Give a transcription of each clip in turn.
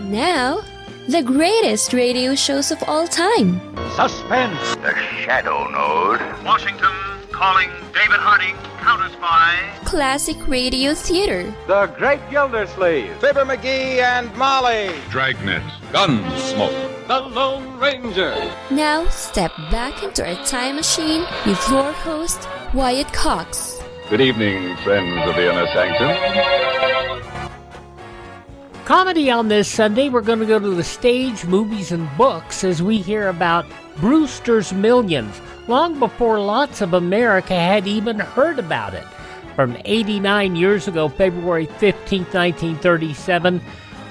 Now, the greatest radio shows of all time. Suspense. The Shadow Node. Washington calling David Harding, counter-spy. Classic Radio Theater. The Great Gildersleeve. Fibber Mcgee and Molly. Dragnet. Gunsmoke. The Lone Ranger. Now, step back into a time machine with your host, Wyatt Cox. Good evening, friends of the Inner Sanctum. Comedy on this Sunday, we're going to go to the stage, movies, and books as we hear about Brewsters Millions, long before lots of America had even heard about it. From 89 years ago, February 15, 1937,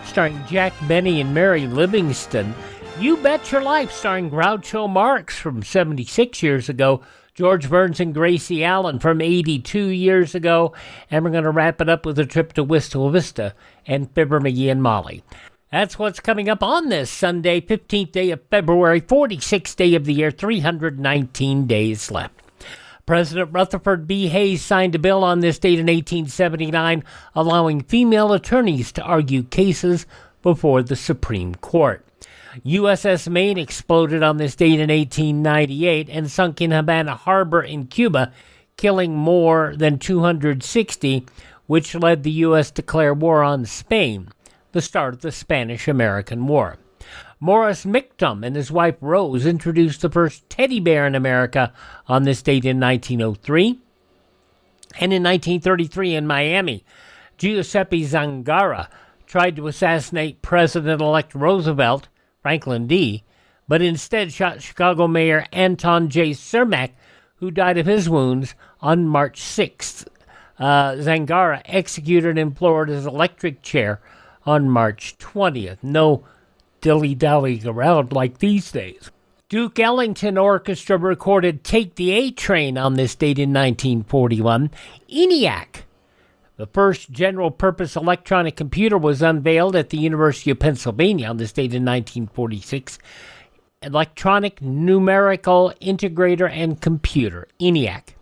starring Jack Benny and Mary Livingston. You Bet Your Life, starring Groucho Marx. From 76 years ago, George Burns and Gracie Allen. From 82 years ago, and we're going to wrap it up with a trip to Wistful Vista and Fibber Mcgee and Molly. That's what's coming up on this Sunday, 15th day of February, 46th day of the year, 319 days left. President Rutherford B. Hayes signed a bill on this date in 1879 allowing female attorneys to argue cases before the Supreme Court. USS Maine exploded on this date in 1898 and sunk in Havana Harbor in Cuba, killing more than 260, which led the U.S. to declare war on Spain, the start of the Spanish-American War. Morris Mictum and his wife Rose introduced the first teddy bear in America on this date in 1903. And in 1933 in Miami, Giuseppe Zangara tried to assassinate President-elect Roosevelt, Franklin D., but instead shot Chicago Mayor Anton J. Cermak, who died of his wounds on March 6th. Zangara executed in Florida's electric chair on March 20th. No dilly-dallying around like these days. Duke Ellington Orchestra recorded Take the A-Train on this date in 1941. ENIAC, the first general-purpose electronic computer, was unveiled at the University of Pennsylvania on this date in 1946. Electronic Numerical Integrator and Computer, ENIAC.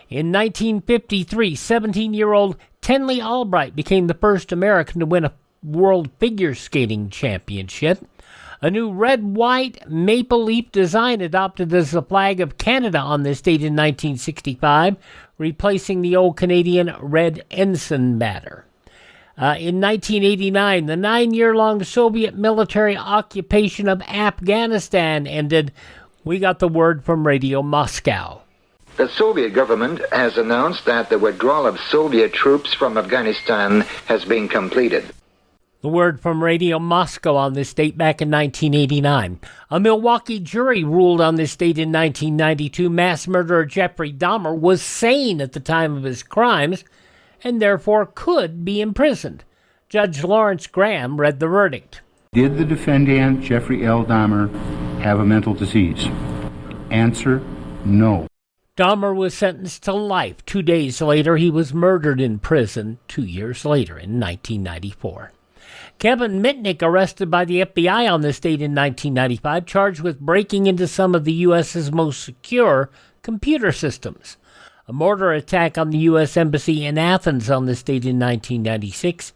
In 1953, 17-year-old Tenley Albright became the first American to win a World Figure Skating Championship. A new red-white maple leaf design adopted as the flag of Canada on this date in 1965, replacing the old Canadian red ensign banner. In 1989, the 9-year-long Soviet military occupation of Afghanistan ended. We got the word from Radio Moscow. The Soviet government has announced that the withdrawal of Soviet troops from Afghanistan has been completed. The word from Radio Moscow on this date back in 1989. A Milwaukee jury ruled on this date in 1992 mass murderer Jeffrey Dahmer was sane at the time of his crimes and therefore could be imprisoned. Judge Lawrence Graham read the verdict. Did the defendant, Jeffrey L. Dahmer, have a mental disease? Answer, no. Dahmer was sentenced to life. 2 days later, he was murdered in prison 2 years later in 1994. Kevin Mitnick arrested by the FBI on this date in 1995, charged with breaking into some of the U.S.'s most secure computer systems. A mortar attack on the U.S. Embassy in Athens on this date in 1996.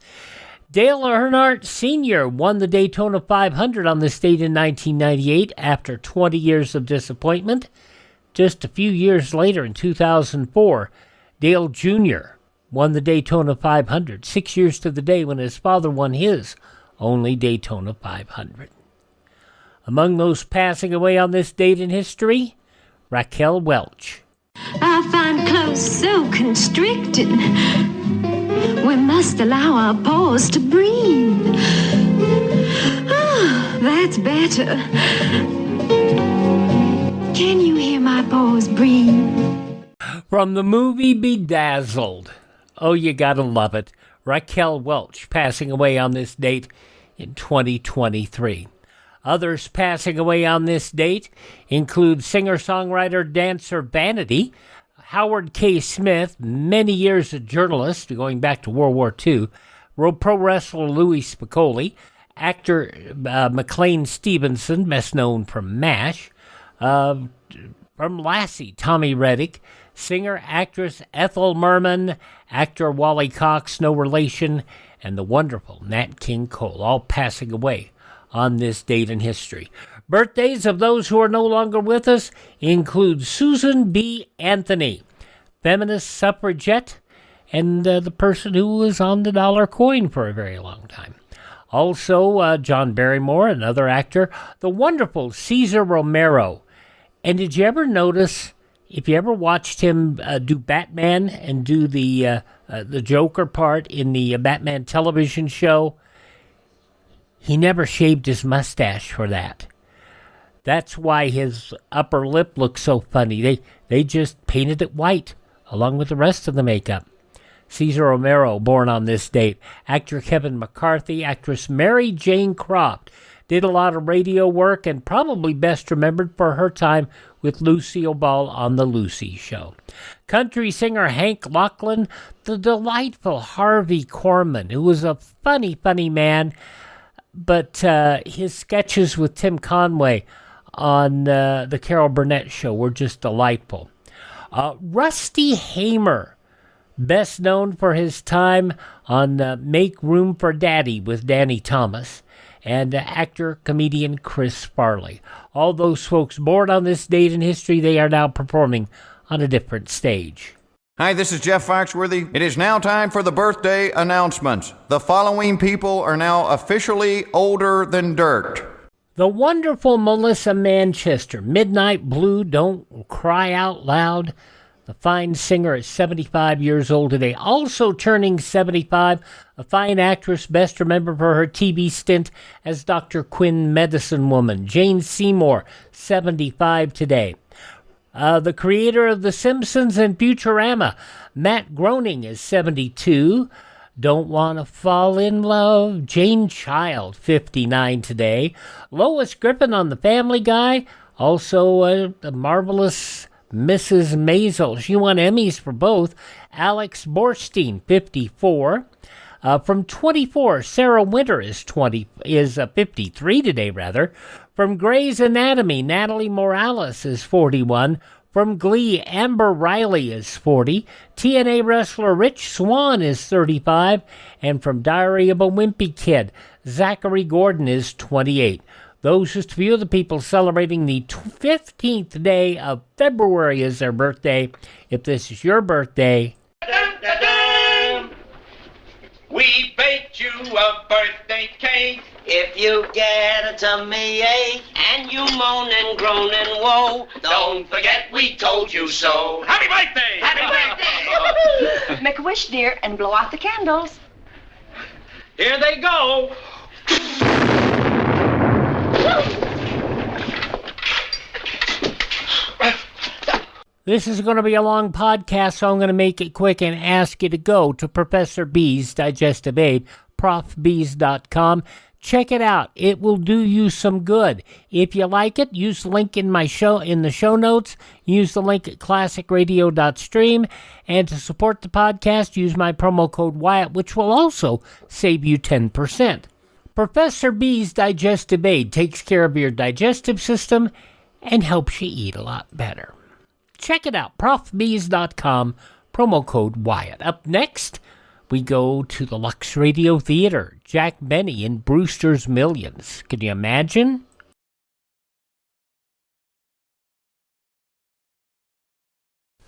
Dale Earnhardt Sr. won the Daytona 500 on this date in 1998 after 20 years of disappointment. Just a few years later, in 2004, Dale Jr. won the Daytona 500, 6 years to the day when his father won his only Daytona 500. Among those passing away on this date in history, Raquel Welch. I find clothes so constricting. We must allow our paws to breathe. Ah, that's better. Can you hear my paws breathe? From the movie Bedazzled. Oh, you gotta love it. Raquel Welch passing away on this date in 2023. Others passing away on this date include singer-songwriter, dancer Vanity, Howard K. Smith, many years a journalist going back to World War II, pro wrestler Louis Spicolli, actor McLean Stevenson, best known from MASH, from Lassie, Tommy Reddick, singer-actress Ethel Merman, actor Wally Cox, no relation, and the wonderful Nat King Cole, all passing away on this date in history. Birthdays of those who are no longer with us include Susan B. Anthony, feminist suffragette, and the person who was on the dollar coin for a very long time. Also, John Barrymore, another actor, the wonderful Cesar Romero. And did you ever notice, if you ever watched him do Batman and do the Joker part in the Batman television show, he never shaved his mustache for that. That's why his upper lip looks so funny. They just painted it white, along with the rest of the makeup. Cesar Romero, born on this date. Actor Kevin McCarthy, actress Mary Jane Croft, did a lot of radio work and probably best remembered for her time with Lucille Ball on The Lucy Show. Country singer Hank Locklin, the delightful Harvey Korman, who was a funny, funny man, but his sketches with Tim Conway on the Carol Burnett Show were just delightful. Rusty Hamer, best known for his time on Make Room for Daddy with Danny Thomas, and actor, comedian Chris Farley. All those folks born on this date in history, they are now performing on a different stage. Hi, this is Jeff Foxworthy. It is now time for the birthday announcements. The following people are now officially older than dirt. The wonderful Melissa Manchester, Midnight Blue, Don't Cry Out Loud. The fine singer is 75 years old today. Also turning 75, a fine actress best remembered for her TV stint as Dr. Quinn Medicine Woman. Jane Seymour, 75 today. The creator of The Simpsons and Futurama, Matt Groening, is 72. Don't Wanna Fall in Love, Jane Child, 59 today. Lois Griffin on The Family Guy, also the marvelous Mrs. Maisel. She won Emmys for both. Alex Borstein, 54. From 24, Sarah Winter is 53 today, rather. From Grey's Anatomy, Natalie Morales is 41. From Glee, Amber Riley is 40. TNA wrestler Rich Swann is 35. And from Diary of a Wimpy Kid, Zachary Gordon is 28. Those are just a few of the people celebrating the 15th day of February as their birthday. If this is your birthday, We baked you a birthday cake. If you get a tummy ache and you moan and groan and woe, Don't forget we told you so. Happy birthday! Happy birthday! Make a wish, dear, and blow out the candles. Here they go. this is going to be a long podcast, so I'm going to make it quick and ask you to go to Professor B's Digestive Aid, profbees.com. Check it out. It will do you some good. If you like it, use the link in the show notes. Use the link at classicradio.stream. And to support the podcast, use my promo code Wyatt, which will also save you 10%. Professor B's Digestive Aid takes care of your digestive system and helps you eat a lot better. Check it out, profbees.com, promo code Wyatt. Up next, we go to the Lux Radio Theater. Jack Benny in Brewsters Millions. Can you imagine?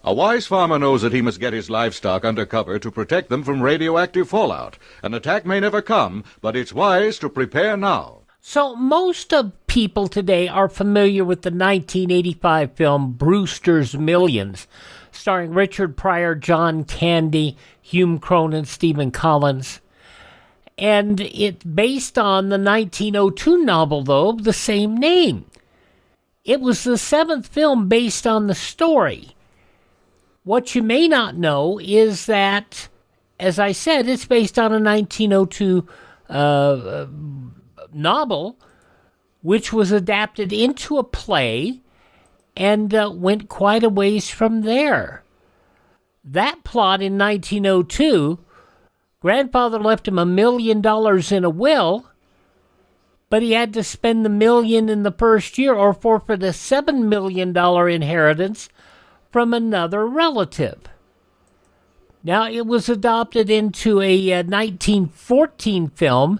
A wise farmer knows that he must get his livestock under cover to protect them from radioactive fallout. An attack may never come, but it's wise to prepare now. So most of people today are familiar with the 1985 film Brewsters Millions, starring Richard Pryor, John Candy, Hume Cronyn, Stephen Collins. And it's based on the 1902 novel, though, of the same name. It was the seventh film based on the story. What you may not know is that, as I said, it's based on a 1902 novel, which was adapted into a play and went quite a ways from there. That plot in 1902, grandfather left him $1 million in a will, but he had to spend the $1 million in the first year or forfeit a $7 million inheritance from another relative. Now, it was adopted into a 1914 film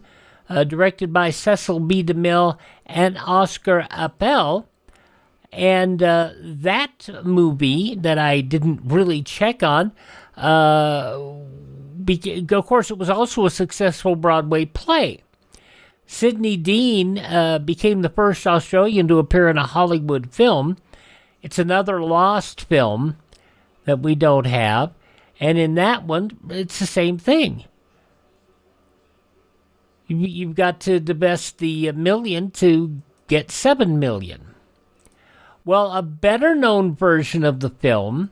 directed by Cecil B. DeMille and Oscar Appel. And that movie that I didn't really check on, of course, it was also a successful Broadway play. Sidney Dean became the first Australian to appear in a Hollywood film. It's another lost film that we don't have. And in that one, it's the same thing. You've got to divest the million to get 7 million. Well, a better-known version of the film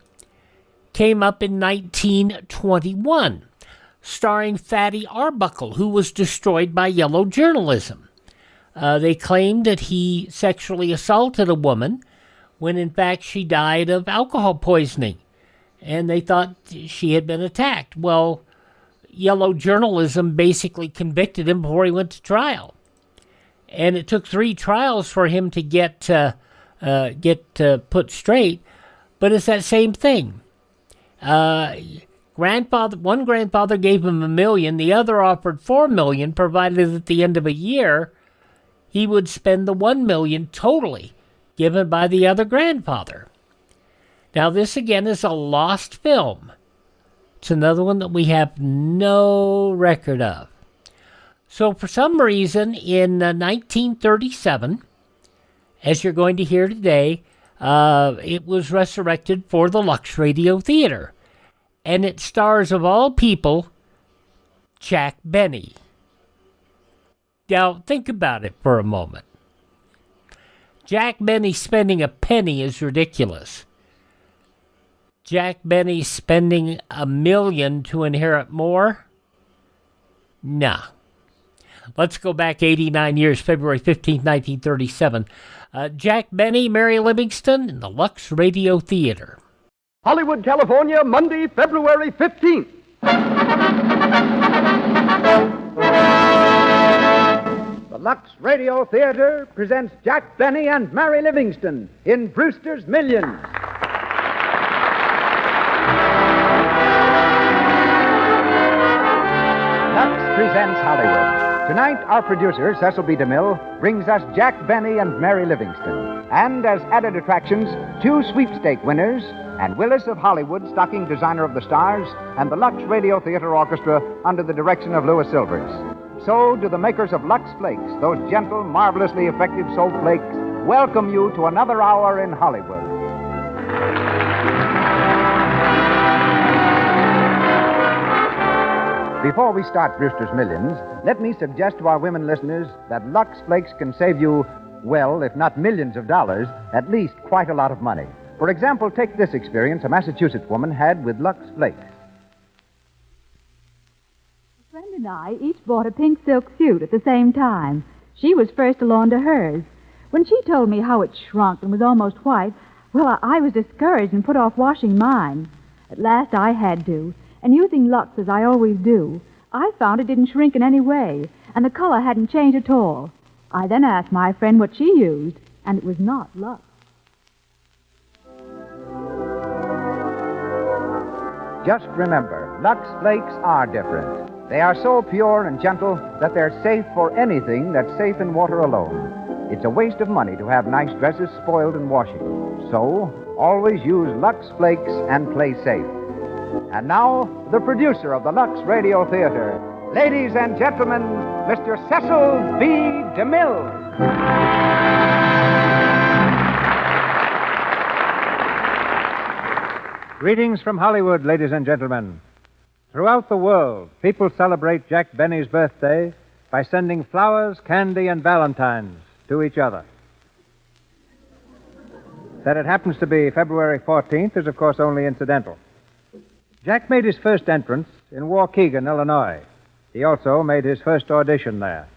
came up in 1921, starring Fatty Arbuckle, who was destroyed by yellow journalism. They claimed that he sexually assaulted a woman when, in fact, she died of alcohol poisoning, and they thought she had been attacked. Well, yellow journalism basically convicted him before he went to trial. And it took 3 trials for him to get put straight, but it's that same thing. One grandfather gave him $1 million, the other offered $4 million, provided at the end of a year he would spend the $1 million totally given by the other grandfather. Now, this again is a lost film. It's another one that we have no record of. So, for some reason, in 1937, as you're going to hear today, it was resurrected for the Lux Radio Theater. And it stars, of all people, Jack Benny. Now, think about it for a moment. Jack Benny spending a penny is ridiculous. Jack Benny spending $1 million to inherit more? Nah. Let's go back 89 years, February 15th, 1937. Jack Benny, Mary Livingston, in the Lux Radio Theater. Hollywood, California, Monday, February 15th. The Lux Radio Theater presents Jack Benny and Mary Livingston in Brewsters Millions. Lux presents Hollywood. Tonight, our producer, Cecil B. DeMille, brings us Jack Benny and Mary Livingston. And as added attractions, 2 sweepstake winners, and Willis of Hollywood, stocking designer of the stars, and the Lux Radio Theater Orchestra under the direction of Louis Silvers. So do the makers of Lux Flakes, those gentle, marvelously effective soap flakes, welcome you to another hour in Hollywood. Before we start Brewster's Millions, let me suggest to our women listeners that Lux Flakes can save you, well, if not millions of dollars, at least quite a lot of money. For example, take this experience a Massachusetts woman had with Lux Flakes. A friend and I each bought a pink silk suit at the same time. She was first to launder hers. When she told me how it shrunk and was almost white, well, I was discouraged and put off washing mine. At last I had to. And using Lux as I always do, I found it didn't shrink in any way, and the color hadn't changed at all. I then asked my friend what she used, and it was not Lux. Just remember, Lux Flakes are different. They are so pure and gentle that they're safe for anything that's safe in water alone. It's a waste of money to have nice dresses spoiled in washing. So, always use Lux Flakes and play safe. And now, the producer of the Lux Radio Theater, ladies and gentlemen, Mr. Cecil B. DeMille. Greetings from Hollywood, ladies and gentlemen. Throughout the world, people celebrate Jack Benny's birthday by sending flowers, candy, and valentines to each other. That it happens to be February 14th is, of course, only incidental. Jack made his first entrance in Waukegan, Illinois. He also made his first audition there.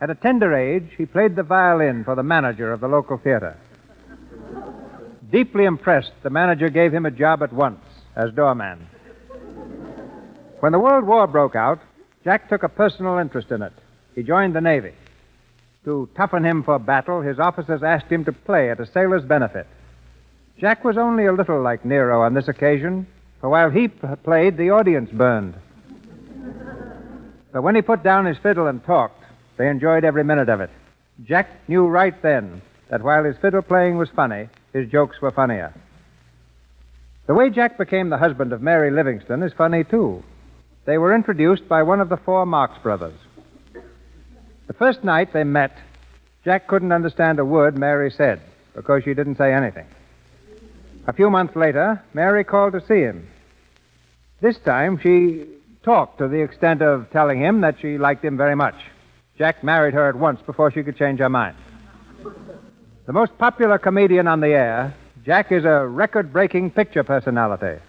At a tender age, he played the violin for the manager of the local theater. Deeply impressed, the manager gave him a job at once as doorman. When the World War broke out, Jack took a personal interest in it. He joined the Navy. To toughen him for battle, his officers asked him to play at a sailor's benefit. Jack was only a little like Nero on this occasion, For while he played, the audience burned. But when he put down his fiddle and talked, they enjoyed every minute of it. Jack knew right then that while his fiddle playing was funny, his jokes were funnier. The way Jack became the husband of Mary Livingston is funny, too. They were introduced by one of the 4 Marx brothers. The first night they met, Jack couldn't understand a word Mary said because she didn't say anything. A few months later, Mary called to see him. This time she talked to the extent of telling him that she liked him very much. Jack married her at once before she could change her mind. The most popular comedian on the air, Jack is a record-breaking picture personality.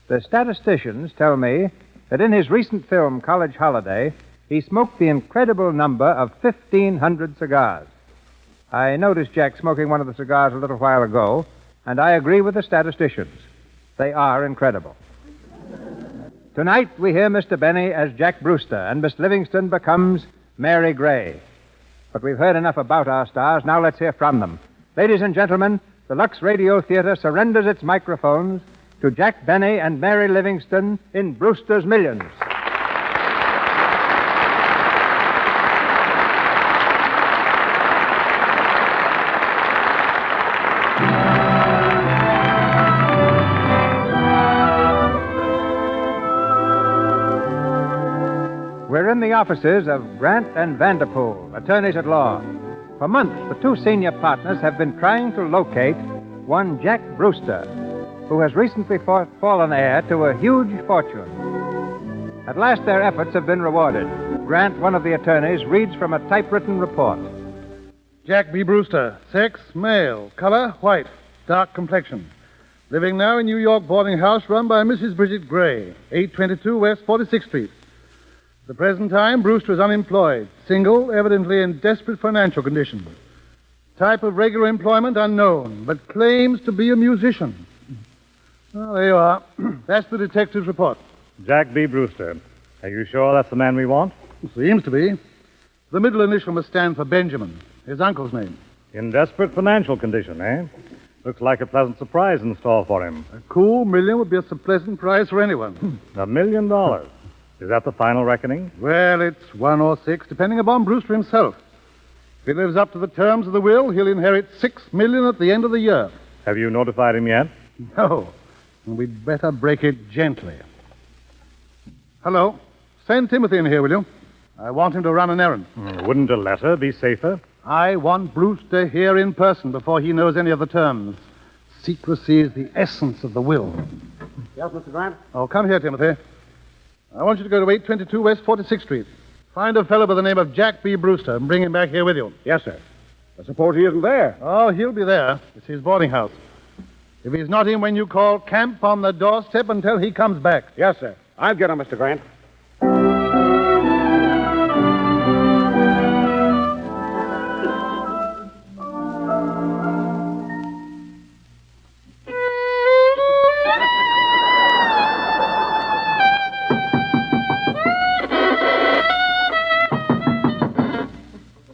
The statisticians tell me that in his recent film, College Holiday, he smoked the incredible number of 1,500 cigars. I noticed Jack smoking one of the cigars a little while ago, and I agree with the statisticians. They are incredible. Tonight, we hear Mr. Benny as Jack Brewster, and Miss Livingston becomes Mary Gray. But we've heard enough about our stars. Now let's hear from them. Ladies and gentlemen, the Lux Radio Theater surrenders its microphones to Jack Benny and Mary Livingston in Brewsters Millions. We're in the offices of Grant and Vanderpool, attorneys at law. For months, the 2 senior partners have been trying to locate one Jack Brewster, who has recently fallen heir to a huge fortune. At last, their efforts have been rewarded. Grant, one of the attorneys, reads from a typewritten report. Jack B. Brewster, sex, male, color, white, dark complexion. Living now in New York boarding house run by Mrs. Bridget Gray, 822 West 46th Street. At the present time, Brewster is unemployed, single, evidently in desperate financial condition. Type of regular employment unknown, but claims to be a musician. Well, there you are. That's the detective's report. Jack B. Brewster. Are you sure that's the man we want? Seems to be. The middle initial must stand for Benjamin, his uncle's name. In desperate financial condition, eh? Looks like a pleasant surprise in store for him. A cool $1 million would be a pleasant prize for anyone. $1 million. Is that the final reckoning? Well, it's 1 or 6, depending upon Brewster himself. If he lives up to the terms of the will, he'll inherit $6 million at the end of the year. Have you notified him yet? No. And we'd better break it gently. Hello. Send Timothy in here, will you? I want him to run an errand. Wouldn't a letter be safer? I want Brewster here in person before he knows any of the terms. Secrecy is the essence of the will. Yes, Mr. Grant? Oh, come here, Timothy. I want you to go to 822 West 46th Street. Find a fellow by the name of Jack B. Brewster and bring him back here with you. Yes, sir. I suppose he isn't there. Oh, he'll be there. It's his boarding house. If he's not in when you call, camp on the doorstep until he comes back. Yes, sir. I'll get him, Mr. Grant.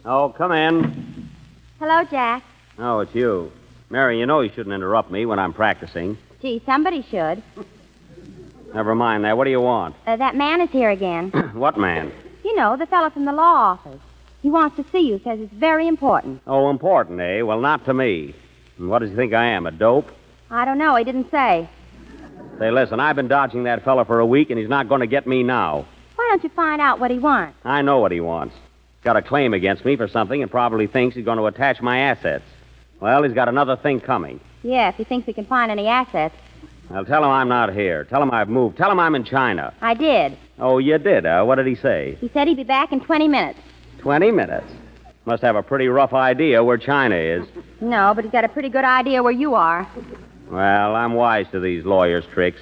Oh, come in. Hello, Jack. Oh, it's you. Mary, you know you shouldn't interrupt me when I'm practicing. Gee, somebody should. Never mind that. What do you want? That man is here again. What man? You know, the fellow from the law office. He wants to see you, says it's very important. Oh, important, eh? Well, not to me. And what does he think I am, a dope? I don't know. He didn't say. Say, listen, I've been dodging that fella for a week, and he's not going to get me now. Why don't you find out what he wants? I know what he wants. He's got a claim against me for something and probably thinks he's going to attach my assets. Well, he's got another thing coming. Yeah, if he thinks he can find any assets. Well, tell him I'm not here. Tell him I've moved. Tell him I'm in China. I did. Oh, you did, huh? What did he say? He said he'd be back in 20 minutes. 20 minutes? Must have a pretty rough idea where China is. No, but he's got a pretty good idea where you are. Well, I'm wise to these lawyers' tricks.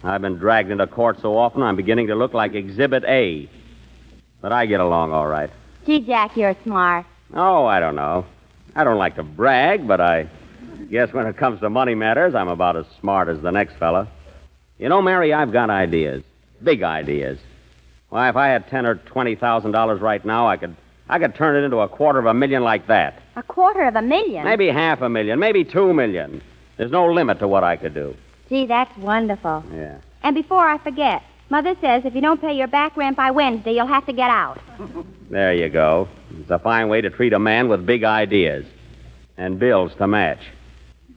I've been dragged into court so often I'm beginning to look like Exhibit A. But I get along all right. Gee, Jack, you're smart. Oh, I don't know. I don't like to brag, but I guess when it comes to money matters, I'm about as smart as the next fella. You know, Mary, I've got ideas. Big ideas. Why, if I had $10,000 or $20,000 right now, I could turn it into $250,000 like that. $250,000? Maybe $500,000, maybe $2 million. There's no limit to what I could do. Gee, that's wonderful. Yeah. And before I forget, Mother says if you don't pay your back rent by Wednesday, you'll have to get out. There you go. It's a fine way to treat a man with big ideas. And bills to match.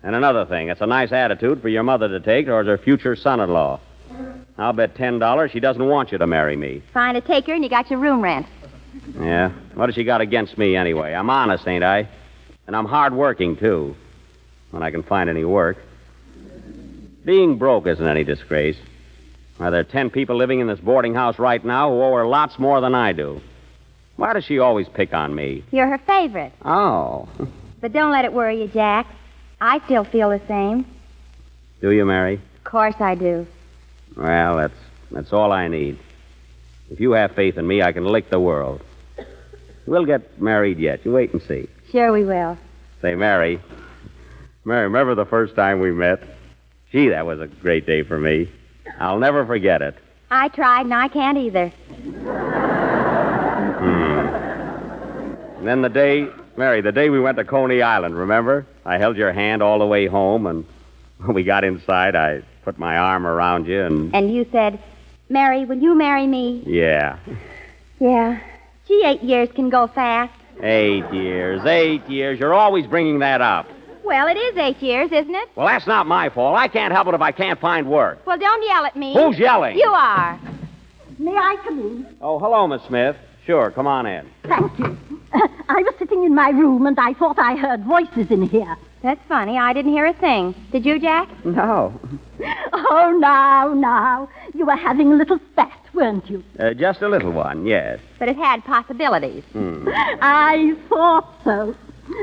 And another thing, it's a nice attitude for your mother to take towards her future son-in-law. I'll bet $10 she doesn't want you to marry me. Fine to take her, and you got your room rent. Yeah? What has she got against me, anyway? I'm honest, ain't I? And I'm hard-working, too. When I can find any work. Being broke isn't any disgrace. Why, there are 10 people living in this boarding house right now who owe her lots more than I do. Why does she always pick on me? You're her favorite. Oh. But don't let it worry you, Jack. I still feel the same. Do you, Mary? Of course I do. Well, that's all I need. If you have faith in me, I can lick the world. We'll get married yet. You wait and see. Sure we will. Say, Mary, remember the first time we met? Gee, that was a great day for me. I'll never forget it. I tried, and I can't either. And then Mary, the day we went to Coney Island, remember? I held your hand all the way home, and when we got inside, I put my arm around you, and... And you said, Mary, will you marry me? Yeah. Yeah. Gee, 8 years can go fast. 8 years, 8 years. You're always bringing that up. Well, it is 8 years, isn't it? Well, that's not my fault. I can't help it if I can't find work. Well, don't yell at me. Who's yelling? You are. May I come in? Oh, hello, Miss Smith. Sure, come on in. Thank you. I was sitting in my room, and I thought I heard voices in here. That's funny. I didn't hear a thing. Did you, Jack? No. Oh, now. You were having a little spat, weren't you? Just a little one, yes. But it had possibilities. I thought so.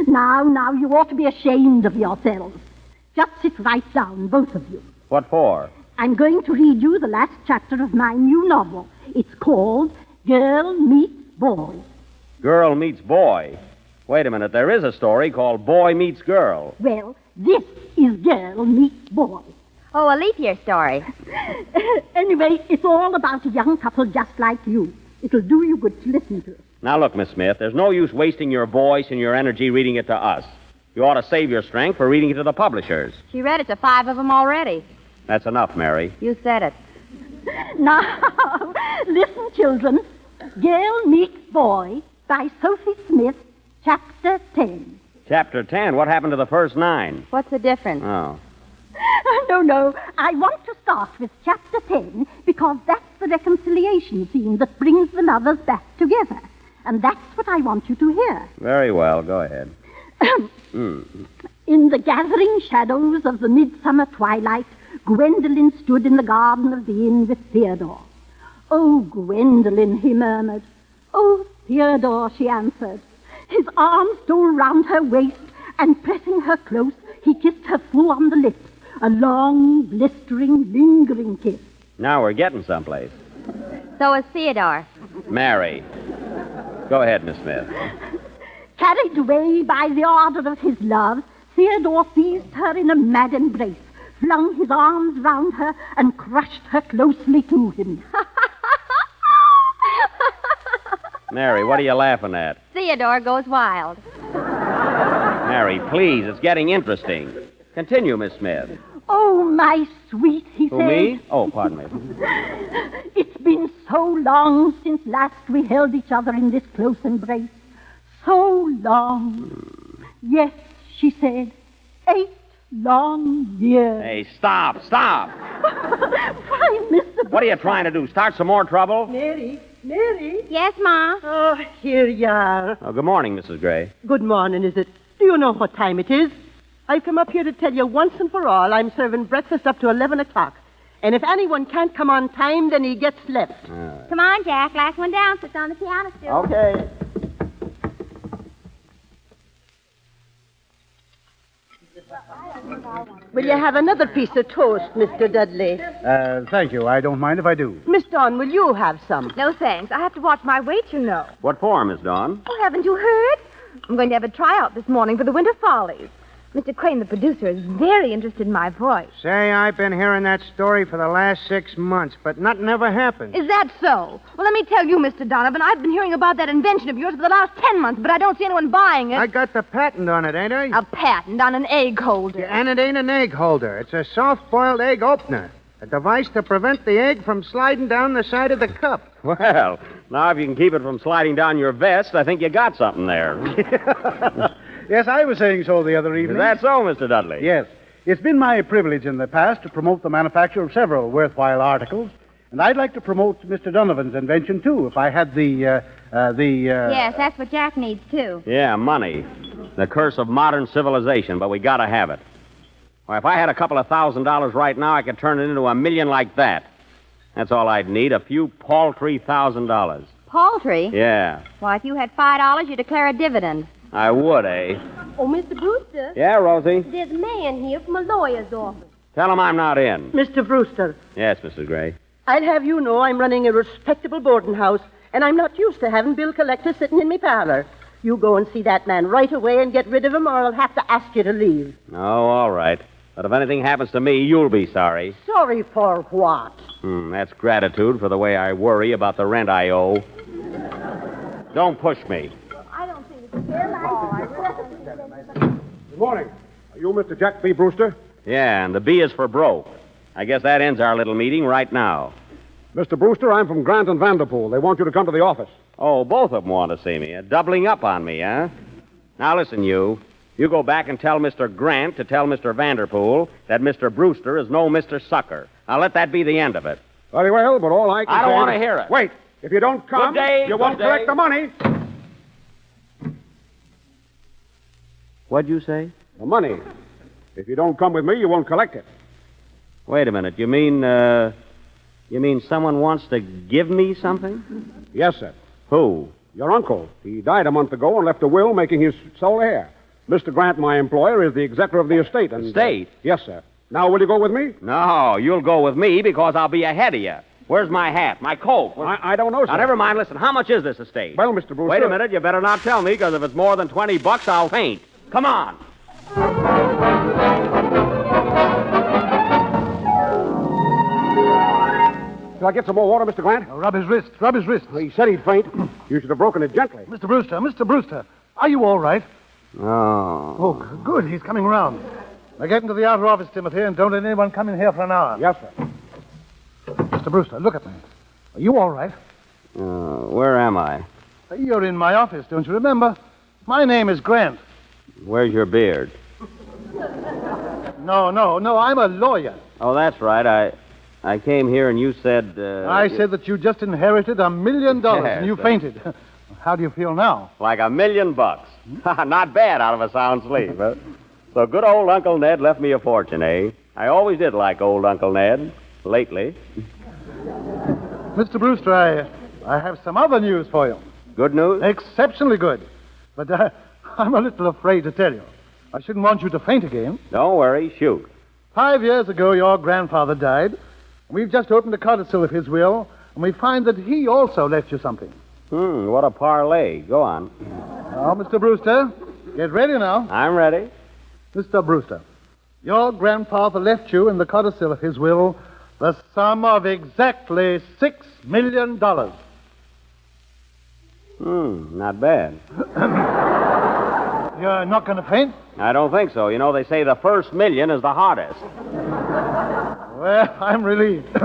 Now, you ought to be ashamed of yourselves. Just sit right down, both of you. What for? I'm going to read you the last chapter of my new novel. It's called Girl Meets Boy. Girl Meets Boy? Wait a minute, there is a story called Boy Meets Girl. Well, this is Girl Meets Boy. Oh, a leap year story. Anyway, it's all about a young couple just like you. It'll do you good to listen to. Now, look, Miss Smith, there's no use wasting your voice and your energy reading it to us. You ought to save your strength for reading it to the publishers. She read it to 5 of them already. That's enough, Mary. You said it. Now, listen, children. Girl Meets Boy by Sophie Smith, Chapter 10. Chapter 10? What happened to the first 9? What's the difference? Oh. No. I want to start with Chapter 10 because that's the reconciliation scene that brings the lovers back together. And that's what I want you to hear. Very well. Go ahead. In the gathering shadows of the midsummer twilight, Gwendolen stood in the garden of the inn with Theodore. Oh, Gwendolen, he murmured. Oh, Theodore, she answered. His arm stole round her waist, and pressing her close, he kissed her full on the lips. A long, blistering, lingering kiss. Now we're getting someplace. So is Theodore. Mary. Go ahead, Miss Smith. Carried away by the ardor of his love, Theodore seized her in a mad embrace, flung his arms round her, and crushed her closely to him. Mary, what are you laughing at? Theodore goes wild. Mary, please, it's getting interesting. Continue, Miss Smith. Oh, my sweet, he Who, said. me? Oh, pardon me. It's been so long since last we held each other in this close embrace. So long. Yes, she said. 8 long years. Hey, stop. Why, Mr. What are you trying to do? Start some more trouble? Mary? Yes, Ma? Oh, here you are. Oh, good morning, Mrs. Gray. Good morning, is it? Do you know what time it is? I've come up here to tell you once and for all I'm serving breakfast up to 11 o'clock. And if anyone can't come on time, then he gets left. Come on, Jack. Last one down sits on the piano stool. Okay. Will you have another piece of toast, Mr. Dudley? Thank you. I don't mind if I do. Miss Dawn, will you have some? No, thanks. I have to watch my weight, you know. What for, Miss Dawn? Oh, haven't you heard? I'm going to have a tryout this morning for the Winter Follies. Mr. Crane, the producer, is very interested in my voice. Say, I've been hearing that story for the last 6 months, but nothing ever happened. Is that so? Well, let me tell you, Mr. Donovan, I've been hearing about that invention of yours for the last 10 months, but I don't see anyone buying it. I got the patent on it, ain't I? A patent on an egg holder. Yeah, and it ain't an egg holder. It's a soft-boiled egg opener. A device to prevent the egg from sliding down the side of the cup. Well, now if you can keep it from sliding down your vest, I think you got something there. Yes, I was saying so the other evening. Is that so, Mr. Dudley? Yes. It's been my privilege in the past to promote the manufacture of several worthwhile articles, and I'd like to promote Mr. Donovan's invention, too, if I had the... Yes, that's what Jack needs, too. Yeah, money. The curse of modern civilization, but we gotta have it. Why, if I had a couple of $1,000 right now, I could turn it into $1 million like that. That's all I'd need, a few paltry $1,000. Paltry? Yeah, Why, if you had $5, you'd declare a dividend. I would, eh? Oh, Mr. Brewster. Yeah, Rosie? There's a man here from a lawyer's office. Tell him I'm not in. Mr. Brewster, Yes, Mrs. Gray. I'd have you know I'm running a respectable boarding house, and I'm not used to having bill collectors sitting in me parlor. You go and see that man right away and get rid of him, or I'll have to ask you to leave. Oh, all right. But if anything happens to me, you'll be sorry. Sorry for what? That's gratitude for the way I worry about the rent I owe. Don't push me. I don't think it's fair. Good morning. Are you Mr. Jack B. Brewster? Yeah, and the B is for broke. I guess that ends our little meeting right now. Mr. Brewster, I'm from Grant and Vanderpool. They want you to come to the office. Oh, both of them want to see me. Doubling up on me, huh? Now, listen, you. You go back and tell Mr. Grant to tell Mr. Vanderpool that Mr. Brewster is no Mr. Sucker. I'll let that be the end of it. Very well, but all I can I don't say want to is- hear it. Wait. If you don't come, Good day, you won't good collect day. the money. What'd you say? The money. If you don't come with me, you won't collect it. Wait a minute. You mean someone wants to give me something? Yes, sir. Who? Your uncle. He died a month ago and left a will making his sole heir. Mr. Grant, my employer, is the executor of the estate. And, Estate? Yes, sir. Now, will you go with me? No, you'll go with me because I'll be ahead of you. Where's my hat? My coat? I don't know, sir. Now, never mind. Listen, how much is this estate? Well, Mr. Brewster... Wait a minute. You better not tell me, because if it's more than $20, I'll faint. Come on. Shall I get some more water, Mr. Grant? Rub his wrist. Rub his wrist. He said he'd faint. You should have broken it gently. Mr. Brewster, are you all right? Oh. Oh, good. He's coming around. Now get into the outer office, Timothy, and don't let anyone come in here for an hour. Yes, sir. Mr. Brewster, look at me. Are you all right? Where am I? You're in my office, don't you remember? My name is Grant. Where's your beard? No, I'm a lawyer. Oh, that's right. I came here and you said... I said that you just inherited $1 million and you fainted. How do you feel now? Like $1 million. Not bad out of a sound sleep, huh? So good old Uncle Ned left me a fortune, eh? I always did like old Uncle Ned. Lately. Mr. Brewster, I have some other news for you. Good news? Exceptionally good. But I'm a little afraid to tell you. I shouldn't want you to faint again. Don't worry. Shoot. 5 years ago, your grandfather died. We've just opened a codicil of his will, and we find that he also left you something. What a parlay. Go on. Now, Mr. Brewster, get ready now. I'm ready. Mr. Brewster, your grandfather left you in the codicil of his will the sum of exactly $6 million. Not bad. You're not going to faint? I don't think so. You know, they say the first million is the hardest. Well, I'm relieved.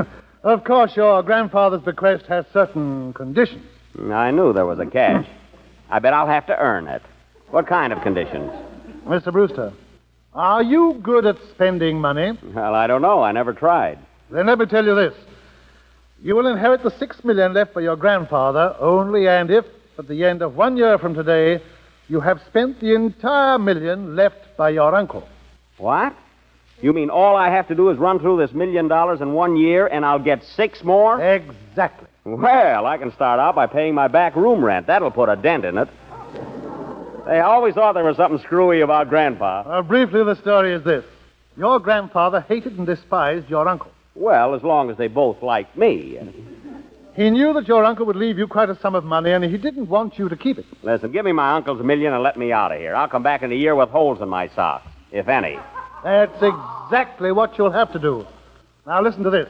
Of course, your grandfather's bequest has certain conditions. I knew there was a catch. I bet I'll have to earn it. What kind of conditions? Mr. Brewster, are you good at spending money? Well, I don't know. I never tried. Then let me tell you this. You will inherit the $6 million left by your grandfather only and if, at the end of 1 year from today, you have spent the entire $1 million left by your uncle. What? You mean all I have to do is run through this $1 million in 1 year and I'll get 6 more? Exactly. Well, I can start out by paying my back room rent. That'll put a dent in it. They always thought there was something screwy about Grandpa. Briefly, the story is this. Your grandfather hated and despised your uncle. Well, as long as they both liked me. He knew that your uncle would leave you quite a sum of money, and he didn't want you to keep it. Listen, give me my uncle's $1 million and let me out of here. I'll come back in a year with holes in my socks, if any. That's exactly what you'll have to do. Now, listen to this.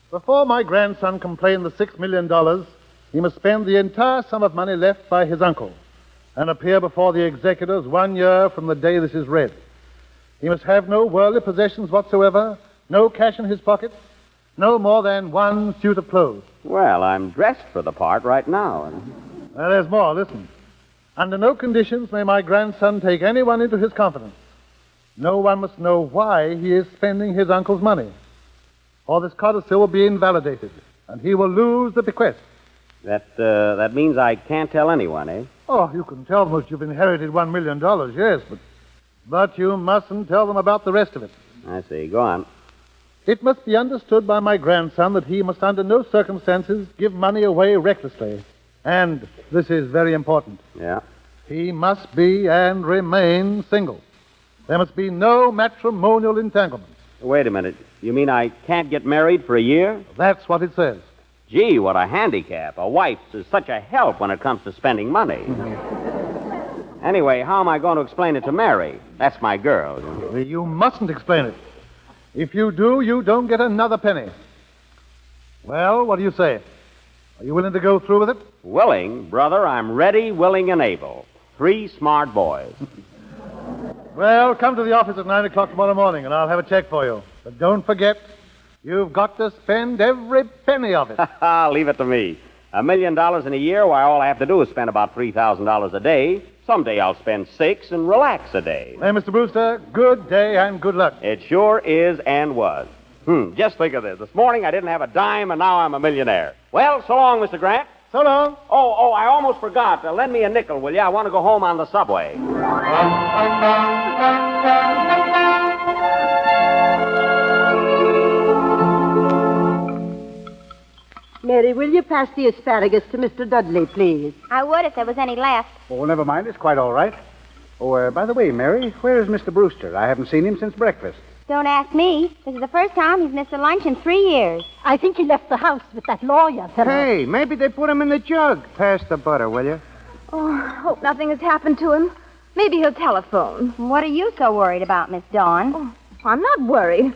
Before my grandson can claim the $6 million, he must spend the entire sum of money left by his uncle and appear before the executors 1 year from the day this is read. He must have no worldly possessions whatsoever, no cash in his pockets, no more than one suit of clothes. Well, I'm dressed for the part right now. Well, there's more. Listen. Under no conditions may my grandson take anyone into his confidence. No one must know why he is spending his uncle's money, or this codicil will be invalidated, and he will lose the bequest. That means I can't tell anyone, eh? Oh, you can tell them that you've inherited $1 million, yes, but you mustn't tell them about the rest of it. I see. Go on. It must be understood by my grandson that he must under no circumstances give money away recklessly. And this is very important. Yeah? He must be and remain single. There must be no matrimonial entanglements. Wait a minute. You mean I can't get married for a year? That's what it says. Gee, what a handicap. A wife is such a help when it comes to spending money. Anyway, how am I going to explain it to Mary? That's my girl. You mustn't explain it. If you do, you don't get another penny. Well, what do you say? Are you willing to go through with it? Willing? Brother, I'm ready, willing, and able. 3 smart boys. Well, come to the office at 9 o'clock tomorrow morning, and I'll have a check for you. But don't forget, you've got to spend every penny of it. Leave it to me. $1 million in a year, why, all I have to do is spend about $3,000 a day. Someday I'll spend 6 and relax a day. Hey, Mr. Brewster, good day and good luck. It sure is and was. Just think of this. This morning I didn't have a dime, and now I'm a millionaire. Well, so long, Mr. Grant. So long. Oh, I almost forgot. Lend me a nickel, will you? I want to go home on the subway. Mary, will you pass the asparagus to Mr. Dudley, please? I would if there was any left. Oh, never mind. It's quite all right. Oh, by the way, Mary, where is Mr. Brewster? I haven't seen him since breakfast. Don't ask me. This is the first time he's missed a lunch in 3 years. I think he left the house with that lawyer fellow. Hey, maybe they put him in the jug. Pass the butter, will you? Oh, I hope nothing has happened to him. Maybe he'll telephone. What are you so worried about, Miss Dawn? Oh, I'm not worried.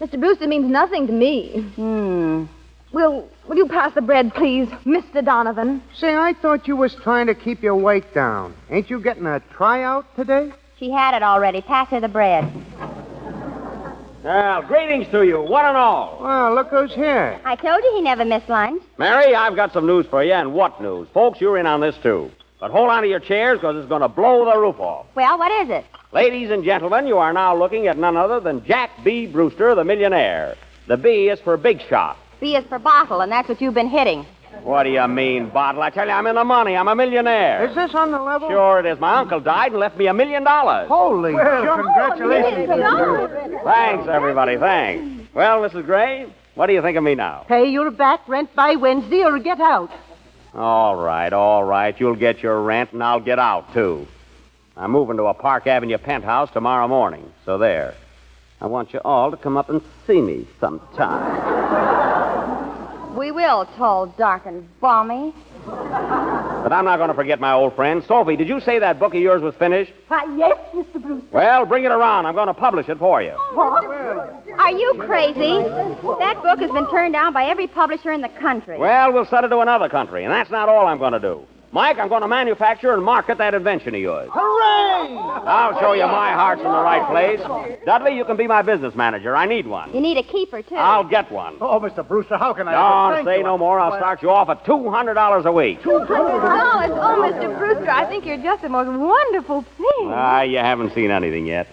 Mr. Brewster means nothing to me. Will you pass the bread, please, Mr. Donovan? Say, I thought you was trying to keep your weight down. Ain't you getting a tryout today? She had it already. Pass her the bread. Well, greetings to you, one and all. Well, look who's here. I told you he never missed lunch. Mary, I've got some news for you, and what news? Folks, you're in on this, too. But hold on to your chairs, because it's going to blow the roof off. Well, what is it? Ladies and gentlemen, you are now looking at none other than Jack B. Brewster, the millionaire. The B is for big shot. B is for bottle, and that's what you've been hitting. What do you mean, bottle? I tell you, I'm in the money. I'm a millionaire. Is this on the level? Sure it is. My uncle died and left me $1 million. Holy jump. Congratulations. Thanks, everybody. Thanks. Well, Mrs. Gray, what do you think of me now? Pay your back rent by Wednesday or get out. All right. You'll get your rent, and I'll get out, too. I'm moving to a Park Avenue penthouse tomorrow morning, so there. I want you all to come up and see me sometime. We will, tall, dark, and balmy. But I'm not going to forget my old friend. Sophie, did you say that book of yours was finished? Why, yes, Mr. Brewster. Well, bring it around. I'm going to publish it for you. What? Are you crazy? That book has been turned down by every publisher in the country. Well, we'll send it to another country, and that's not all I'm going to do. Mike, I'm going to manufacture and market that invention of yours. Hooray! I'll show you my heart's in the right place. Dudley, you can be my business manager. I need one. You need a keeper, too. I'll get one. Oh, Mr. Brewster, how can I... Don't say no more. I'll start you off at $200 a week. $200? Oh, Mr. Brewster, I think you're just the most wonderful thing. You haven't seen anything yet.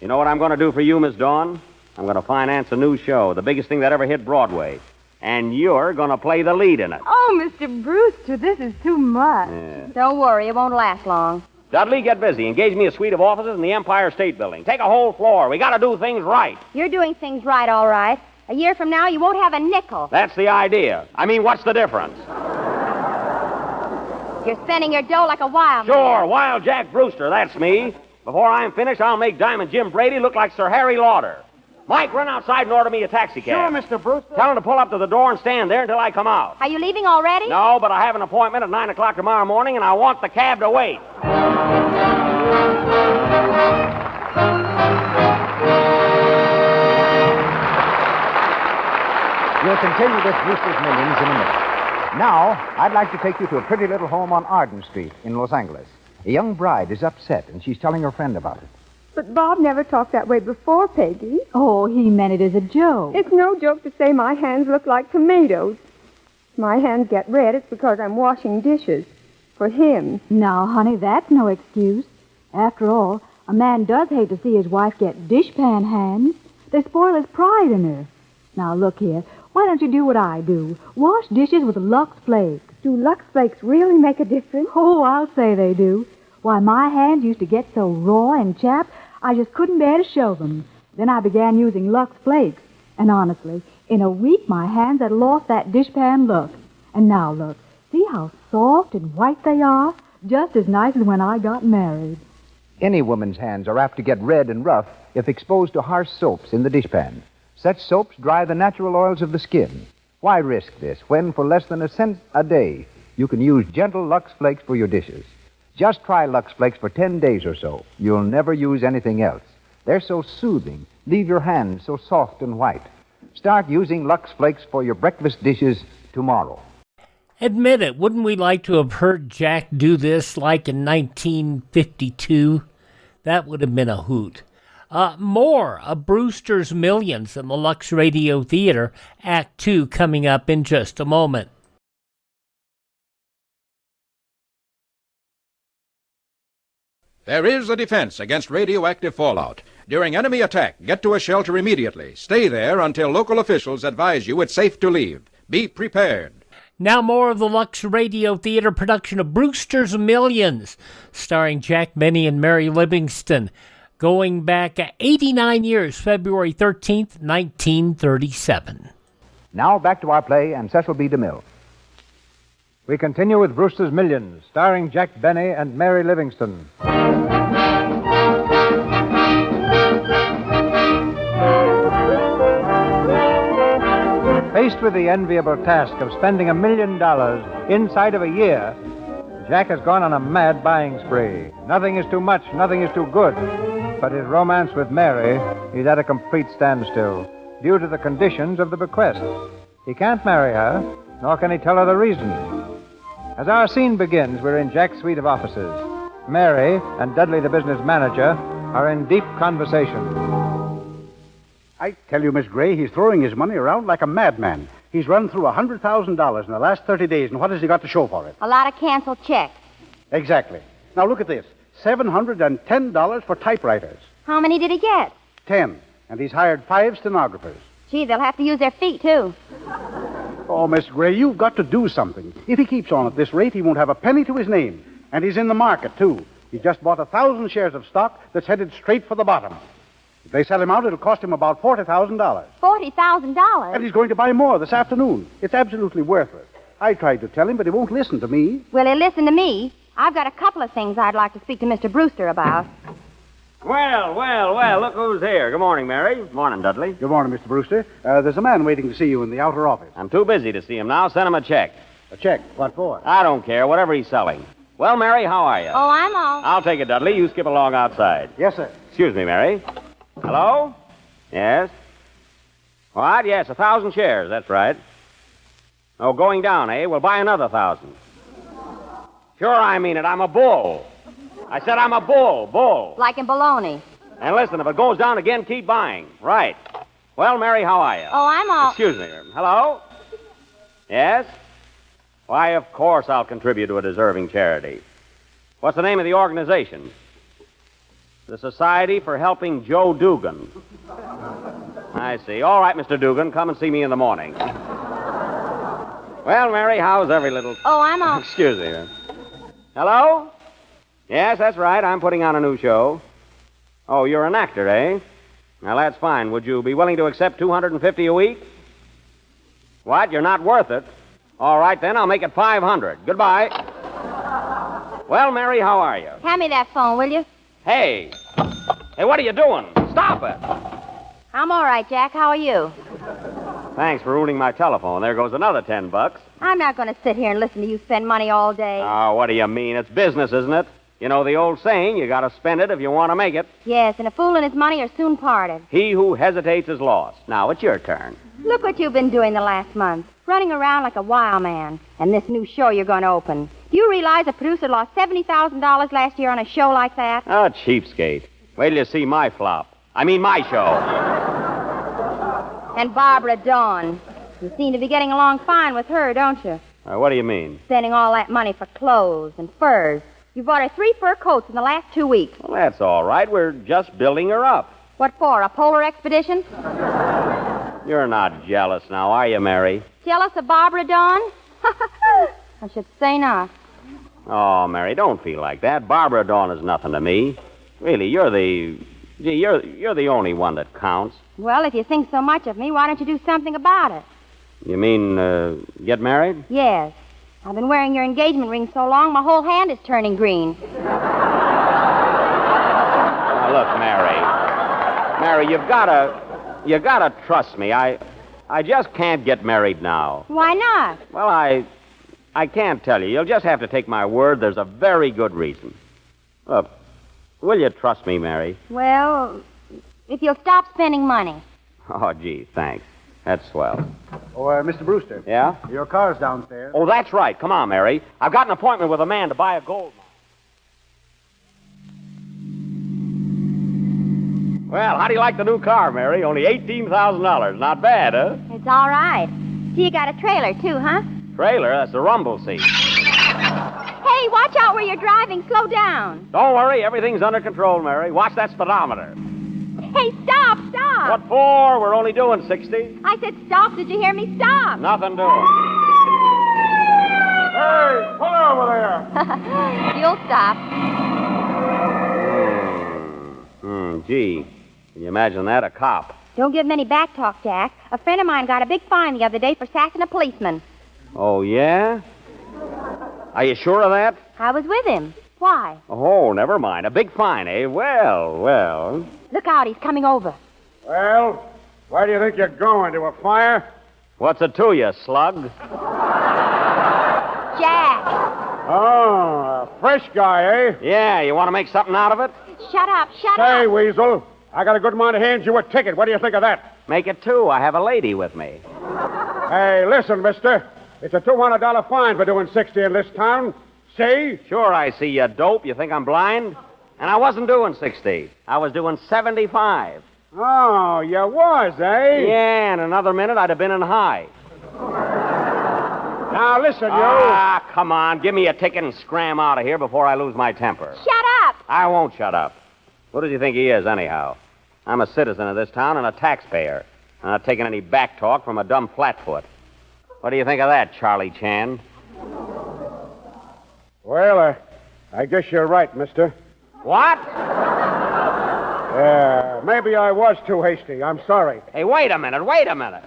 You know what I'm going to do for you, Miss Dawn? I'm going to finance a new show, the biggest thing that ever hit Broadway. And you're going to play the lead in it. Oh, Mr. Brewster, this is too much. Yeah. Don't worry, it won't last long. Dudley, get busy. Engage me a suite of offices in the Empire State Building. Take a whole floor. We got to do things right. You're doing things right, all right. A year from now, you won't have a nickel. That's the idea. I mean, what's the difference? You're spending your dough like a wild man. Sure, Wild Jack Brewster, that's me. Before I'm finished, I'll make Diamond Jim Brady look like Sir Harry Lauder. Mike, run outside and order me a taxi cab. Sure, Mr. Brewster. Tell him to pull up to the door and stand there until I come out. Are you leaving already? No, but I have an appointment at 9 o'clock tomorrow morning, and I want the cab to wait. We'll continue this Brewsters Millions in a minute. Now, I'd like to take you to a pretty little home on Arden Street in Los Angeles. A young bride is upset, and she's telling her friend about it. But Bob never talked that way before, Peggy. Oh, he meant it as a joke. It's no joke to say my hands look like tomatoes. If my hands get red, it's because I'm washing dishes. For him. Now, honey, that's no excuse. After all, a man does hate to see his wife get dishpan hands. They spoil his pride in her. Now, look here. Why don't you do what I do? Wash dishes with Lux Flakes. Do Lux Flakes really make a difference? Oh, I'll say they do. Why, my hands used to get so raw and chapped, I just couldn't bear to show them. Then I began using Lux Flakes. And honestly, in a week, my hands had lost that dishpan look. And now look. See how soft and white they are? Just as nice as when I got married. Any woman's hands are apt to get red and rough if exposed to harsh soaps in the dishpan. Such soaps dry the natural oils of the skin. Why risk this when, for less than a cent a day, you can use gentle Lux Flakes for your dishes? Just try Lux Flakes for 10 days or so. You'll never use anything else. They're so soothing, leave your hands so soft and white. Start using Lux Flakes for your breakfast dishes tomorrow. Admit it, wouldn't we like to have heard Jack do this like in 1952? That would have been a hoot. More of Brewsters Millions in the Lux Radio Theater, Act 2, coming up in just a moment. There is a defense against radioactive fallout. During enemy attack, get to a shelter immediately. Stay there until local officials advise you it's safe to leave. Be prepared. Now more of the Lux Radio Theater production of Brewsters Millions, starring Jack Benny and Mary Livingston, going back 89 years, February 13th, 1937. Now back to our play and Cecil B. DeMille. We continue with Brewsters Millions, starring Jack Benny and Mary Livingston. Faced with the enviable task of spending $1 million inside of a year, Jack has gone on a mad buying spree. Nothing is too much, nothing is too good. But his romance with Mary is at a complete standstill due to the conditions of the bequest. He can't marry her, nor can he tell her the reason. As our scene begins, we're in Jack's suite of offices. Mary and Dudley, the business manager, are in deep conversation. I tell you, Miss Gray, he's throwing his money around like a madman. He's run through $100,000 in the last 30 days, and what has he got to show for it? A lot of canceled checks. Exactly. Now look at this. $710 for typewriters. How many did he get? 10. And he's hired 5 stenographers. Gee, they'll have to use their feet, too. Oh, Miss Gray, you've got to do something. If he keeps on at this rate, he won't have a penny to his name. And he's in the market, too. He just bought 1,000 shares of stock that's headed straight for the bottom. If they sell him out, it'll cost him about $40,000. $40,000? And he's going to buy more this afternoon. It's absolutely worthless. I tried to tell him, but he won't listen to me. Will he listen to me? I've got a couple of things I'd like to speak to Mr. Brewster about. Well, look who's here. Good morning, Mary. Morning, Dudley. Good morning, Mr. Brewster. There's a man waiting to see you in the outer office. I'm too busy to see him now. Send him a check. A check? What for? I don't care. Whatever he's selling. Well, Mary, how are you? Oh, I'm all. I'll take it, Dudley. You skip along outside. Yes, sir. Excuse me, Mary. Hello? Yes? What? Yes, 1,000 shares. That's right. Oh, going down, eh? We'll buy another 1,000. Sure, I mean it. I'm a bull. I said I'm a bull. Like in baloney. And listen, if it goes down again, keep buying. Right. Well, Mary, how are you? Oh, I'm all... Excuse me. Hello? Yes? Why, of course I'll contribute to a deserving charity. What's the name of the organization? The Society for Helping Joe Dugan. I see. All right, Mr. Dugan, come and see me in the morning. Well, Mary, how's every little... Oh, I'm all... Excuse me. Hello? Yes, that's right. I'm putting on a new show. Oh, you're an actor, eh? Now, that's fine. Would you be willing to accept $250 a week? What? You're not worth it? All right, then. I'll make it $500. Goodbye. Well, Mary, how are you? Hand me that phone, will you? Hey, what are you doing? Stop it. I'm all right, Jack. How are you? Thanks for ruining my telephone. There goes another $10. I'm not going to sit here and listen to you spend money all day. Oh, what do you mean? It's business, isn't it? You know the old saying, you got to spend it if you want to make it. Yes, and a fool and his money are soon parted. He who hesitates is lost. Now, it's your turn. Look what you've been doing the last month. Running around like a wild man. And this new show you're going to open. Do you realize a producer lost $70,000 last year on a show like that? Oh, cheapskate. Wait till you see my flop. I mean my show. And Barbara Dawn. You seem to be getting along fine with her, don't you? What do you mean? Spending all that money for clothes and furs. You bought her 3 fur coats in the last 2 weeks. Well, that's all right. We're just building her up. What for, a polar expedition? You're not jealous now, are you, Mary? Jealous of Barbara Dawn? I should say not. Oh, Mary, don't feel like that. Barbara Dawn is nothing to me. Really, you're the only one that counts. Well, if you think so much of me, why don't you do something about it? You mean, get married? Yes. I've been wearing your engagement ring so long, my whole hand is turning green. Now, look, Mary. Mary, you gotta trust me. I just can't get married now. Why not? Well, I can't tell you. You'll just have to take my word. There's a very good reason. Look, will you trust me, Mary? Well, if you'll stop spending money. Oh, gee, thanks. That's swell. Oh, Mr. Brewster. Yeah? Your car's downstairs. Oh, that's right. Come on, Mary. I've got an appointment with a man to buy a gold mine. Well, how do you like the new car, Mary? Only $18,000. Not bad, huh? It's all right. See, you got a trailer, too, huh? Trailer? That's the rumble seat. Hey, watch out where you're driving. Slow down. Don't worry. Everything's under control, Mary. Watch that speedometer. Hey, stop. What for? We're only doing 60. I said stop. Did you hear me? Stop. Nothing doing. Hey, pull over there. You'll stop. Gee. Can you imagine that? A cop. Don't give him any back talk, Jack. A friend of mine got a big fine the other day for sassing a policeman. Oh, yeah? Are you sure of that? I was with him. Why? Oh, never mind. A big fine, eh? Well. Look out, he's coming over. Well, where do you think you're going? To a fire? What's it to you, slug? Jack. Oh, a fresh guy, eh? Yeah, you want to make something out of it? Shut up. Say, Weasel, I got a good mind to hand you a ticket. What do you think of that? Make it 2. I have a lady with me. Hey, listen, mister. It's a $200 fine for doing 60 in this town. See? Sure, I see, you dope. You think I'm blind? And I wasn't doing 60. I was doing 75. Oh, you was, eh? Yeah, in another minute, I'd have been in high. Now, listen, you. Ah, come on. Give me a ticket and scram out of here before I lose my temper. Shut up. I won't shut up. Who does he think he is, anyhow? I'm a citizen of this town and a taxpayer. I'm not taking any back talk from a dumb flatfoot. What do you think of that, Charlie Chan? Well, I guess you're right, mister. What? Yeah, maybe I was too hasty. I'm sorry. Hey, wait a minute.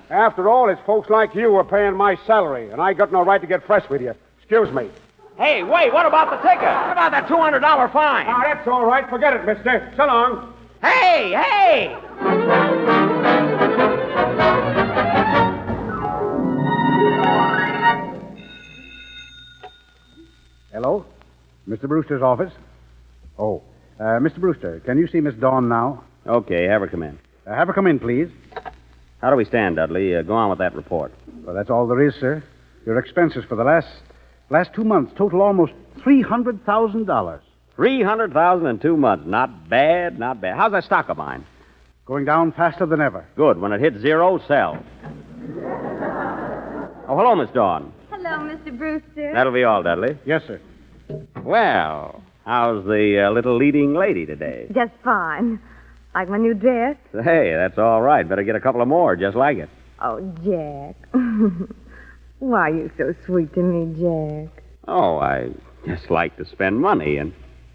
After all, it's folks like you who are paying my salary, and I got no right to get fresh with you. Excuse me. Hey, wait, what about the ticket? What about that $200 fine? Ah, that's all right. Forget it, mister. So long. Hey! Hello? Mr. Brewster's office? Oh, Mr. Brewster, can you see Miss Dawn now? Okay, have her come in. Have her come in, please. How do we stand, Dudley? Go on with that report. Well, that's all there is, sir. Your expenses for the last 2 months total almost $300,000. $300,000 in 2 months. Not bad. How's that stock of mine? Going down faster than ever. Good. When it hits 0, sell. Oh, hello, Miss Dawn. Hello, Mr. Brewster. That'll be all, Dudley. Yes, sir. Well, how's the little leading lady today? Just fine. Like my new dress? Hey, that's all right. Better get a couple of more just like it. Oh, Jack. Why are you so sweet to me, Jack? Oh, I just like to spend money, and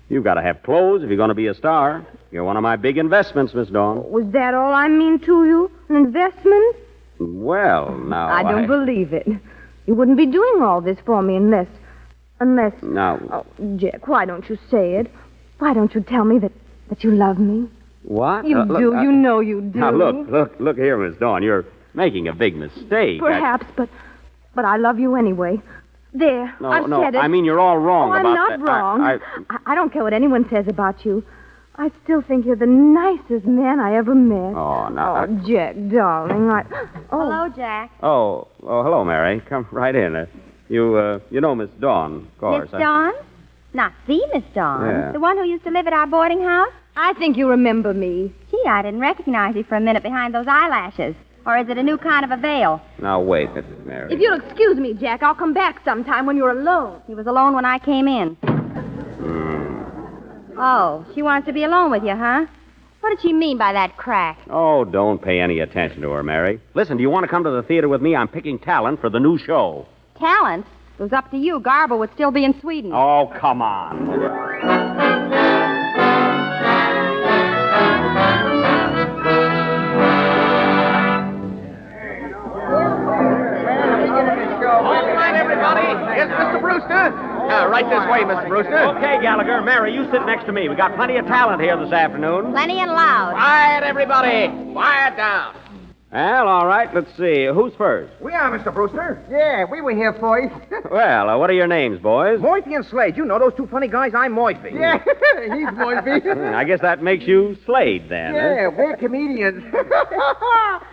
you've got to have clothes if you're going to be a star. You're one of my big investments, Miss Dawn. Was that all I mean to you? An investment? Well, now I don't believe it. You wouldn't be doing all this for me unless... Now... Oh, Jack, why don't you say it? Why don't you tell me that you love me? What? You do. You know you do. Now, look here, Miss Dawn. You're making a big mistake. Perhaps, but I love you anyway. There, I've said it. I mean, you're all wrong I'm about not that. wrong. I don't care what anyone says about you. I still think you're the nicest man I ever met. Oh, no. Oh, Jack, darling, Hello, Jack. Oh, hello, Mary. Come right in. You know Miss Dawn, of course. Miss Dawn? Not the Miss Dawn. Yeah. The one who used to live at our boarding house? I think you remember me. Gee, I didn't recognize you for a minute behind those eyelashes. Or is it a new kind of a veil? Now, wait, Mrs. Mary. If you'll excuse me, Jack, I'll come back sometime when you're alone. He was alone when I came in. Oh, she wants to be alone with you, huh? What did she mean by that crack? Oh, don't pay any attention to her, Mary. Listen, do you want to come to the theater with me? I'm picking talent for the new show. Talent? It was up to you. Garbo would still be in Sweden. Oh, come on. All right, everybody. Here's Mr. Brewster. Right this way, Mr. Brewster. Okay, Gallagher. Mary, you sit next to me. We got plenty of talent here this afternoon. Plenty and loud. Quiet, everybody. Quiet down. Well, all right. Let's see. Who's first? We are, Mr. Brewster. Yeah, we were here first. Well, what are your names, boys? Moify and Slade. You know those two funny guys? I'm Moify. Yeah, he's Moify. I guess that makes you Slade, then. Yeah, we're comedians.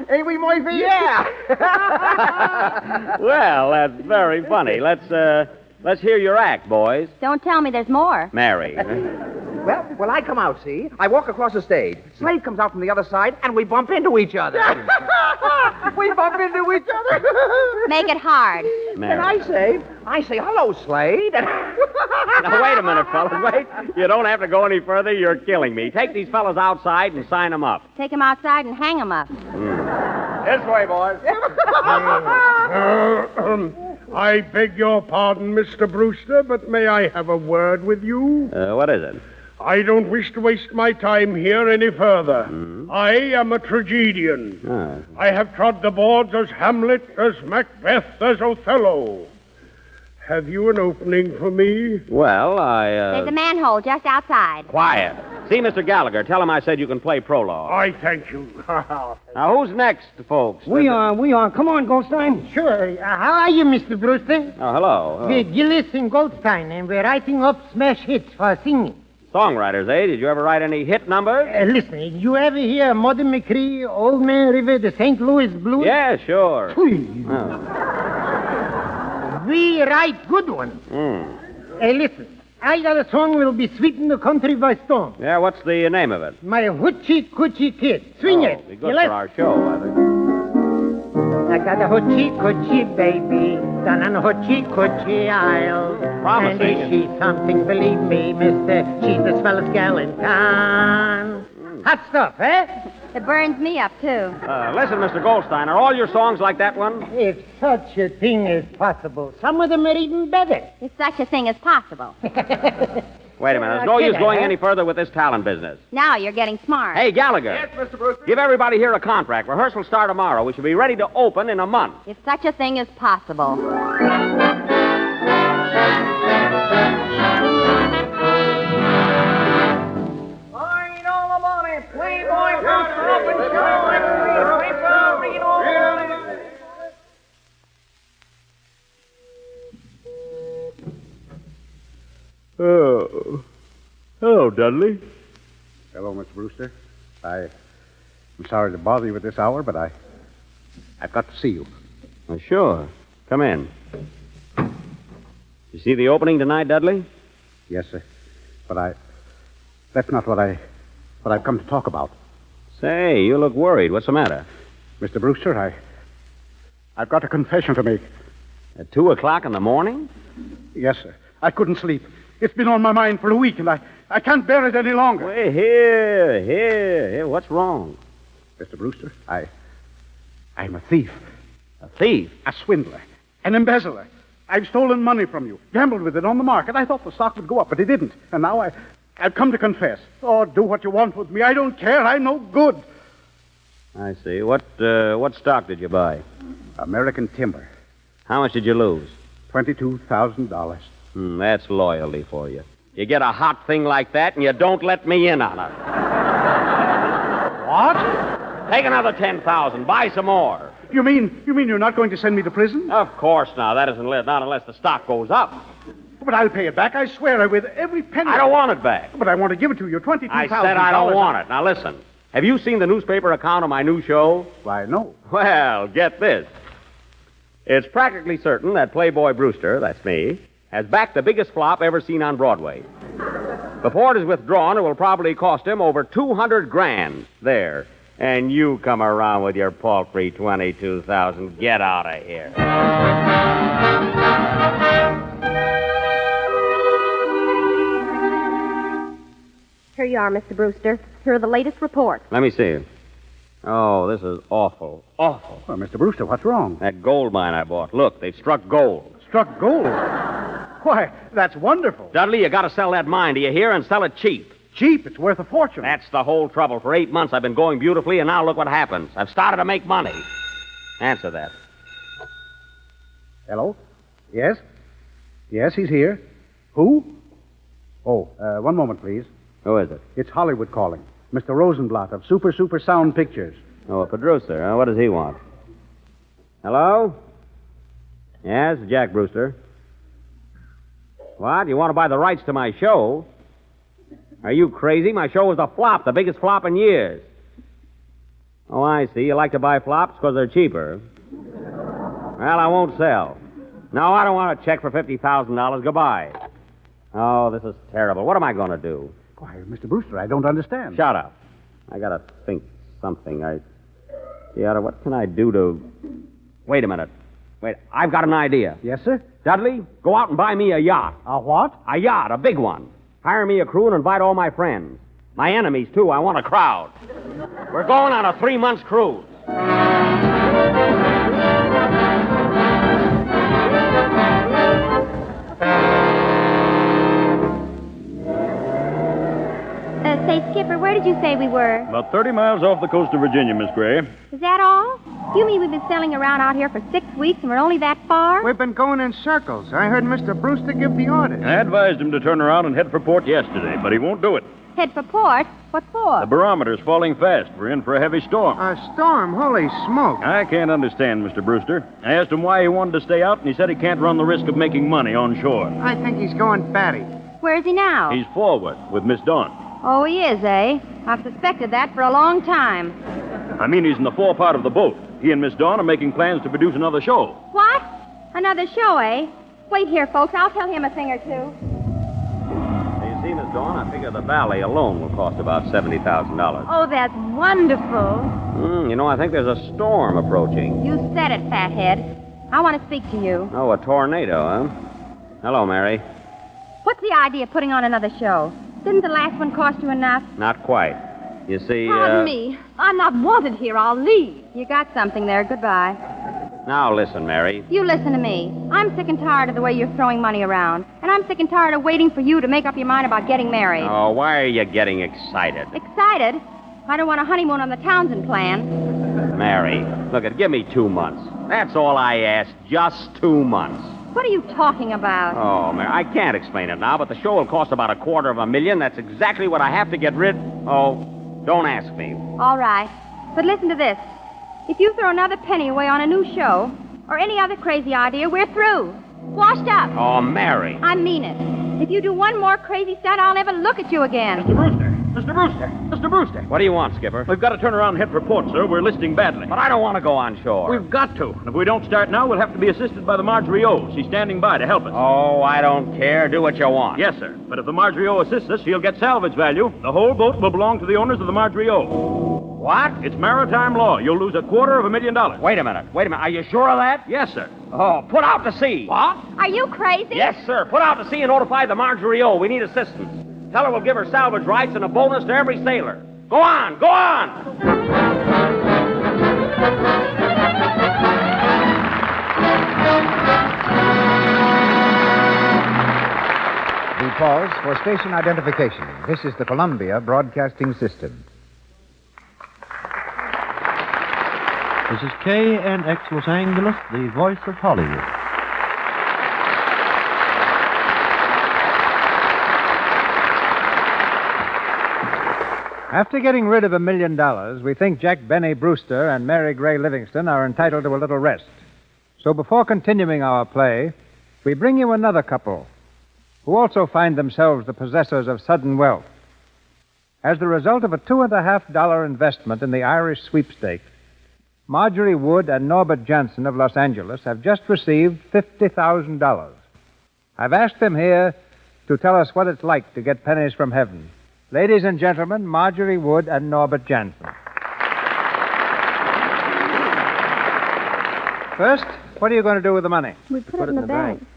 Ain't we, Moify? Yeah. Well, that's very funny. Let's hear your act, boys. Don't tell me there's more. Mary. Well, I come out, see? I walk across the stage. Slade comes out from the other side, and we bump into each other. We bump into each other. Make it hard. Mary. And I say, hello, Slade. Now, wait a minute, fellas. Wait. You don't have to go any further. You're killing me. Take these fellas outside and sign them up. Take him outside and hang him up. This way, boys. I beg your pardon, Mr. Brewster, but may I have a word with you? What is it? I don't wish to waste my time here any further. I am a tragedian. I have trod the boards as Hamlet, as Macbeth, as Othello. Have you an opening for me? Well, There's a manhole just outside. Quiet. See, Mr. Gallagher, tell him I said you can play prologue. I thank you. Now, who's next, folks? We are. Come on, Goldstein. Sure. How are you, Mr. Brewster? Oh, hello. We're Gillis and Goldstein, and we're writing up smash hits for singing. Songwriters, eh? Did you ever write any hit numbers? Listen, you ever hear Mother McCree, Old Man River, the St. Louis Blues? Yeah, sure. We write good ones. Hey, listen, I got a song will be sweeping the country by storm. Yeah, what's the name of it? My Hoochie Coochie Kid. Swing it. Be good for our show, I think. I got a Hoochie Coochie baby down on a Hoochie Coochie Isle. Promising. And is she something, believe me, mister, she's the swellest gal in town. Hot stuff, eh? It burns me up, too. Listen, Mr. Goldstein, are all your songs like that one? If such a thing is possible, some of them are even better. If such a thing is possible. Wait a minute. There's no use going any further with this talent business. Now you're getting smart. Hey, Gallagher. Yes, Mr. Brewster? Give everybody here a contract. Rehearsals start tomorrow. We should be ready to open in a month. If such a thing is possible. Playboy, Brewster, up and show, paper, read all. Oh. Hello, Dudley. Hello, Mr. Brewster. I'm sorry to bother you at this hour, but I've got to see you. Oh, sure. Come in. You see the opening tonight, Dudley? Yes, sir. But that's not what I've come to talk about. Say, you look worried. What's the matter? Mr. Brewster, I've got a confession to make. At 2 o'clock in the morning? Yes, sir. I couldn't sleep. It's been on my mind for a week, and I can't bear it any longer. Wait, here. What's wrong? Mr. Brewster, I'm a thief. A thief? A swindler. An embezzler. I've stolen money from you, gambled with it on the market. I thought the stock would go up, but it didn't. And now I've come to confess. Oh, do what you want with me. I don't care. I'm no good. I see. What stock did you buy? American Timber. How much did you lose? $22,000. That's loyalty for you. You get a hot thing like that, and you don't let me in on it. What? Take another $10,000. Buy some more. You mean you're not going to send me to prison? Of course not. That isn't not unless the stock goes up. But I'll pay it back. I swear with every penny. I don't want it back. But I want to give it to you. $22,000. I said I don't want it. Now listen. Have you seen the newspaper account of my new show? Why, no. Well, get this. It's practically certain that Playboy Brewster, that's me, has backed the biggest flop ever seen on Broadway. Before it is withdrawn, it will probably cost him over 200 grand. There. And you come around with your paltry 22,000. Get out of here. Here you are, Mr. Brewster. Here are the latest reports. Let me see it. Oh, this is awful. Awful. Well, Mr. Brewster, what's wrong? That gold mine I bought. Look, they've struck gold. Struck gold? Why, that's wonderful. Dudley, you got to sell that mine, do you hear? And sell it cheap. Cheap? It's worth a fortune. That's the whole trouble. For 8 months, I've been going beautifully, and now look what happens. I've started to make money. Answer that. Hello? Yes? Yes, he's here. Who? Oh, one moment, please. Who is it? It's Hollywood calling. Mr. Rosenblatt of Super Sound Pictures. Oh, a producer. Huh? What does he want? Hello? Yes, Jack Brewster. What? You want to buy the rights to my show? Are you crazy? My show was a flop, the biggest flop in years. Oh, I see. You like to buy flops because they're cheaper. Well, I won't sell. No, I don't want a check for $50,000. Goodbye. Oh, this is terrible. What am I going to do? Why, Mr. Brewster, I don't understand. Shut up. I got to think something. What can I do to... Wait a minute. Wait, I've got an idea. Yes, sir? Dudley, go out and buy me a yacht. A what? A yacht, a big one. Hire me a crew and invite all my friends. My enemies, too. I want a crowd. We're going on a 3-month cruise. Say, Skipper, where did you say we were? About 30 miles off the coast of Virginia, Miss Gray. Is that all? You mean we've been sailing around out here for 6 weeks and we're only that far? We've been going in circles. I heard Mr. Brewster give the orders. I advised him to turn around and head for port yesterday, but he won't do it. Head for port? What for? The barometer's falling fast. We're in for a heavy storm. A storm? Holy smoke. I can't understand, Mr. Brewster. I asked him why he wanted to stay out, and he said he can't run the risk of making money on shore. I think he's going batty. Where is he now? He's forward with Miss Dawn. Oh, he is, eh? I've suspected that for a long time. I mean, he's in the forepart of the boat. He and Miss Dawn are making plans to produce another show. What? Another show, eh? Wait here, folks. I'll tell him a thing or two. You see, Miss Dawn, I figure the valley alone will cost about $70,000. Oh, that's wonderful. I think there's a storm approaching. You said it, fathead. I want to speak to you. Oh, a tornado, huh? Hello, Mary. What's the idea of putting on another show? Didn't the last one cost you enough? Not quite. You see, Pardon me. I'm not wanted here. I'll leave. You got something there. Goodbye. Now listen, Mary. You listen to me. I'm sick and tired of the way you're throwing money around. And I'm sick and tired of waiting for you to make up your mind about getting married. Oh, why are you getting excited? Excited? I don't want a honeymoon on the Townsend plan. Mary, look, give me 2 months. That's all I ask. Just 2 months. What are you talking about? Oh, Mary, I can't explain it now, but the show will cost about $250,000. That's exactly what I have to get rid... Oh, don't ask me. All right. But listen to this. If you throw another penny away on a new show, or any other crazy idea, we're through. Washed up. Oh, Mary. I mean it. If you do one more crazy stunt, I'll never look at you again. Mr. Brewster! Mr. Brewster! Mr. Brewster! What do you want, Skipper? We've got to turn around and head for port, sir. We're listing badly. But I don't want to go on shore. We've got to. And if we don't start now, we'll have to be assisted by the Marjorie O. She's standing by to help us. Oh, I don't care. Do what you want. Yes, sir. But if the Marjorie O assists us, she'll get salvage value. The whole boat will belong to the owners of the Marjorie O. What? It's maritime law. You'll lose $250,000. Wait a minute. Are you sure of that? Yes, sir. Oh, put out to sea. What? Are you crazy? Yes, sir. Put out to sea and notify the Marjorie O. We need assistance. Tell her we'll give her salvage rights and a bonus to every sailor. Go on! Go on! We pause for station identification. This is the Columbia Broadcasting System. This is KNX Los Angeles, the voice of Hollywood. After getting rid of $1 million, we think Jack Benny Brewster and Mary Gray Livingston are entitled to a little rest. So before continuing our play, we bring you another couple who also find themselves the possessors of sudden wealth. As the result of a $2.50 investment in the Irish sweepstakes, Marjorie Wood and Norbert Jansen of Los Angeles have just received $50,000. I've asked them here to tell us what it's like to get pennies from heaven. Ladies and gentlemen, Marjorie Wood and Norbert Jansen. First, what are you going to do with the money? We put it in the bank.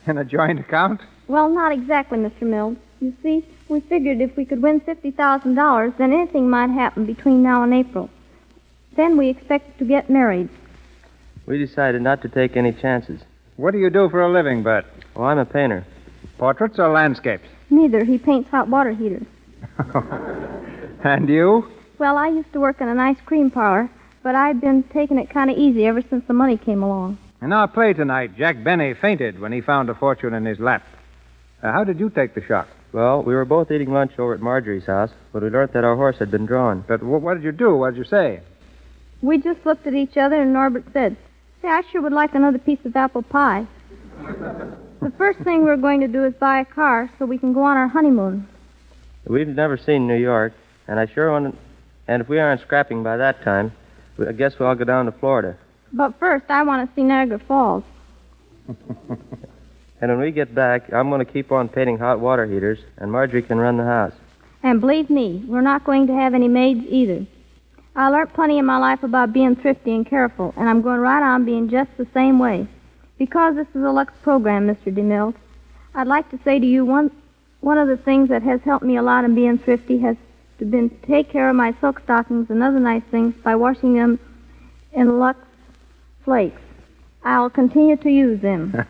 In a joint account? Well, not exactly, Mr. Mills. You see, we figured if we could win $50,000, then anything might happen between now and April. Then we expect to get married. We decided not to take any chances. What do you do for a living, Bert? Well, I'm a painter. Portraits or landscapes? Neither. He paints hot water heaters. And you? Well, I used to work in an ice cream parlor, but I've been taking it kind of easy ever since the money came along. In our play tonight, Jack Benny fainted when he found a fortune in his lap. How did you take the shock? Well, we were both eating lunch over at Marjorie's house, but we learned that our horse had been drawn. But what did you do? What did you say? We just looked at each other, and Norbert said, "Say, I sure would like another piece of apple pie." The first thing we're going to do is buy a car so we can go on our honeymoon. We've never seen New York, and I sure want to... And if we aren't scrapping by that time, I guess we'll all go down to Florida. But first, I want to see Niagara Falls. And when we get back, I'm going to keep on painting hot water heaters, and Marjorie can run the house. And believe me, we're not going to have any maids either. I learned plenty in my life about being thrifty and careful, and I'm going right on being just the same way. Because this is a Lux program, Mr. DeMille, I'd like to say to you one of the things that has helped me a lot in being thrifty has been to take care of my silk stockings and other nice things by washing them in Lux flakes. I'll continue to use them.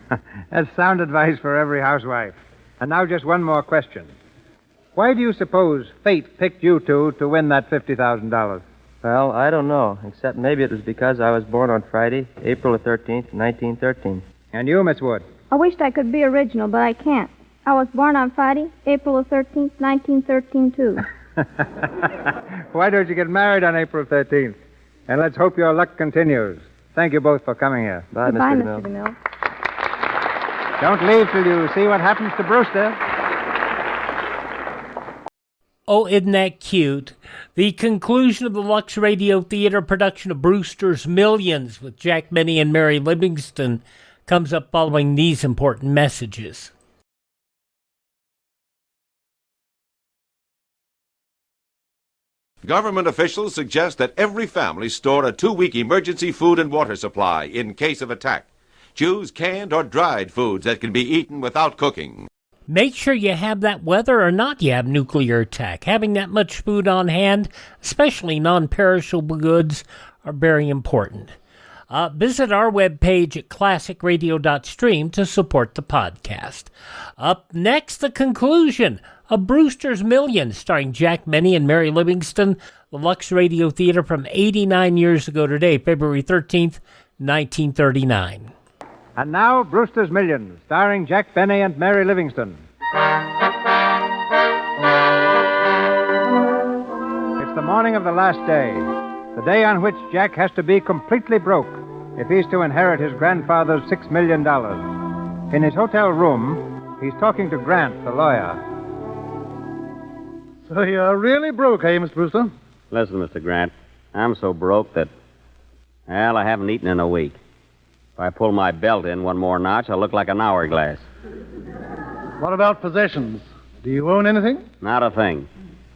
That's sound advice for every housewife. And now just one more question. Why do you suppose fate picked you two to win that $50,000? Well, I don't know, except maybe it was because I was born on Friday, April the 13th, 1913. And you, Miss Wood? I wished I could be original, but I can't. I was born on Friday, April the 13th, 1913, too. Why don't you get married on April 13th? And let's hope your luck continues. Thank you both for coming here. Bye, Goodbye, Mr. Mr. DeMille. Don't leave till you see what happens to Brewster. Oh, isn't that cute? The conclusion of the Lux Radio Theater production of Brewsters Millions with Jack Benny and Mary Livingston comes up following these important messages. Government officials suggest that every family store a 2-week emergency food and water supply in case of attack. Choose canned or dried foods that can be eaten without cooking. Make sure you have that whether or not you have nuclear attack. Having that much food on hand, especially non-perishable goods, are very important. Visit our webpage at classicradio.stream to support the podcast. Up next, the conclusion of Brewsters Millions, starring Jack Benny and Mary Livingston, the Lux Radio Theater from 89 years ago today, February 13th, 1939. And now, Brewster's Millions, starring Jack Benny and Mary Livingston. It's the morning of the last day, the day on which Jack has to be completely broke if he's to inherit his grandfather's $6 million. In his hotel room, he's talking to Grant, the lawyer. So you're really broke, eh, Mr. Brewster? Listen, Mr. Grant, I'm so broke that, well, I haven't eaten in a week. If I pull my belt in one more notch, I'll look like an hourglass. What about possessions? Do you own anything? Not a thing.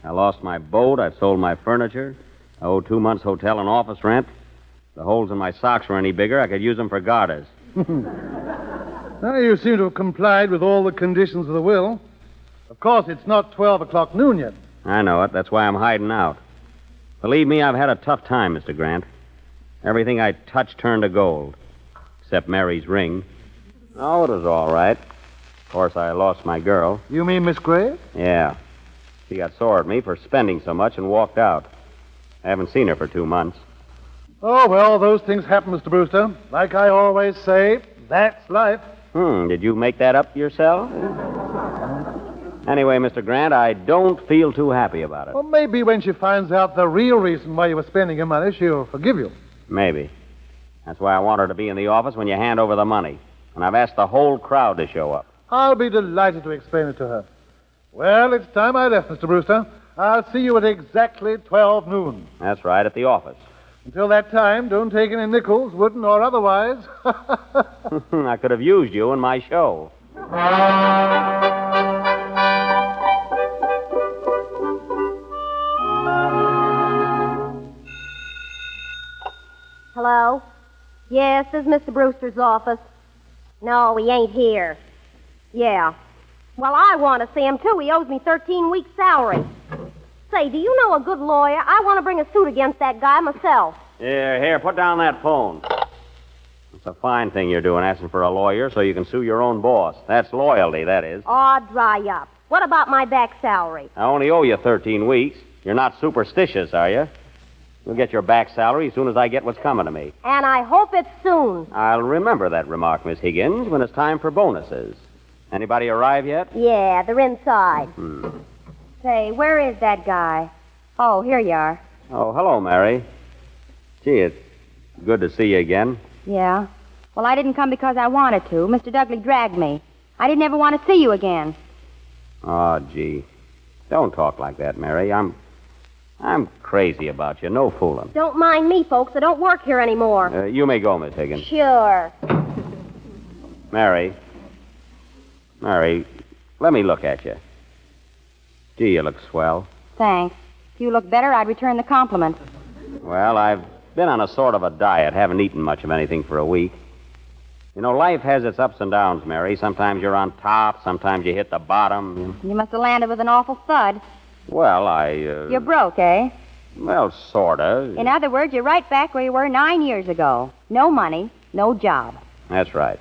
I lost my boat. I've sold my furniture. I owe 2 months' hotel and office rent. If the holes in my socks were any bigger, I could use them for garters. Now, you seem to have complied with all the conditions of the will. Of course, it's not 12 o'clock noon yet. I know it. That's why I'm hiding out. Believe me, I've had a tough time, Mr. Grant. Everything I touched turned to gold. Except Mary's ring. Oh, it was all right. Of course, I lost my girl. You mean Miss Gray? Yeah. She got sore at me for spending so much and walked out. I haven't seen her for 2 months. Oh, well, those things happen, Mr. Brewster. Like I always say, that's life. Did you make that up yourself? Anyway, Mr. Grant, I don't feel too happy about it. Well, maybe when she finds out the real reason why you were spending your money, she'll forgive you. Maybe. That's why I want her to be in the office when you hand over the money. And I've asked the whole crowd to show up. I'll be delighted to explain it to her. Well, it's time I left, Mr. Brewster. I'll see you at exactly 12 noon. That's right, at the office. Until that time, don't take any nickels, wooden or otherwise. I could have used you in my show. Hello? Yes, this is Mr. Brewster's office. No, he ain't here. Yeah. Well, I want to see him, too. He owes me 13 weeks' salary. Say, do you know a good lawyer? I want to bring a suit against that guy myself. Here, put down that phone. It's a fine thing you're doing, asking for a lawyer so you can sue your own boss. That's loyalty, that is. Aw, dry up. What about my back salary? I only owe you 13 weeks. You're not superstitious, are you? You'll get your back salary as soon as I get what's coming to me. And I hope it's soon. I'll remember that remark, Miss Higgins, when it's time for bonuses. Anybody arrive yet? Yeah, they're inside. Say, where is that guy? Oh, here you are. Oh, hello, Mary. Gee, it's good to see you again. Yeah? Well, I didn't come because I wanted to. Mr. Dudley dragged me. I didn't ever want to see you again. Oh, gee. Don't talk like that, Mary. I'm crazy about you. No fooling. Don't mind me, folks. I don't work here anymore. You may go, Miss Higgins. Sure. Mary, let me look at you. Gee, you look swell. Thanks. If you look better, I'd return the compliment. Well, I've been on a sort of a diet. Haven't eaten much of anything for a week. You know, life has its ups and downs, Mary. Sometimes you're on top. Sometimes you hit the bottom. You must have landed with an awful thud. Well, You're broke, eh? Well, sort of. In other words, you're right back where you were 9 years ago. No money, no job. That's right.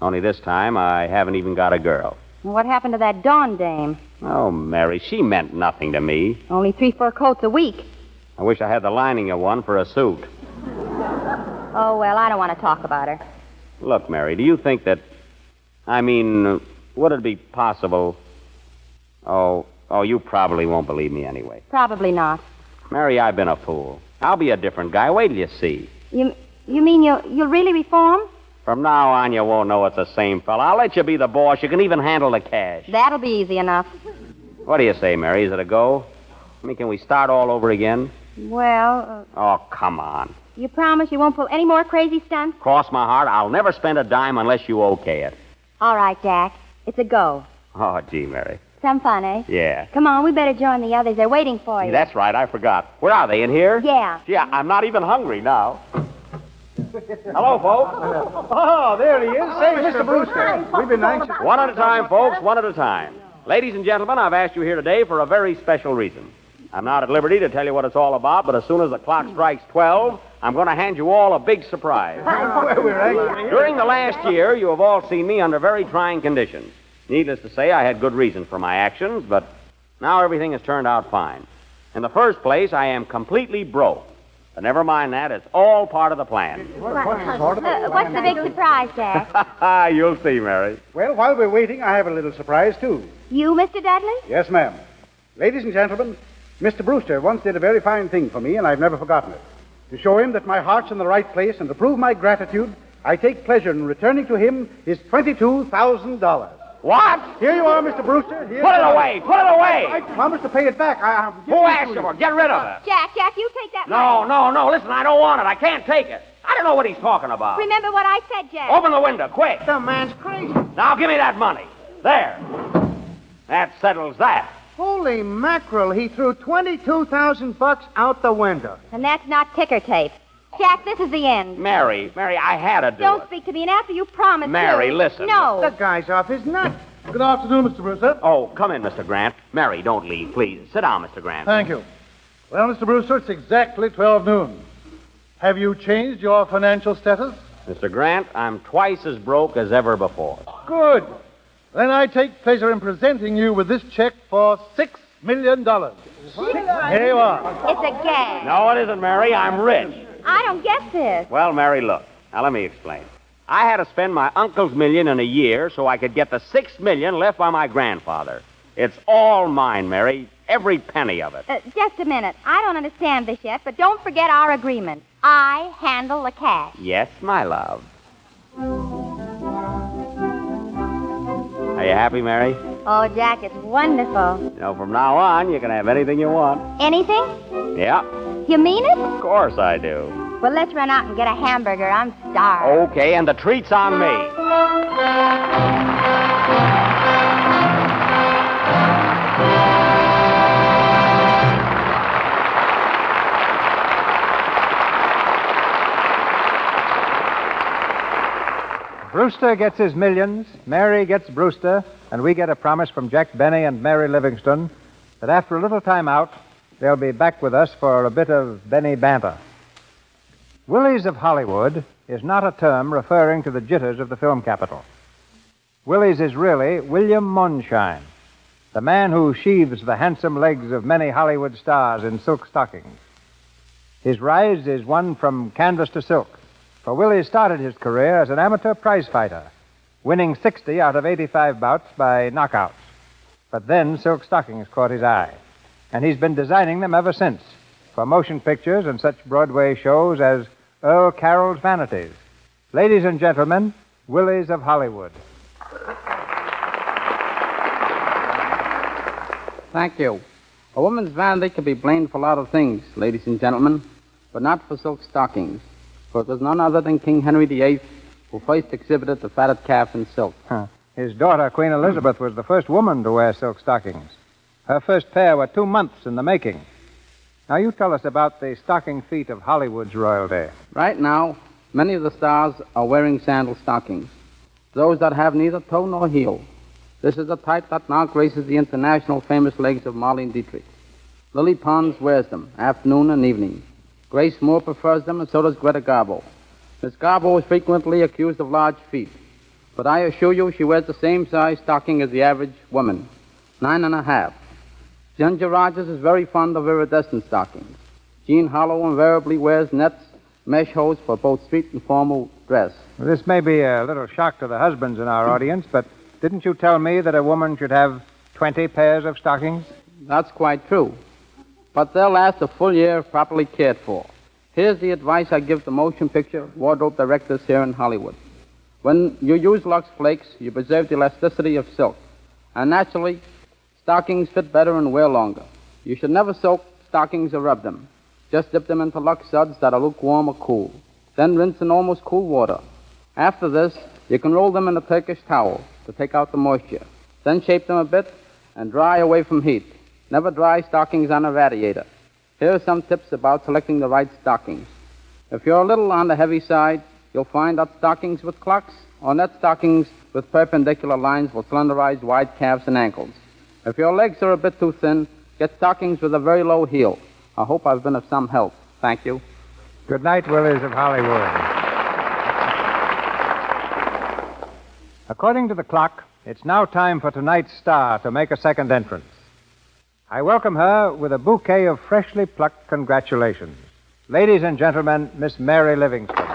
Only this time, I haven't even got a girl. And what happened to that Dawn dame? Oh, Mary, she meant nothing to me. Only 3-4 coats a week. I wish I had the lining of one for a suit. Oh, well, I don't want to talk about her. Look, Mary, do you think that... would it be possible... Oh, you probably won't believe me anyway. Probably not. Mary, I've been a fool. I'll be a different guy. Wait till you see. You mean you'll really reform? From now on, you won't know it's the same fella. I'll let you be the boss. You can even handle the cash. That'll be easy enough. What do you say, Mary? Is it a go? Can we start all over again? Well... Oh, come on. You promise you won't pull any more crazy stunts? Cross my heart, I'll never spend a dime unless you okay it. All right, Jack. It's a go. Oh, gee, Mary. Some fun, eh? Yeah. Come on, we better join the others. They're waiting for you. That's right, I forgot. Where are they, in here? Yeah. Gee, I'm not even hungry now. Hello, folks. Oh, there he is. Say, Mr. Brewster. We've been anxious. One at a time, folks, one at a time. Ladies and gentlemen, I've asked you here today for a very special reason. I'm not at liberty to tell you what it's all about, but as soon as the clock strikes 12, I'm going to hand you all a big surprise. During the last year, you have all seen me under very trying conditions. Needless to say, I had good reason for my actions, but now everything has turned out fine. In the first place, I am completely broke. But never mind that, it's all part of the plan. What's the big surprise, Jack? You'll see, Mary. Well, while we're waiting, I have a little surprise, too. You, Mr. Dudley? Yes, ma'am. Ladies and gentlemen, Mr. Brewster once did a very fine thing for me, and I've never forgotten it. To show him that my heart's in the right place and to prove my gratitude, I take pleasure in returning to him his $22,000. What? Here you are, Mr. Brewster. Put it away! Put it away! I promised to pay it back. Who asked you for it? Get rid of it. Jack, you take that No. Listen, I don't want it. I can't take it. I don't know what he's talking about. Remember what I said, Jack. Open the window, quick. The man's crazy. Now give me that money. There. That settles that. Holy mackerel, he threw $22,000 out the window. And that's not ticker tape. Jack, this is the end. Mary, I had to do Don't it. speak to me, and after you promised Mary, to... listen. No. The guy's off his nut. Good afternoon, Mr. Brewster. Oh, come in, Mr. Grant. Mary, don't leave, please. Sit down, Mr. Grant. Thank you. Well, Mr. Brewster, it's exactly 12 noon. Have you changed your financial status? Mr. Grant, I'm twice as broke as ever before. Good. Then I take pleasure in presenting you with this check for $6 million. Here you are. It's a gag. No, it isn't, Mary. I'm rich. I don't get this. Well, Mary, look. Now, let me explain. I had to spend my uncle's million in a year so I could get the $6 million left by my grandfather. It's all mine, Mary. Every penny of it. Just a minute. I don't understand this yet, but don't forget our agreement. I handle the cash. Yes, my love. Are you happy, Mary? Oh, Jack, it's wonderful. You know, from now on, you can have anything you want. Anything? Yeah. You mean it? Of course I do. Well, let's run out and get a hamburger. I'm starved. Okay, and the treat's on me. Brewster gets his millions, Mary gets Brewster, and we get a promise from Jack Benny and Mary Livingston that after a little time out, they'll be back with us for a bit of Benny banter. Willies of Hollywood is not a term referring to the jitters of the film capital. Willies is really William Monshine, the man who sheaves the handsome legs of many Hollywood stars in silk stockings. His rise is one from canvas to silk, for Willie started his career as an amateur prize fighter, winning 60 out of 85 bouts by knockouts. But then silk stockings caught his eye, and he's been designing them ever since for motion pictures and such Broadway shows as Earl Carroll's Vanities. Ladies and gentlemen, Willies of Hollywood. Thank you. A woman's vanity can be blamed for a lot of things, ladies and gentlemen, but not for silk stockings, for it was none other than King Henry VIII who first exhibited the fatted calf in silk. His daughter, Queen Elizabeth, was the first woman to wear silk stockings. Her first pair were 2 months in the making. Now, you tell us about the stocking feet of Hollywood's royalty. Right now, many of the stars are wearing sandal stockings, those that have neither toe nor heel. This is the type that now graces the international famous legs of Marlene Dietrich. Lily Pons wears them, afternoon and evening. Grace Moore prefers them, and so does Greta Garbo. Miss Garbo is frequently accused of large feet, but I assure you she wears the same size stocking as the average woman, 9.5. Ginger Rogers is very fond of iridescent stockings. Jean Harlow invariably wears nets, mesh hose for both street and formal dress. Well, this may be a little shock to the husbands in our audience, but didn't you tell me that a woman should have 20 pairs of stockings? That's quite true. But they'll last a full year if properly cared for. Here's the advice I give the motion picture wardrobe directors here in Hollywood. When you use Lux Flakes, you preserve the elasticity of silk. And naturally, stockings fit better and wear longer. You should never soak stockings or rub them. Just dip them into Lux suds that are lukewarm or cool. Then rinse in almost cool water. After this, you can roll them in a Turkish towel to take out the moisture. Then shape them a bit and dry away from heat. Never dry stockings on a radiator. Here are some tips about selecting the right stockings. If you're a little on the heavy side, you'll find that stockings with clocks or net stockings with perpendicular lines will slenderize wide calves and ankles. If your legs are a bit too thin, get stockings with a very low heel. I hope I've been of some help. Thank you. Good night, Willies of Hollywood. According to the clock, it's now time for tonight's star to make a second entrance. I welcome her with a bouquet of freshly plucked congratulations. Ladies and gentlemen, Miss Mary Livingston.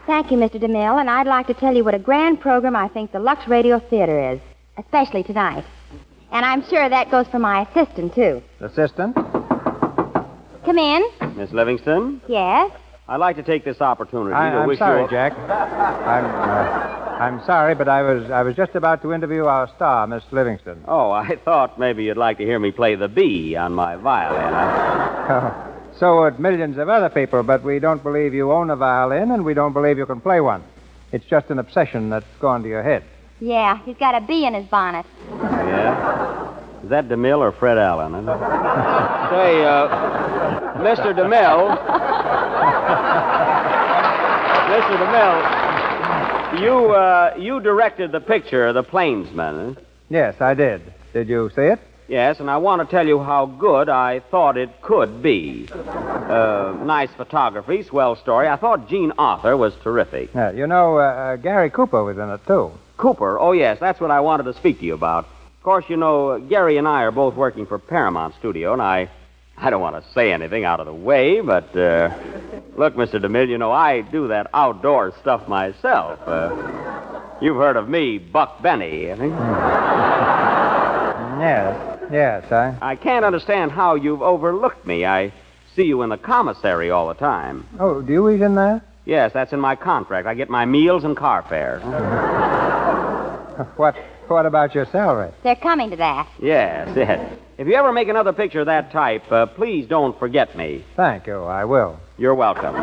Thank you, Mr. DeMille, and I'd like to tell you what a grand program I think the Lux Radio Theater is, especially tonight. And I'm sure that goes for my assistant, too. Assistant? Come in. Miss Livingston? Yes? I'd like to take this opportunity to I'm wish sorry, you... Jack. I'm sorry, but I was just about to interview our star, Miss Livingston. Oh, I thought maybe you'd like to hear me play the B on my violin. So would millions of other people, but we don't believe you own a violin, and we don't believe you can play one. It's just an obsession that's gone to your head. Yeah, he's got a bee in his bonnet. Yeah? Is that DeMille or Fred Allen? Say, Mr. DeMille. Mr. DeMille, you directed the picture, The Plainsman. Yes, I did. Did you see it? Yes, and I want to tell you how good I thought it could be. Nice photography, swell story. I thought Gene Arthur was terrific. Yeah, Gary Cooper was in it, too. Cooper? Oh, yes, that's what I wanted to speak to you about. Of course, Gary and I are both working for Paramount Studio, and I don't want to say anything out of the way, but, look, Mr. DeMille, I do that outdoor stuff myself. You've heard of me, Buck Benny, I think. Yes, I can't understand how you've overlooked me. I see you in the commissary all the time. Oh, do you eat in there? Yes, that's in my contract. I get my meals and car fare. What about your salary? They're coming to that. Yes. If you ever make another picture of that type, please don't forget me. Thank you, I will. You're welcome.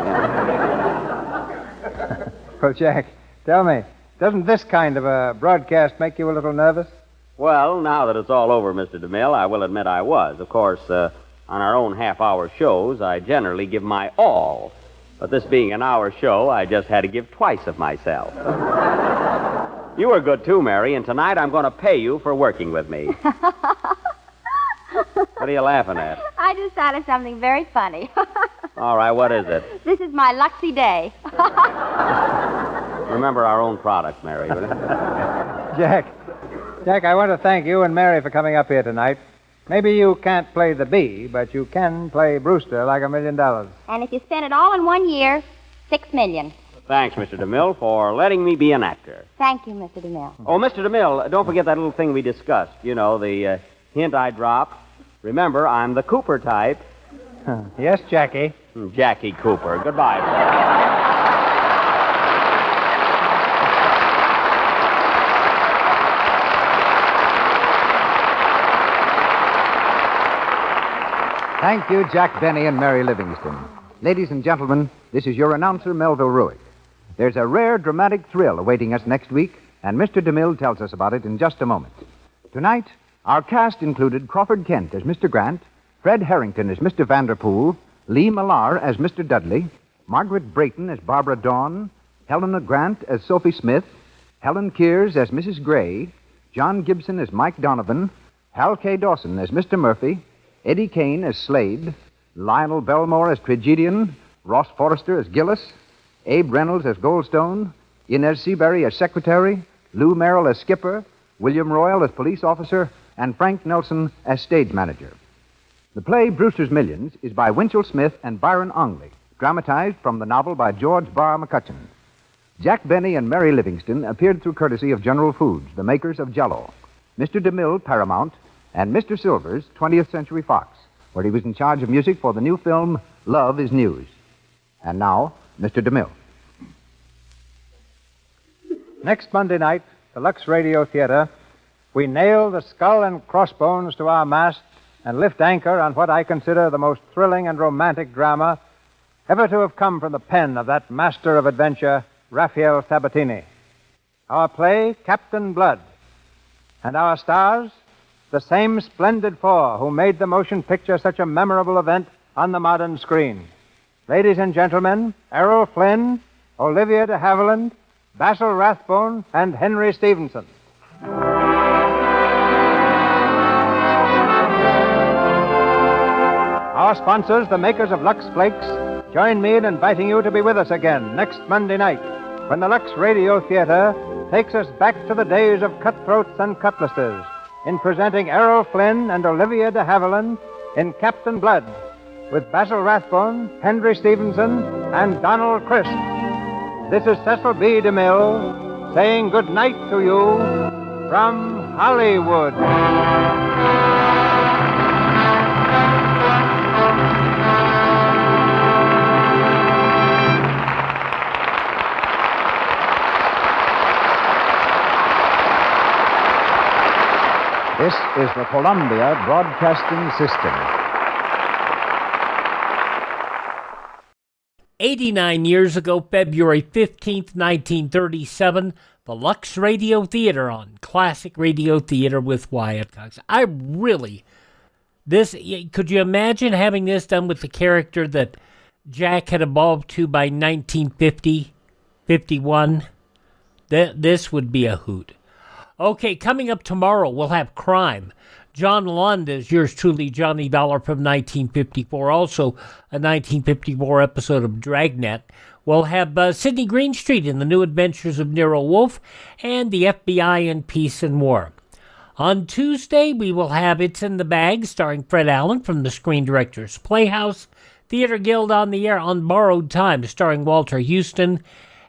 Well, Jack, tell me, doesn't this kind of a broadcast make you a little nervous? Well, now that it's all over, Mr. DeMille, I will admit I was. Of course, On our own half-hour shows, I generally give my all. But this being an hour show, I just had to give twice of myself. You were good, too, Mary, and tonight I'm going to pay you for working with me. What are you laughing at? I just thought of something very funny. All right, what is it? This is my luxy day. Remember our own product, Mary. Will you? Jack, I want to thank you and Mary for coming up here tonight. Maybe you can't play the bee, but you can play Brewster like $1 million. And if you spend it all in 1 year, $6 million. Thanks, Mr. DeMille, for letting me be an actor. Thank you, Mr. DeMille. Oh, Mr. DeMille, don't forget that little thing we discussed. You know, the hint I dropped. Remember, I'm the Cooper type. Yes, Jackie. Jackie Cooper. Goodbye. Thank you, Jack Benny and Mary Livingston. Ladies and gentlemen, this is your announcer, Melville Ruick. There's a rare dramatic thrill awaiting us next week, and Mr. DeMille tells us about it in just a moment. Tonight, our cast included Crawford Kent as Mr. Grant, Fred Harrington as Mr. Vanderpool, Lee Millar as Mr. Dudley, Margaret Brayton as Barbara Dawn, Helena Grant as Sophie Smith, Helen Kears as Mrs. Gray, John Gibson as Mike Donovan, Hal K. Dawson as Mr. Murphy, Eddie Kane as Slade, Lionel Belmore as Tragedian, Ross Forrester as Gillis, Abe Reynolds as Goldstone, Inez Seabury as Secretary, Lou Merrill as Skipper, William Royal as Police Officer, and Frank Nelson as Stage Manager. The play Brewsters Millions is by Winchell Smith and Byron Ongley, dramatized from the novel by George Barr McCutcheon. Jack Benny and Mary Livingston appeared through courtesy of General Foods, the makers of Jell-O, Mr. DeMille, Paramount, and Mr. Silvers, 20th Century Fox, where he was in charge of music for the new film Love is News. And now, Mr. DeMille. Next Monday night, the Lux Radio Theater, we nail the skull and crossbones to our mast and lift anchor on what I consider the most thrilling and romantic drama ever to have come from the pen of that master of adventure, Raphael Sabatini. Our play, Captain Blood. And our stars, the same splendid four who made the motion picture such a memorable event on the modern screen. Ladies and gentlemen, Errol Flynn, Olivia de Havilland, Basil Rathbone, and Henry Stevenson. Our sponsors, the makers of Lux Flakes, join me in inviting you to be with us again next Monday night when the Lux Radio Theater takes us back to the days of cutthroats and cutlasses in presenting Errol Flynn and Olivia de Havilland in Captain Blood with Basil Rathbone, Henry Stevenson, and Donald Crisp. This is Cecil B. DeMille saying good night to you from Hollywood. This is the Columbia Broadcasting System. 89 years ago, February 15th, 1937, the Lux Radio Theater on Classic Radio Theater with Wyatt Cox. Could you imagine having this done with the character that Jack had evolved to by 1950, 51? This would be a hoot. Okay, coming up tomorrow, we'll have Crime. John Lund is yours truly, Johnny Dollar from 1954. Also, a 1954 episode of Dragnet. We'll have Sidney Greenstreet in The New Adventures of Nero Wolfe and the FBI in Peace and War. On Tuesday, we will have It's in the Bag, starring Fred Allen from the Screen Directors Playhouse. Theater Guild on the Air on Borrowed Time, starring Walter Houston.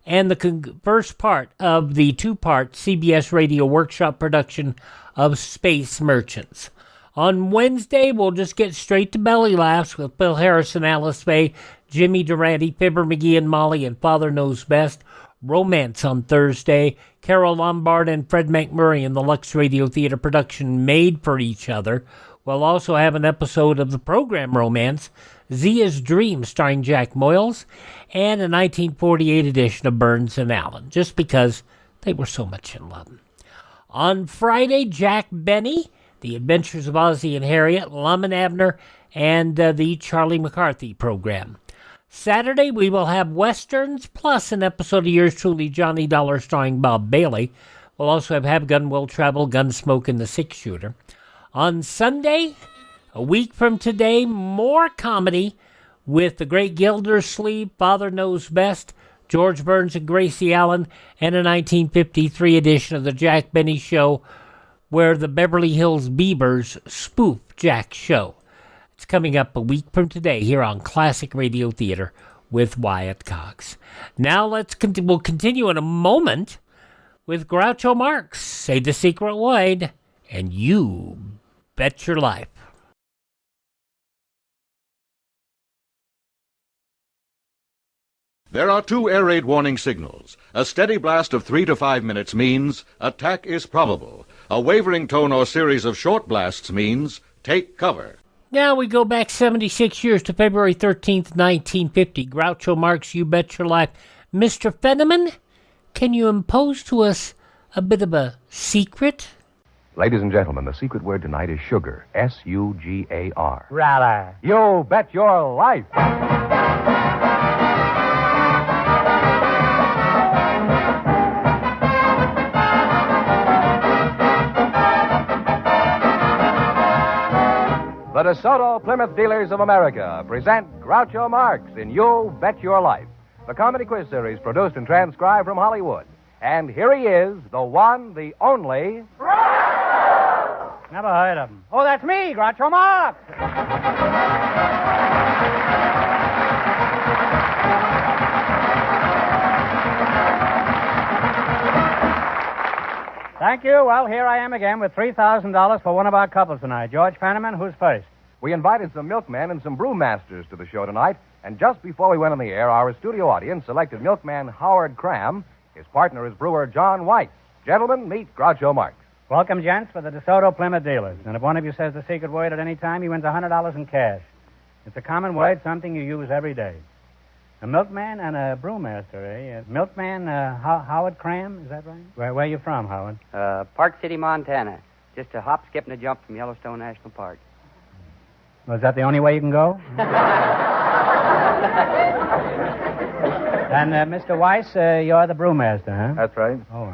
And the first part of the two-part CBS Radio Workshop production of Space Merchants. On Wednesday, we'll just get straight to belly laughs with Bill Harrison, Alice Faye, Jimmy Durante, Fibber Mcgee and Molly, and Father Knows Best. Romance on Thursday. Carol Lombard and Fred McMurray in the Lux Radio Theater production Made for Each Other. We'll also have an episode of the program Romance, Zia's Dream, starring Jack Moyles, and a 1948 edition of Burns and Allen, just because they were so much in love. On Friday, Jack Benny, The Adventures of Ozzie and Harriet, Lum and Abner, and the Charlie McCarthy program. Saturday, we will have Westerns, plus an episode of yours truly, Johnny Dollar, starring Bob Bailey. We'll also have Gun Will Travel, Gunsmoke, and the Six-Shooter. On Sunday, a week from today, more comedy with The Great Gildersleeve, Father Knows Best, George Burns and Gracie Allen, and a 1953 edition of The Jack Benny Show, where the Beverly Hills Beavers spoof Jack's show. It's coming up a week from today here on Classic Radio Theater with Wyatt Cox. Now we'll continue in a moment with Groucho Marx. Say the secret word, and you bet your life. There are two air raid warning signals. A steady blast of 3 to 5 minutes means attack is probable. A wavering tone or series of short blasts means take cover. Now we go back 76 years to February 13th, 1950. Groucho Marx, You Bet Your Life. Mr. Fenneman, can you impose to us a bit of a secret? Ladies and gentlemen, the secret word tonight is sugar. S-U-G-A-R. Rally. You bet your life. The DeSoto Plymouth Dealers of America present Groucho Marx in You Bet Your Life, the comedy quiz series produced and transcribed from Hollywood. And here he is, the one, the only... Never heard of him. Oh, that's me, Groucho Marx. Thank you. Well, here I am again with $3,000 for one of our couples tonight. George Fenneman, who's first? We invited some milkmen and some brewmasters to the show tonight, and just before we went on the air, our studio audience selected milkman Howard Cram. His partner is brewer John White. Gentlemen, meet Groucho Marx. Welcome, gents, for the DeSoto Plymouth Dealers. And if one of you says the secret word at any time, he wins $100 in cash. It's a common word, something you use every day. A milkman and a brewmaster, eh? Milkman Howard Cram, is that right? Where are you from, Howard? Park City, Montana. Just a hop, skip, and a jump from Yellowstone National Park. Was that the only way you can go? And, Mr. Weiss, you're the brewmaster, huh? That's right. Oh,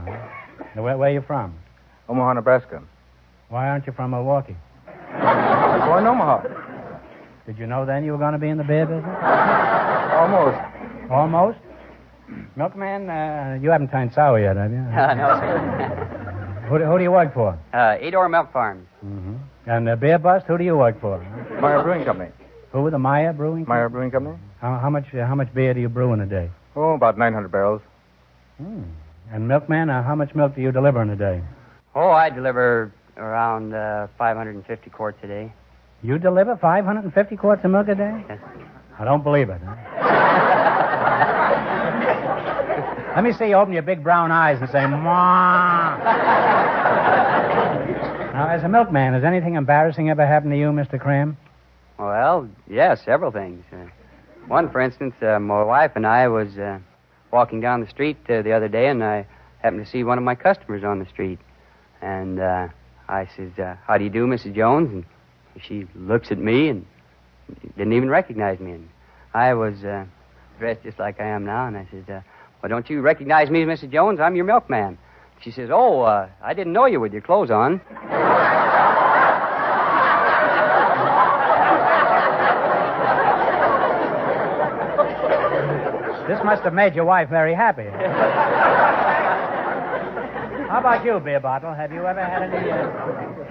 where are you from? Omaha, Nebraska. Why aren't you from Milwaukee? I was born in Omaha. Did you know then you were going to be in the beer business? Almost. Almost? Milkman, you haven't turned sour yet, have you? No, sir. Who do you work for? Edor Milk Farms. Mm-hmm. And Beer Bust, who do you work for? Meyer Brewing Company. Who, the Meyer Brewing Company? Meyer Brewing Company. How much beer do you brew in a day? Oh, about 900 barrels. And Milkman, how much milk do you deliver in a day? Oh, I deliver around 550 quarts a day. You deliver 550 quarts of milk a day? Yes. I don't believe it. Huh? Let me see you open your big brown eyes and say, "Mwah." Now, as a milkman, has anything embarrassing ever happened to you, Mr. Cram? Well, yes, several things. One, for instance, my wife and I was walking down the street the other day, and I happened to see one of my customers on the street. And I says, "How do you do, Mrs. Jones?" And she looks at me and didn't even recognize me. And I was dressed just like I am now, and I says, "Well, don't you recognize me, Mrs. Jones? I'm your milkman." She says, "Oh, I didn't know you with your clothes on." This must have made your wife very happy. How about you, Beer Bottle? Have you ever had any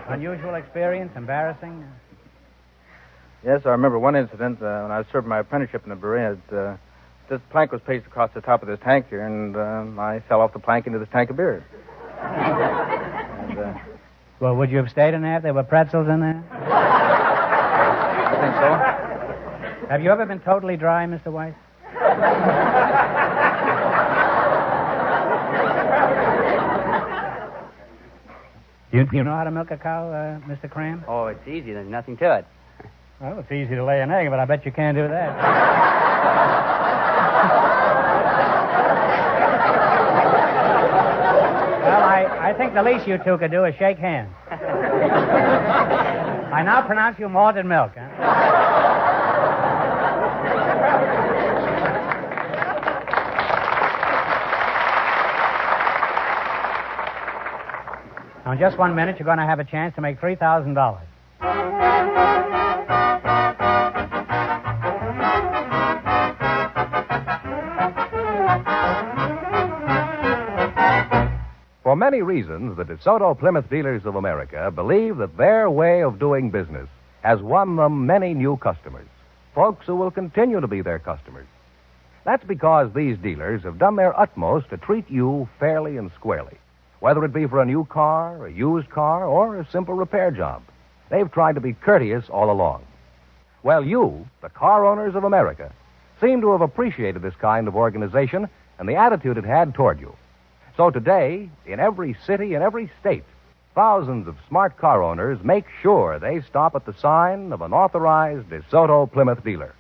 unusual experience, embarrassing? Yes, I remember one incident when I was serving my apprenticeship in the brewery. This plank was placed across the top of this tank here, and I fell off the plank into this tank of beer. Well, would you have stayed in there if there were pretzels in there? I think so. Have you ever been totally dry, Mr. Weiss? You know how to milk a cow, Mr. Cram? Oh, it's easy. There's nothing to it. Well, it's easy to lay an egg, but I bet you can't do that. Well, I think the least you two could do is shake hands. I now pronounce you malted milk, huh? Now, in just 1 minute, you're going to have a chance to make $3,000. For many reasons, the DeSoto Plymouth Dealers of America believe that their way of doing business has won them many new customers, folks who will continue to be their customers. That's because these dealers have done their utmost to treat you fairly and squarely, whether it be for a new car, a used car, or a simple repair job. They've tried to be courteous all along. Well, you, the car owners of America, seem to have appreciated this kind of organization and the attitude it had toward you. So today, in every city and every state, thousands of smart car owners make sure they stop at the sign of an authorized DeSoto Plymouth dealer.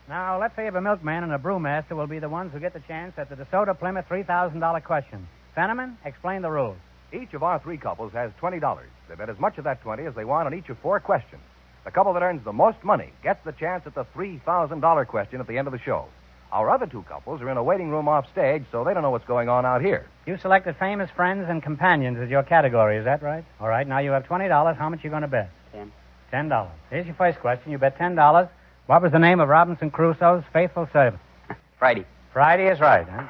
Now, let's say if a milkman and a brewmaster will be the ones who get the chance at the DeSoto Plymouth $3,000 question. Fenneman, explain the rules. Each of our three couples has $20. They bet as much of that 20 as they want on each of 4 questions. The couple that earns the most money gets the chance at the $3,000 question at the end of the show. Our other 2 couples are in a waiting room off stage, so they don't know what's going on out here. You selected famous friends and companions as your category, is that right? All right, now you have $20. How much are you going to bet? $10. Here's your first question. You bet $10. What was the name of Robinson Crusoe's faithful servant? Friday. Friday is right, huh?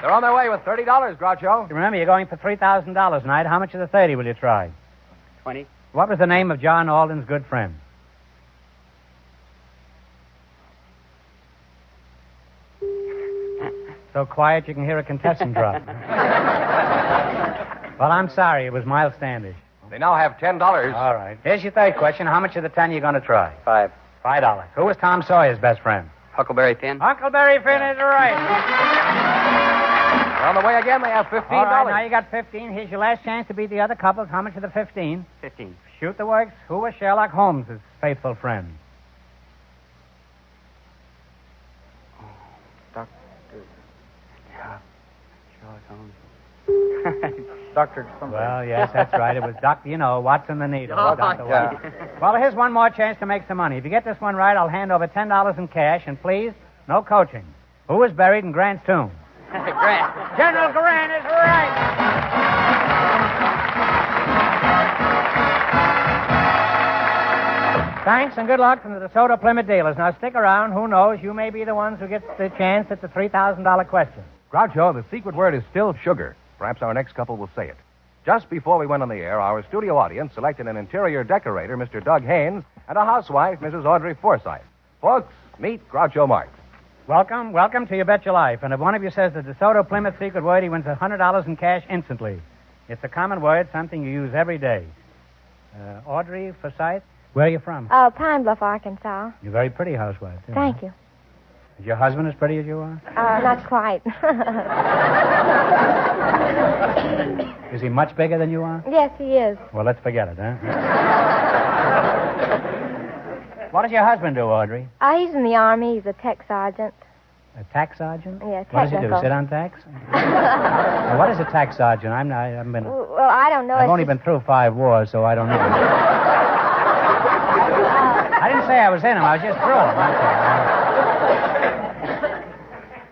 They're on their way with $30, Groucho. Remember, you're going for $3,000 tonight. How much of the 30 will you try? 20. What was the name of John Alden's good friend? So quiet you can hear a contestant drop. Well, I'm sorry. It was Miles Standish. They now have $10. All right. Here's your third question. How much of the 10 are you going to try? $5. Who was Tom Sawyer's best friend? Huckleberry Finn. Huckleberry Finn is right. They're on the way again. They have $15. All right, now you got 15. Here's your last chance to beat the other couples. How much of the 15? 15. Shoot the works. Who was Sherlock Holmes' faithful friend? Sherlock Holmes. Dr. something. Well, yes, that's right. It was Dr. Watson the Needle. Oh, Dr. yeah. Watson. Well, here's one more chance to make some money. If you get this one right, I'll hand over $10 in cash, and please, no coaching. Who was buried in Grant's tomb? Grant. General Grant is right. Thanks and good luck from the DeSoto Plymouth dealers. Now stick around. Who knows? You may be the ones who get the chance at the $3,000 question. Groucho, the secret word is still sugar. Perhaps our next couple will say it. Just before we went on the air, our studio audience selected an interior decorator, Mr. Doug Haynes, and a housewife, Mrs. Audrey Forsythe. Folks, meet Groucho Marx. Welcome to You Bet Your Life. And if one of you says the DeSoto Plymouth secret word, he wins $100 in cash instantly. It's a common word, something you use every day. Audrey Forsythe, where are you from? Pine Bluff, Arkansas. You're a very pretty housewife, too. Thank you. Is your husband as pretty as you are? Not quite. Is he much bigger than you are? Yes, he is. Well, let's forget it, huh? What does your husband do, Audrey? He's in the Army. He's a tech sergeant. A tax sergeant? Yeah, What does he do? technical. Sit on tax? Now, what is a tax sergeant? I haven't been. Well, I don't know. I've only been through 5 wars, so I don't know. I didn't say I was in them. I was just through them.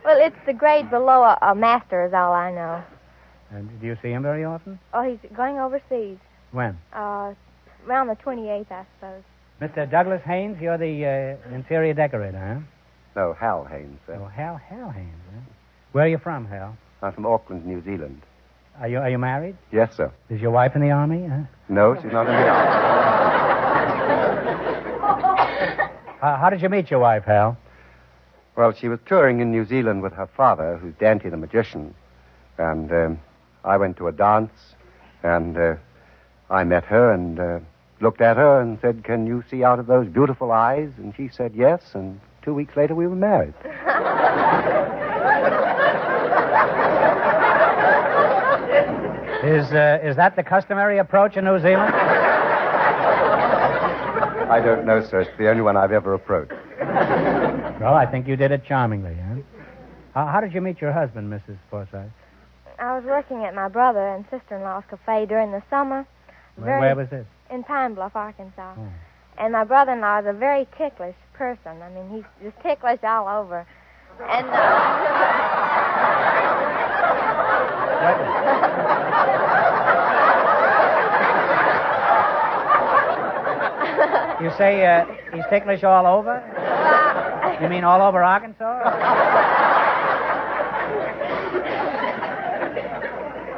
Well, it's the grade below a master is all I know. And do you see him very often? Oh, he's going overseas. When? Around the 28th, I suppose. Mr. Douglas Haynes, you're the interior decorator, huh? No, Hal Haynes, sir. Oh, Hal Haynes, huh? Where are you from, Hal? I'm from Auckland, New Zealand. Are you married? Yes, sir. Is your wife in the Army, huh? No, she's not in the army. How did you meet your wife, Hal? Well, she was touring in New Zealand with her father, who's Dante the magician. And I went to a dance, and I met her and looked at her and said, "Can you see out of those beautiful eyes?" And she said yes, and 2 weeks later we were married. Is that the customary approach in New Zealand? I don't know, sir. It's the only one I've ever approached. Well, I think you did it charmingly, huh? How did you meet your husband, Mrs. Forsythe? I was working at my brother and sister-in-law's cafe during the summer. Where was this? In Pine Bluff, Arkansas. Oh. And my brother-in-law is a very ticklish person. I mean, he's just ticklish all over. And, You say he's ticklish all over? You mean all over Arkansas?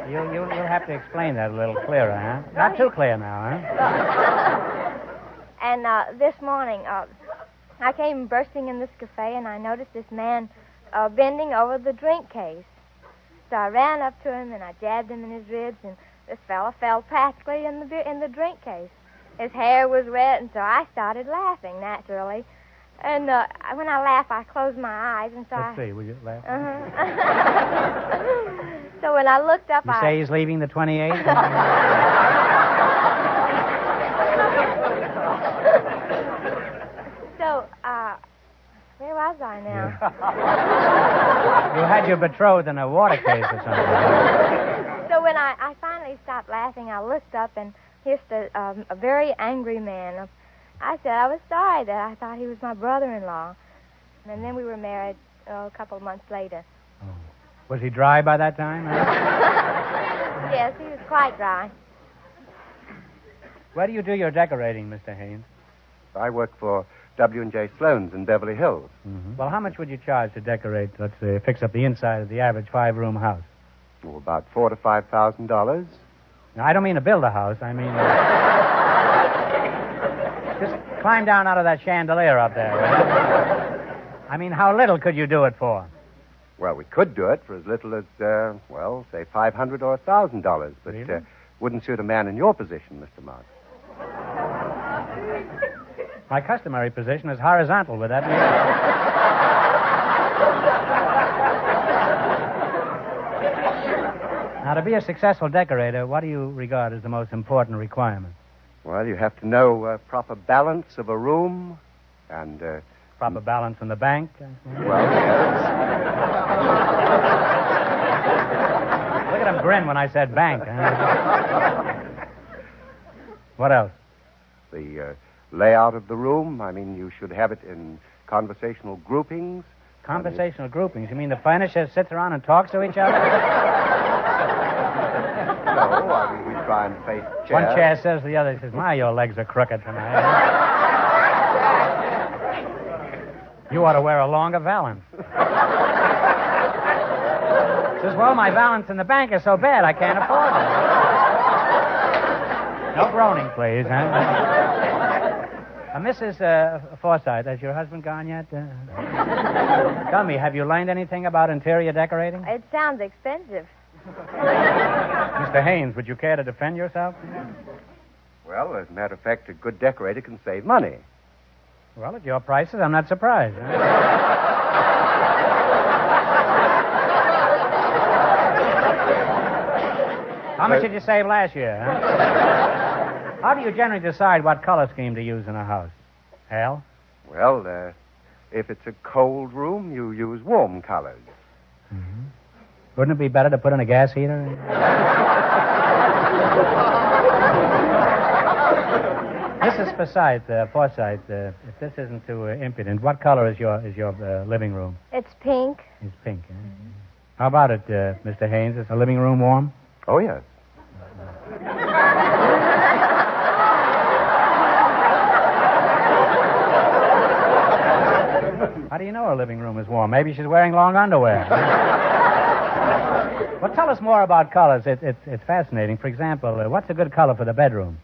You'll have to explain that a little clearer, huh? Not too clear now, huh? And this morning, I came bursting in this cafe, and I noticed this man bending over the drink case. So I ran up to him, and I jabbed him in his ribs, and this fella fell practically in the drink case. His hair was wet, and so I started laughing, naturally. And when I laugh, I close my eyes, and so Let's see, will you laugh? So when I looked up, You say he's leaving the 28th? So, where was I now? You had your betrothed in a water case or something. So when I finally stopped laughing, I looked up, and here's a very angry man. I said I was sorry that I thought he was my brother-in-law. And then we were married a couple of months later. Oh. Was he dry by that time? Yes, he was quite dry. Where do you do your decorating, Mr. Haynes? I work for W&J Sloan's in Beverly Hills. Mm-hmm. Well, how much would you charge to decorate, let's say, fix up the inside of the average 5-room house? Oh, about $4,000 to $5,000. Now, I don't mean to build a house. I mean... just climb down out of that chandelier up there. Right? I mean, how little could you do it for? Well, we could do it for as little as, say $500 or $1,000, but Really? Wouldn't suit a man in your position, Mr. Marx. My customary position is horizontal. Would that be it? Now, to be a successful decorator, what do you regard as the most important requirement? Well, you have to know proper balance of a room and... proper balance in the bank? Well, yes. Look at him grin when I said bank. What else? The layout of the room. I mean, you should have it in conversational groupings. Conversational groupings? You mean the furniture sits around and talks to each other? No, I mean, we try and face chairs. One chair says to the other, he says, my, your legs are crooked tonight. You ought to wear a longer valance. Says, well, my balance in the bank is so bad, I can't afford it. No groaning, please, huh? Mrs. Forsythe, has your husband gone yet? Tell me, have you learned anything about interior decorating? It sounds expensive. Mr. Haynes, would you care to defend yourself? Well, as a matter of fact, a good decorator can save money. Well, at your prices, I'm not surprised. How much did you save last year, huh? How do you generally decide what color scheme to use in a house? Hal? Well, if it's a cold room, you use warm colors. Mm-hmm. Wouldn't it be better to put in a gas heater? Mrs. Forsythe, if this isn't too impudent, what color is your living room? It's pink. It's pink. Eh? How about it, Mr. Haynes? Is the living room warm? Oh, yes. How do you know her living room is warm? Maybe she's wearing long underwear. Well, tell us more about colors. It's fascinating. For example, what's a good color for the bedroom?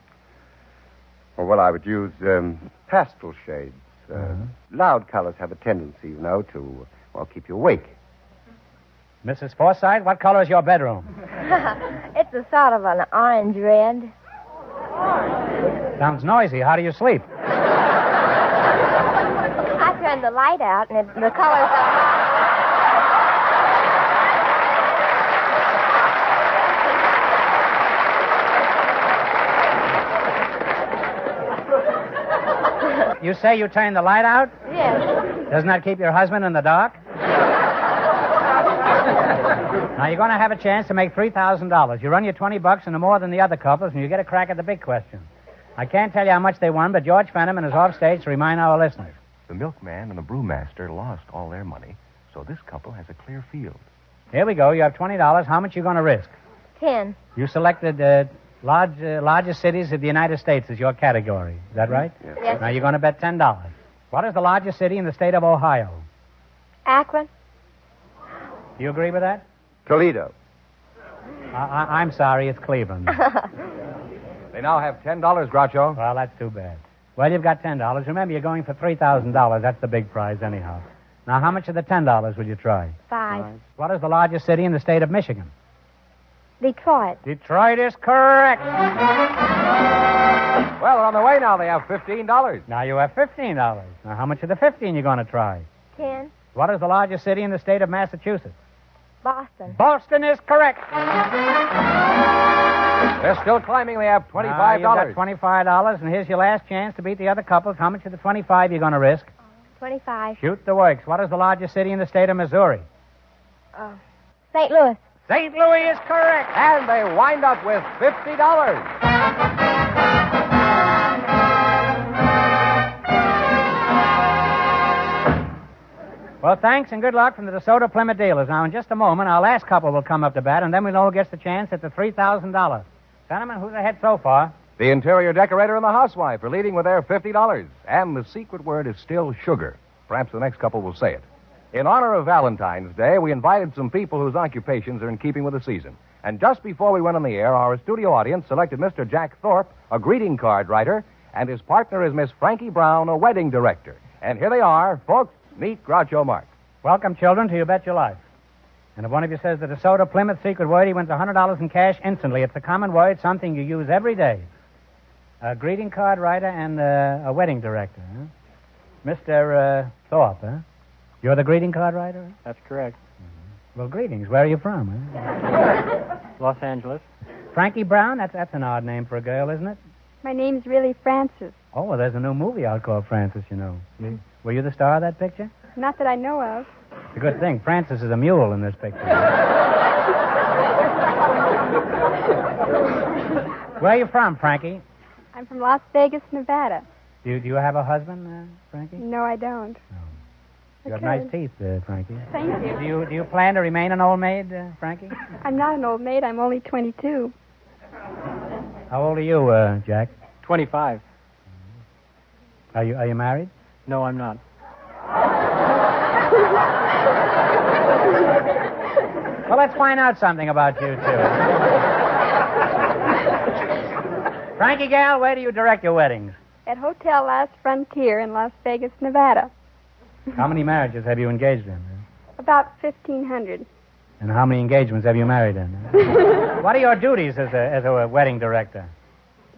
Well, I would use pastel shades. Loud colors have a tendency, to, keep you awake. Mrs. Forsythe, what color is your bedroom? It's a sort of an orange red. Sounds noisy. How do you sleep? I turned the light out, and the colors You say you turned the light out? Yes. Doesn't that keep your husband in the dark? Now, you're going to have a chance to make $3,000. You run your $20 into more than the other couples, and you get a crack at the big question. I can't tell you how much they won, but George Fenneman is off stage to remind our listeners. The milkman and the brewmaster lost all their money, so this couple has a clear field. Here we go. You have $20. How much are you going to risk? 10. You selected largest cities of the United States as your category. Is that right? Yes. Now, you're going to bet $10. What is the largest city in the state of Ohio? Akron. Do you agree with that? Toledo. I'm sorry, it's Cleveland. They now have $10, Groucho. Well, that's too bad. Well, you've got $10. Remember, you're going for $3,000. That's the big prize, anyhow. Now, how much of the $10 will you try? 5. What is the largest city in the state of Michigan? Detroit. Detroit is correct. Well, they're on their way now. They have $15. Now you have $15. Now, how much of the 15 you going to try? 10. What is the largest city in the state of Massachusetts? Boston. Boston is correct. They're still climbing. They have $25. Now, you've got $25, and here's your last chance to beat the other couples. How much of the 25 you going to risk? 25. Shoot the works. What is the largest city in the state of Missouri? St. Louis. St. Louis is correct. And they wind up with $50. Well, thanks and good luck from the DeSoto Plymouth dealers. Now, in just a moment, our last couple will come up to bat, and then we'll know who gets the chance at the $3,000. Gentlemen, who's ahead so far? The interior decorator and the housewife are leading with their $50. And the secret word is still sugar. Perhaps the next couple will say it. In honor of Valentine's Day, we invited some people whose occupations are in keeping with the season. And just before we went on the air, our studio audience selected Mr. Jack Thorpe, a greeting card writer, and his partner is Miss Frankie Brown, a wedding director. And here they are, folks. Meet Groucho Marx. Welcome, children, to You Bet Your Life. And if one of you says the DeSoto Plymouth secret word, he wins $100 in cash instantly. It's a common word, something you use every day. A greeting card writer and a wedding director. Huh? Mr. Thorpe, huh? You're the greeting card writer? That's correct. Mm-hmm. Well, greetings. Where are you from? Huh? Los Angeles. Frankie Brown? That's an odd name for a girl, isn't it? My name's really Frances. Oh, well, there's a new movie out called Frances, you know. Were you the star of that picture? Not that I know of. It's a good thing. Frances is a mule in this picture. Where are you from, Frankie? I'm from Las Vegas, Nevada. Do you have a husband, Frankie? No, I don't. You have nice teeth, Frankie. Thank you. Do you plan to remain an old maid, Frankie? I'm not an old maid. I'm only 22. How old are you, Jack? 25. Are you married? No, I'm not. Well, let's find out something about you two. Frankie Gal, where do you direct your weddings? At Hotel Last Frontier in Las Vegas, Nevada. How many marriages have you engaged in? About 1,500. And how many engagements have you married in? What are your duties as a wedding director?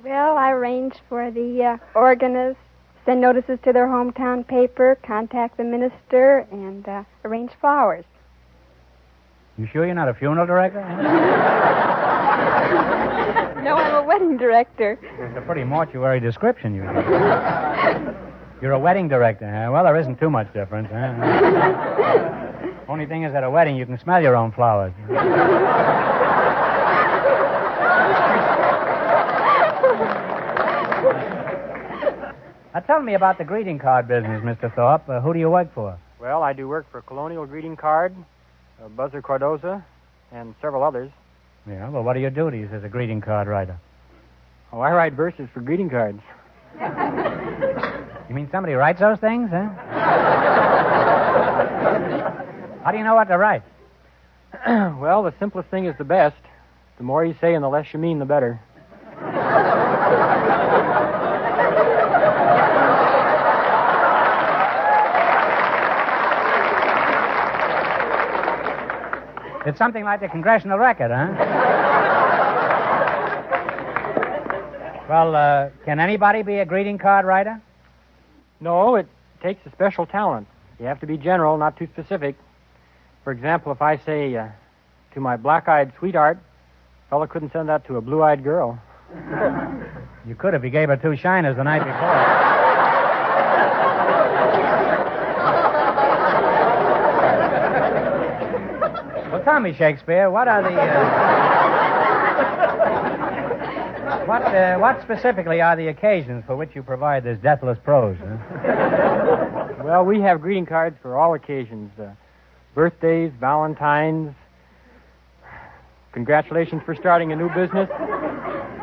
Well, I arrange for the organist, send notices to their hometown paper, contact the minister, and arrange flowers. You sure you're not a funeral director? No, I'm a wedding director. It's a pretty mortuary description, you know. You're a wedding director, huh? Well, there isn't too much difference, huh? Only thing is, at a wedding, you can smell your own flowers. Now, tell me about the greeting card business, Mr. Thorpe. Who do you work for? Well, I do work for Colonial Greeting Card, Buzzer Cardoza, and several others. Yeah, well, what are your duties as a greeting card writer? Oh, I write verses for greeting cards. You mean somebody writes those things, huh? How do you know what to write? Well, the simplest thing is the best. The more you say and the less you mean, the better. It's something like the Congressional Record, huh? Well, can anybody be a greeting card writer? No, it takes a special talent. You have to be general, not too specific. For example, if I say to my black-eyed sweetheart, a fellow couldn't send that to a blue-eyed girl. You could if you gave her 2 shiners the night before. me, Shakespeare, what are the... what specifically are the occasions for which you provide this deathless prose? Huh? Well, we have greeting cards for all occasions. Birthdays, Valentine's. Congratulations for starting a new business.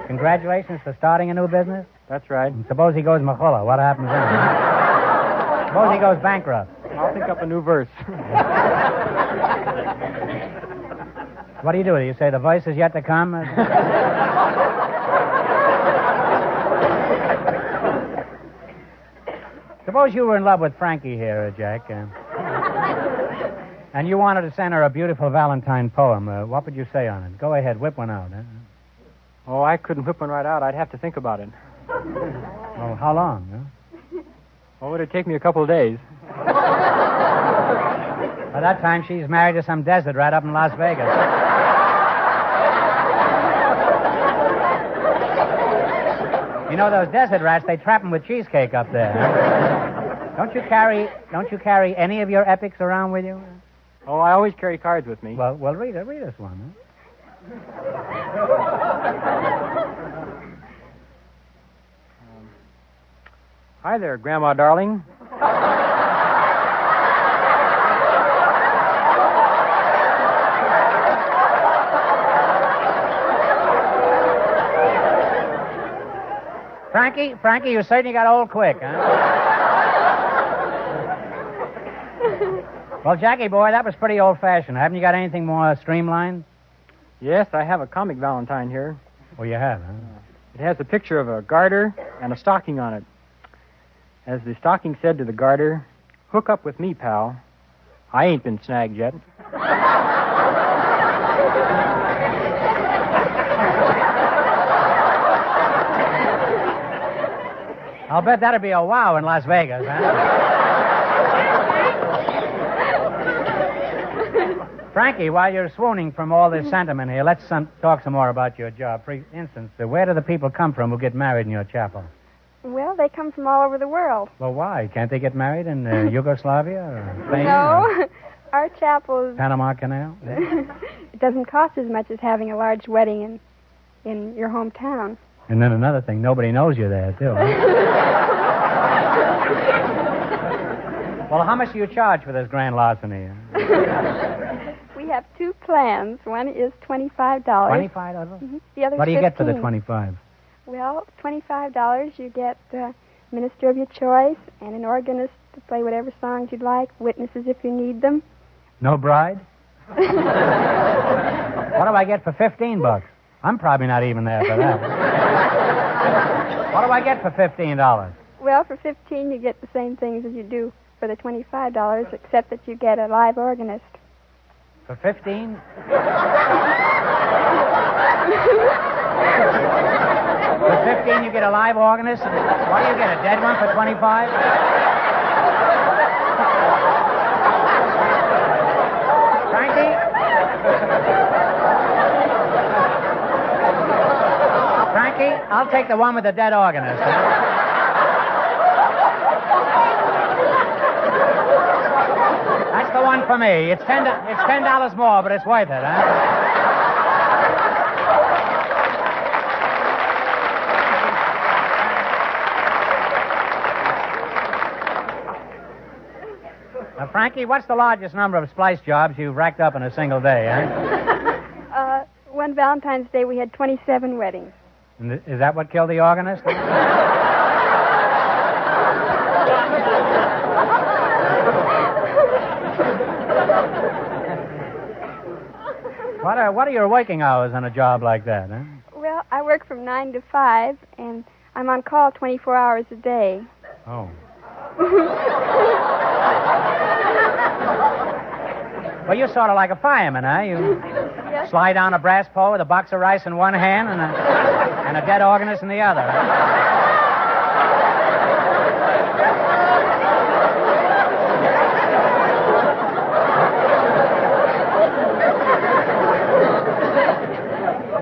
Congratulations for starting a new business? That's right. And suppose he goes Mahulla. What happens then? Suppose he goes bankrupt. I'll think up a new verse. What do? You say the voice is yet to come? Suppose you were in love with Frankie here, Jack, and you wanted to send her a beautiful Valentine poem. What would you say on it? Go ahead, whip one out. Huh? Oh, I couldn't whip one right out. I'd have to think about it. Oh, how long? Huh? Oh, it'd take me a couple of days. By that time, she's married to some desert rat up in Las Vegas. You know those desert rats? They trap them with cheesecake up there. Huh? Don't you carry any of your epics around with you? Oh, I always carry cards with me. Well, read us one. Huh? Hi there, Grandma darling. Frankie, you certainly got old quick, huh? Well, Jackie boy, that was pretty old-fashioned. Haven't you got anything more streamlined? Yes, I have a comic Valentine here. Oh, you have, huh? It has a picture of a garter and a stocking on it. As the stocking said to the garter, "Hook up with me, pal. I ain't been snagged yet." I'll bet that'd be a wow in Las Vegas, huh? Frankie, while you're swooning from all this sentiment here, let's talk some more about your job. For instance, where do the people come from who get married in your chapel? Well, they come from all over the world. Well, why? Can't they get married in Yugoslavia or Spain? No. Or Our chapel is... Panama Canal? It doesn't cost as much as having a large wedding in your hometown. And then another thing, nobody knows you're there, too. Huh? Well, how much do you charge for this grand larceny? We have two plans. One is $25. $25? Mm-hmm. The other What do you $15. get for the $25? Well, $25, you get a minister of your choice and an organist to play whatever songs you'd like, witnesses if you need them. No bride? What do I get for $15? I'm probably not even there for that. What do I get for $15? Well, for $15, you get the same things as you do for the $25, except that you get a live organist. For $15? For $15, you get a live organist? What do you get, a dead one for $25? Frankie, I'll take the one with the dead organist. That's the one for me. It's $10 more, but it's worth it, huh? Now, Frankie, what's the largest number of splice jobs you've racked up in a single day, huh? One Valentine's Day, we had 27 weddings. And is that what killed the organist? What are your working hours on a job like that, huh? Well, I work from 9 to 5, and I'm on call 24 hours a day. Oh. Well, you're sort of like a fireman, huh? You slide down a brass pole with a box of rice in one hand and a dead organist in the other.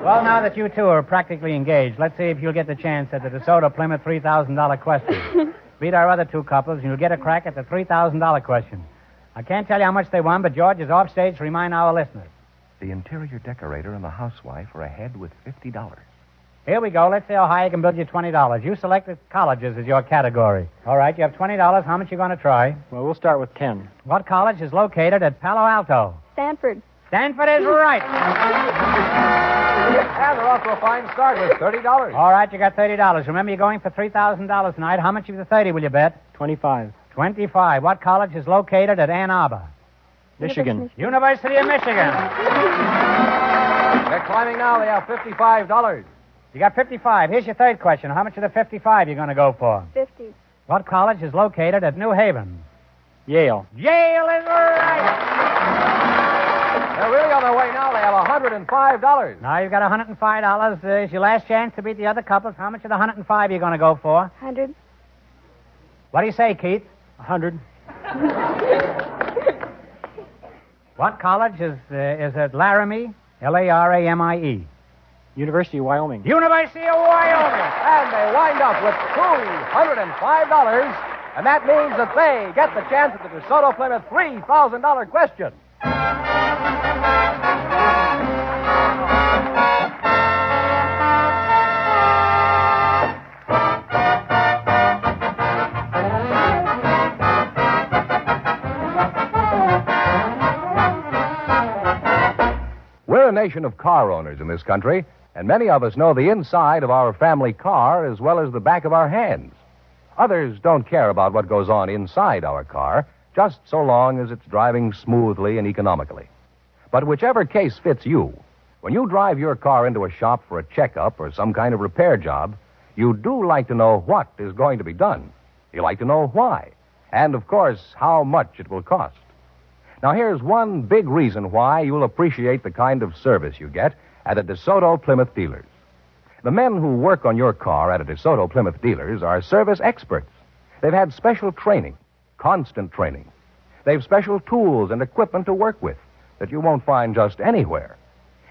Well, now that you two are practically engaged, let's see if you'll get the chance at the DeSoto Plymouth $3,000 question. Beat our other two couples, and you'll get a crack at the $3,000 question. I can't tell you how much they won, but George is off stage to remind our listeners. The interior decorator and the housewife are ahead with $50. Here we go. Let's see how high I can build you $20. You selected colleges as your category. All right, you have $20. How much you going to try? Well, we'll start with 10. What college is located at Palo Alto? Stanford. Stanford is right. And they're off to a fine start with $30. All right, you got $30. Remember, you're going for $3,000 tonight. How much of the 30 will you bet? 25. 25. What college is located at Ann Arbor? Michigan. University of Michigan. They're climbing now. They have $55. You got 55. Here's your third question. How much of the 55 you going to go for? 50. What college is located at New Haven? Yale. Yale is right. They're really on their way now. They have $105. Now you've got $105. It's your last chance to beat the other couples. How much of the 105 are you going to go for? 100. What do you say, Keith? 100. What college is at Laramie? Laramie. University of Wyoming. University of Wyoming. And they wind up with $205. And that means that they get the chance at the DeSoto Plymouth $3,000 question. We're a nation of car owners in this country, and many of us know the inside of our family car as well as the back of our hands. Others don't care about what goes on inside our car, just so long as it's driving smoothly and economically. But whichever case fits you, when you drive your car into a shop for a checkup or some kind of repair job, you do like to know what is going to be done. You like to know why, and, of course, how much it will cost. Now, here's one big reason why you'll appreciate the kind of service you get at a DeSoto Plymouth dealers. The men who work on your car at a DeSoto Plymouth dealers are service experts. They've had special training, constant training. They've special tools and equipment to work with that you won't find just anywhere.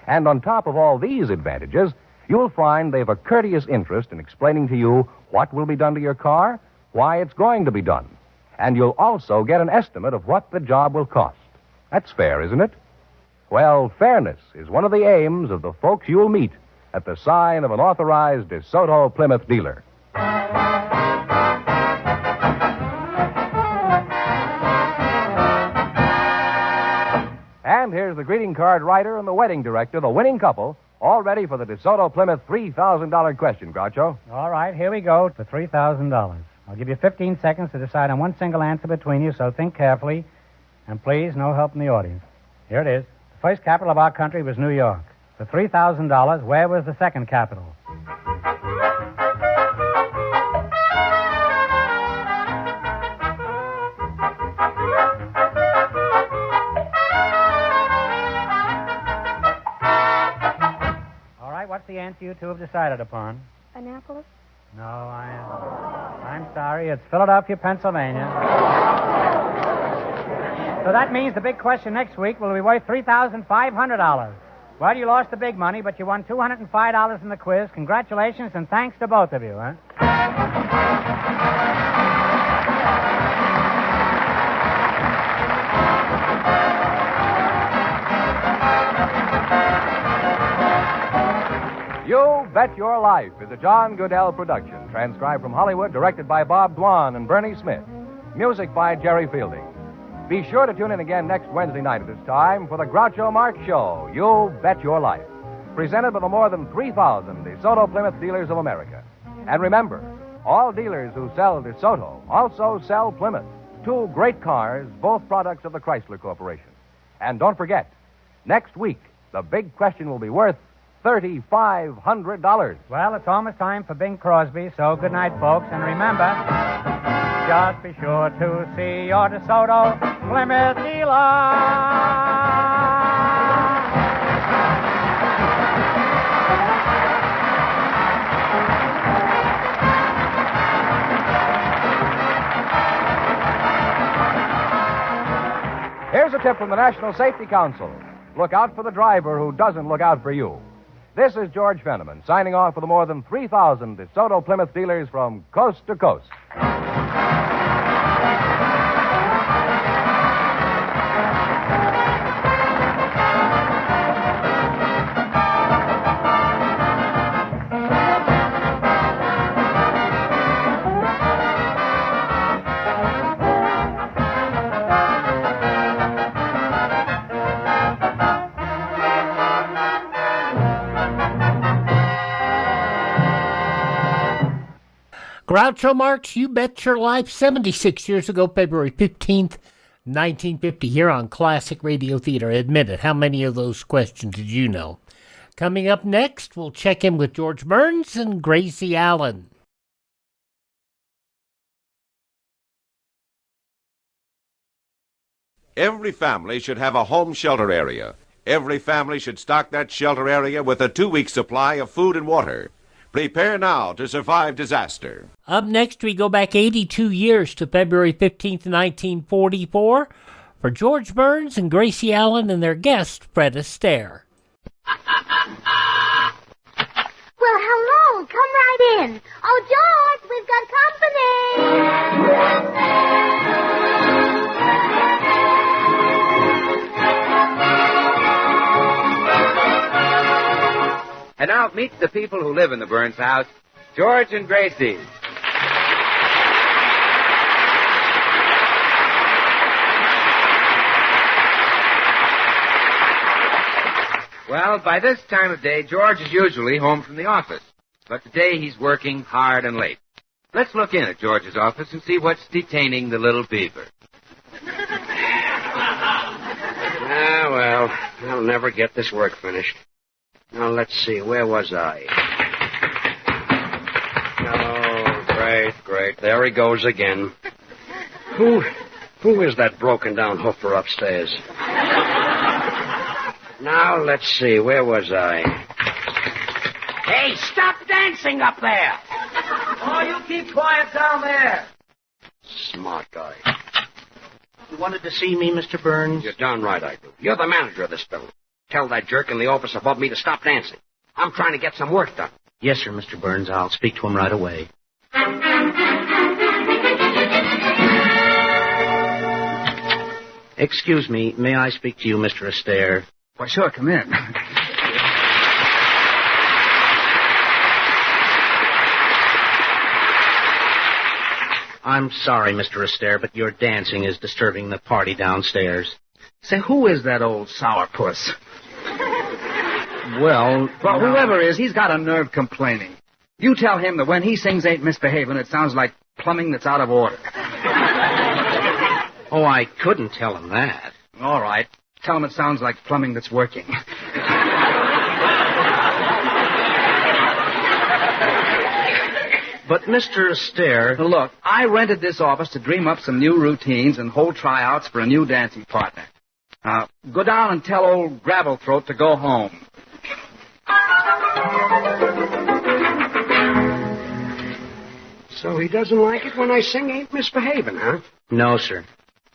And on top of all these advantages, you'll find they've a courteous interest in explaining to you what will be done to your car, why it's going to be done. And you'll also get an estimate of what the job will cost. That's fair, isn't it? Well, fairness is one of the aims of the folks you'll meet at the sign of an authorized DeSoto Plymouth dealer. And here's the greeting card writer and the wedding director, the winning couple, all ready for the DeSoto Plymouth $3,000 question, Groucho. All right, here we go for $3,000. I'll give you 15 seconds to decide on one single answer between you, so think carefully. And please, no help in the audience. Here it is. The first capital of our country was New York. For $3,000, where was the second capital? All right, what's the answer you two have decided upon? Annapolis. No, I'm sorry. It's Philadelphia, Pennsylvania. So that means the big question next week will be worth $3,500. Well, you lost the big money, but you won $205 in the quiz. Congratulations, and thanks to both of you, huh? You Bet Your Life is a John Goodell production, transcribed from Hollywood, directed by Bob Dwan and Bernie Smith. Music by Jerry Fielding. Be sure to tune in again next Wednesday night at this time for the Groucho Marx Show, You Bet Your Life, presented by the more than 3,000 DeSoto Plymouth dealers of America. And remember, all dealers who sell DeSoto also sell Plymouth, two great cars, both products of the Chrysler Corporation. And don't forget, next week, the big question will be worth $3,500. Well, it's almost time for Bing Crosby, so good night, folks. And remember, just be sure to see your DeSoto Plymouth dealer. Here's a tip from the National Safety Council. Look out for the driver who doesn't look out for you. This is George Fenneman, signing off for the more than 3,000 DeSoto Plymouth dealers from coast to coast. Groucho Marx, You Bet Your Life, 76 years ago, February 15th, 1950, here on Classic Radio Theater. Admit it, how many of those questions did you know? Coming up next, we'll check in with George Burns and Gracie Allen. Every family should have a home shelter area. Every family should stock that shelter area with a 2-week supply of food and water. Prepare now to survive disaster. Up next, we go back 82 years to February 15th, 1944, for George Burns and Gracie Allen and their guest, Fred Astaire. Well, hello. Come right in. Oh, George, we've got company. And now meet the people who live in the Burns house, George and Gracie. Well, by this time of day, George is usually home from the office. But today he's working hard and late. Let's look in at George's office and see what's detaining the little beaver. Ah, well, I'll never get this work finished. Now, let's see, where was I? Oh, great. There he goes again. Who is that broken-down hoofer upstairs? Now, let's see, where was I? Hey, stop dancing up there! Oh, you keep quiet down there. Smart guy. You wanted to see me, Mr. Burns? You're darn right I do. You're the manager of this building. Tell that jerk in the office above me to stop dancing. I'm trying to get some work done. Yes, sir, Mr. Burns. I'll speak to him right away. Excuse me, may I speak to you, Mr. Astaire? Why, sure, come in. I'm sorry, Mr. Astaire, but your dancing is disturbing the party downstairs. Say, who is that old sourpuss? Well, whoever is, he's got a nerve complaining. You tell him that when he sings Ain't Misbehavin', it sounds like plumbing that's out of order. Oh, I couldn't tell him that. All right. Tell him it sounds like plumbing that's working. But, Mr. Astaire... Look, I rented this office to dream up some new routines and hold tryouts for a new dancing partner. Now, go down and tell old Gravel Throat to go home. So he doesn't like it when I sing Ain't Misbehavin', huh? No, sir.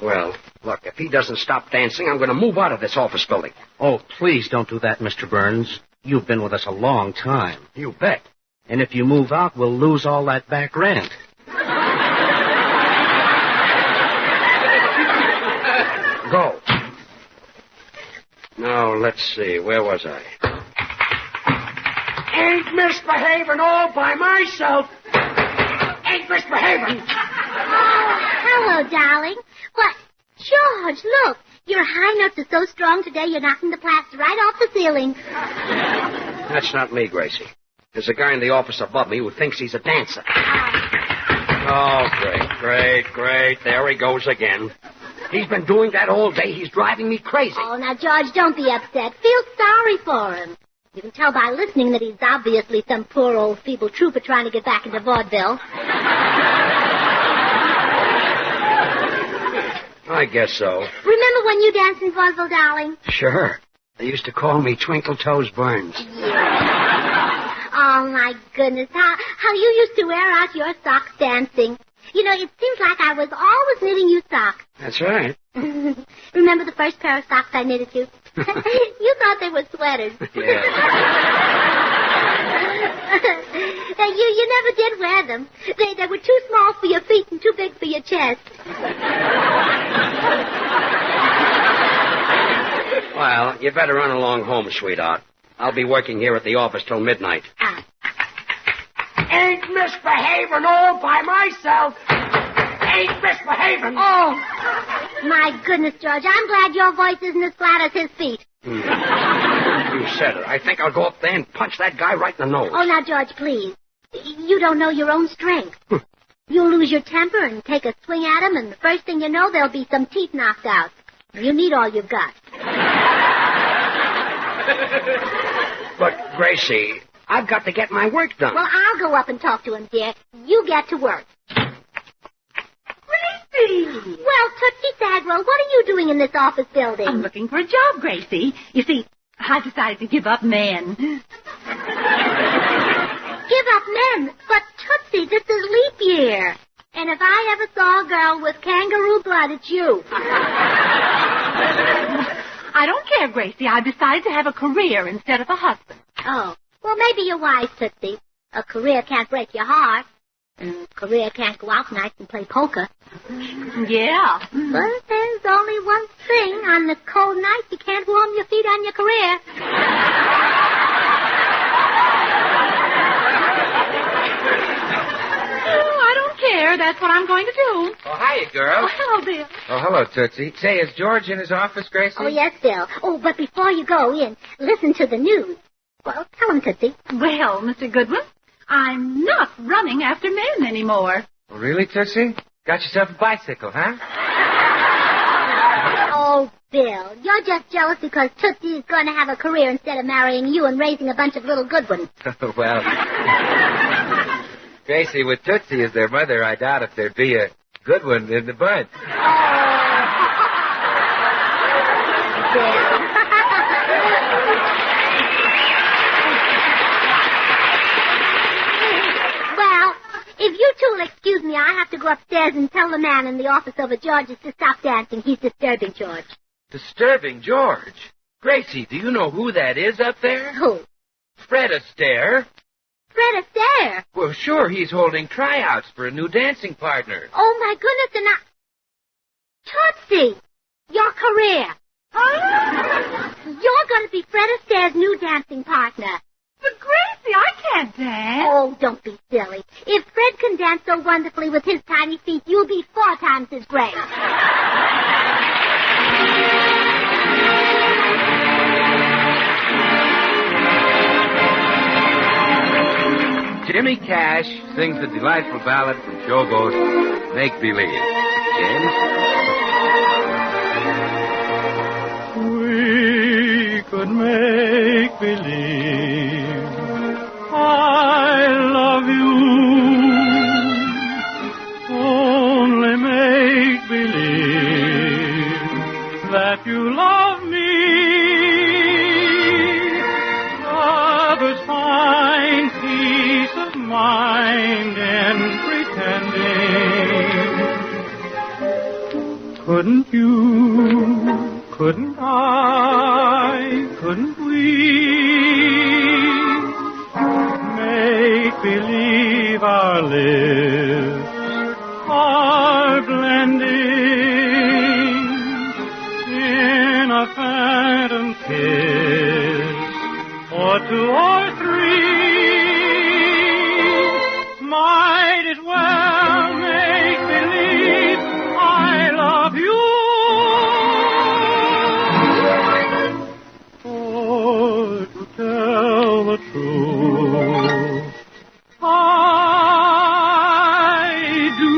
Well, look, if he doesn't stop dancing, I'm going to move out of this office building. Oh, please don't do that, Mr. Burns. You've been with us a long time. You bet. And if you move out, we'll lose all that back rent. Go. Now, let's see. Where was I? Ain't misbehaving all by myself. Ain't misbehaving. Oh, hello, darling. What? George, look. Your high notes are so strong today you're knocking the plaster right off the ceiling. That's not me, Gracie. There's a guy in the office above me who thinks he's a dancer. Oh, great. There he goes again. He's been doing that all day. He's driving me crazy. Oh, now, George, don't be upset. Feel sorry for him. You can tell by listening that he's obviously some poor old feeble trooper trying to get back into vaudeville. I guess so. Remember when you danced in vaudeville, darling? Sure. They used to call me Twinkle Toes Burns. Oh, my goodness. How you used to wear out your socks dancing. You know, it seems like I was always knitting you socks. That's right. Remember the first pair of socks I knitted you? You thought they were sweaters. Yeah. You never did wear them. They were too small for your feet and too big for your chest. Well, you better run along home, sweetheart. I'll be working here at the office till midnight. Ain't misbehaving all by myself. Ain't misbehaving. Oh, my goodness, George. I'm glad your voice isn't as flat as his feet. You said it. I think I'll go up there and punch that guy right in the nose. Oh, now, George, please. You don't know your own strength. You'll lose your temper and take a swing at him, and the first thing you know, there'll be some teeth knocked out. You need all you've got. But, Gracie, I've got to get my work done. Well, I'll go up and talk to him, dear. You get to work. Gracie! Well, Tootsie Sagwell, what are you doing in this office building? I'm looking for a job, Gracie. You see, I decided to give up men. Give up men? But, Tootsie, this is leap year. And if I ever saw a girl with kangaroo blood, it's you. I don't care, Gracie. I decided to have a career instead of a husband. Oh, well, maybe you're wise, Tootsie. A career can't break your heart. And a career can't go out nights and play poker. Yeah. But there's only one thing. On the cold night, you can't warm your feet on your career. I don't care. That's what I'm going to do. Oh, hiya, girl. Oh, hello, Bill. Oh, hello, Tootsie. Say, is George in his office, Gracie? Oh, yes, Bill. Oh, but before you go in, listen to the news. Well, tell him, Tootsie. Well, Mr. Goodwin, I'm not running after men anymore. Oh, really, Tootsie? Got yourself a bicycle, huh? Oh, Bill, you're just jealous because Tootsie is going to have a career instead of marrying you and raising a bunch of little good ones. Well, Gracie, with Tootsie as their mother, I doubt if there'd be a good one in the bunch. Well, if you two will excuse me, I have to go upstairs and tell the man in the office over George's to stop dancing. He's disturbing George. Disturbing George? Gracie, do you know who that is up there? Who? Fred Astaire. Fred Astaire? Well, sure, he's holding tryouts for a new dancing partner. Oh, my goodness, and Tootsie, your career. You're going to be Fred Astaire's new dancing partner. But, Gracie, I can't dance. Oh, don't be silly. If Fred can dance so wonderfully with his tiny feet, you'll be 4 times as great. Jimmy Cash sings the delightful ballad from Showboat, Make Believe. James? We could make believe I love you. Only make believe that you love me. Others find peace of mind in pretending. Couldn't you? Couldn't I? Couldn't we make believe our lips are blending in a phantom kiss, or 2 or 3? Might as well make believe I love you. Tell the truth, I do.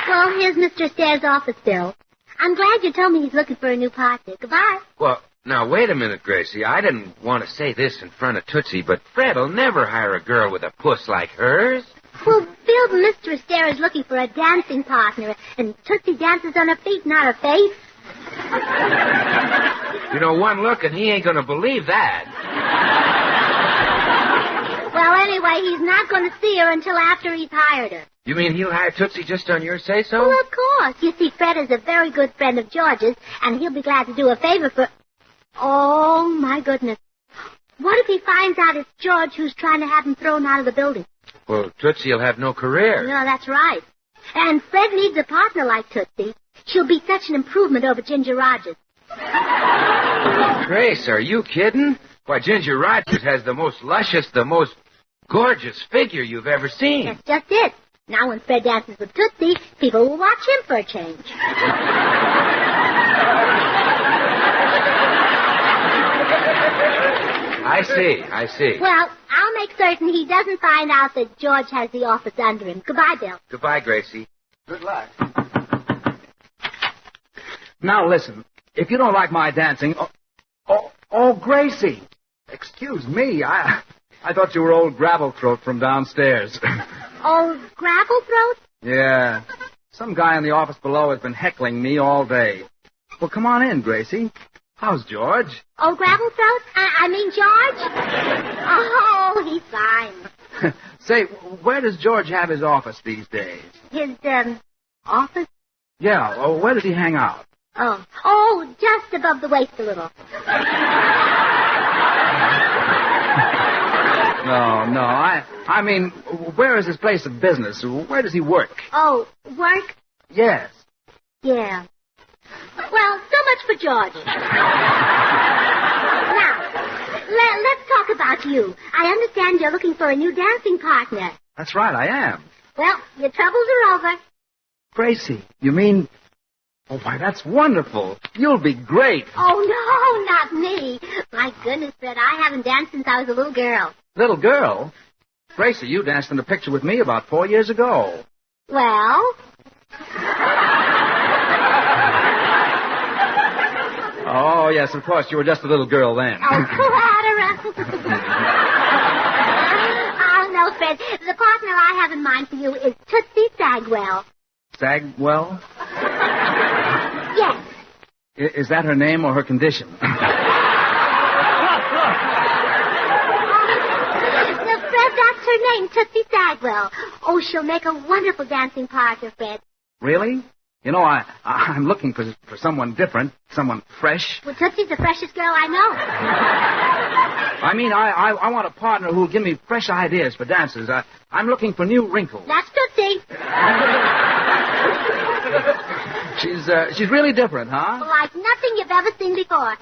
Well, here's Mr. Astaire's office bill. I'm glad you told me he's looking for a new partner. Goodbye. Well, now, wait a minute, Gracie. I didn't want to say this in front of Tootsie, but Fred'll never hire a girl with a puss like hers. Well, Bill, Mr. Astaire is looking for a dancing partner, and Tootsie dances on her feet, not her face. You know, one look and he ain't going to believe that. Well, anyway, he's not going to see her until after he's hired her. You mean he'll hire Tootsie just on your say-so? Well, of course. You see, Fred is a very good friend of George's, and he'll be glad to do a favor for... Oh, my goodness. What if he finds out it's George who's trying to have him thrown out of the building? Well, Tootsie will have no career. No, that's right. And Fred needs a partner like Tootsie. She'll be such an improvement over Ginger Rogers. Grace, are you kidding? Why, Ginger Rogers has the most luscious, the most gorgeous figure you've ever seen. That's just it. Now when Fred dances with Tootsie, people will watch him for a change. I see. Well, I'll make certain he doesn't find out that George has the office under him. Goodbye, Bill. Goodbye, Gracie. Good luck. Now listen, if you don't like my dancing... Oh, Gracie! Excuse me, I thought you were old Gravelthroat from downstairs. Old Gravelthroat? Yeah. Some guy in the office below has been heckling me all day. Well, come on in, Gracie. How's George? Old Gravelthroat? I mean George? Oh, he's fine. Say, where does George have his office these days? His, office? Yeah, well, where does he hang out? Oh, just above the waist a little. No, I mean, where is his place of business? Where does he work? Oh, work? Yes. Yeah. Well, so much for George. Now, let's talk about you. I understand you're looking for a new dancing partner. That's right, I am. Well, your troubles are over. Gracie, you mean... Oh, why, that's wonderful. You'll be great. Oh, no, not me. My goodness, Fred, I haven't danced since I was a little girl. Little girl? Gracie, you danced in a picture with me about 4 years ago. Well? Oh, yes, of course. You were just a little girl then. Oh, Clara. Oh, no, Fred. The partner I have in mind for you is Tootsie Sagwell. Sagwell? Yes. Is that her name or her condition? No, Fred, that's her name, Tootsie Sagwell. Oh, she'll make a wonderful dancing partner, Fred. Really? You know, I'm looking for someone different, someone fresh. Well, Tootsie's the freshest girl I know. I mean, I want a partner who'll give me fresh ideas for dances. I'm looking for new wrinkles. That's Tootsie. She's really different, huh? Like nothing you've ever seen before.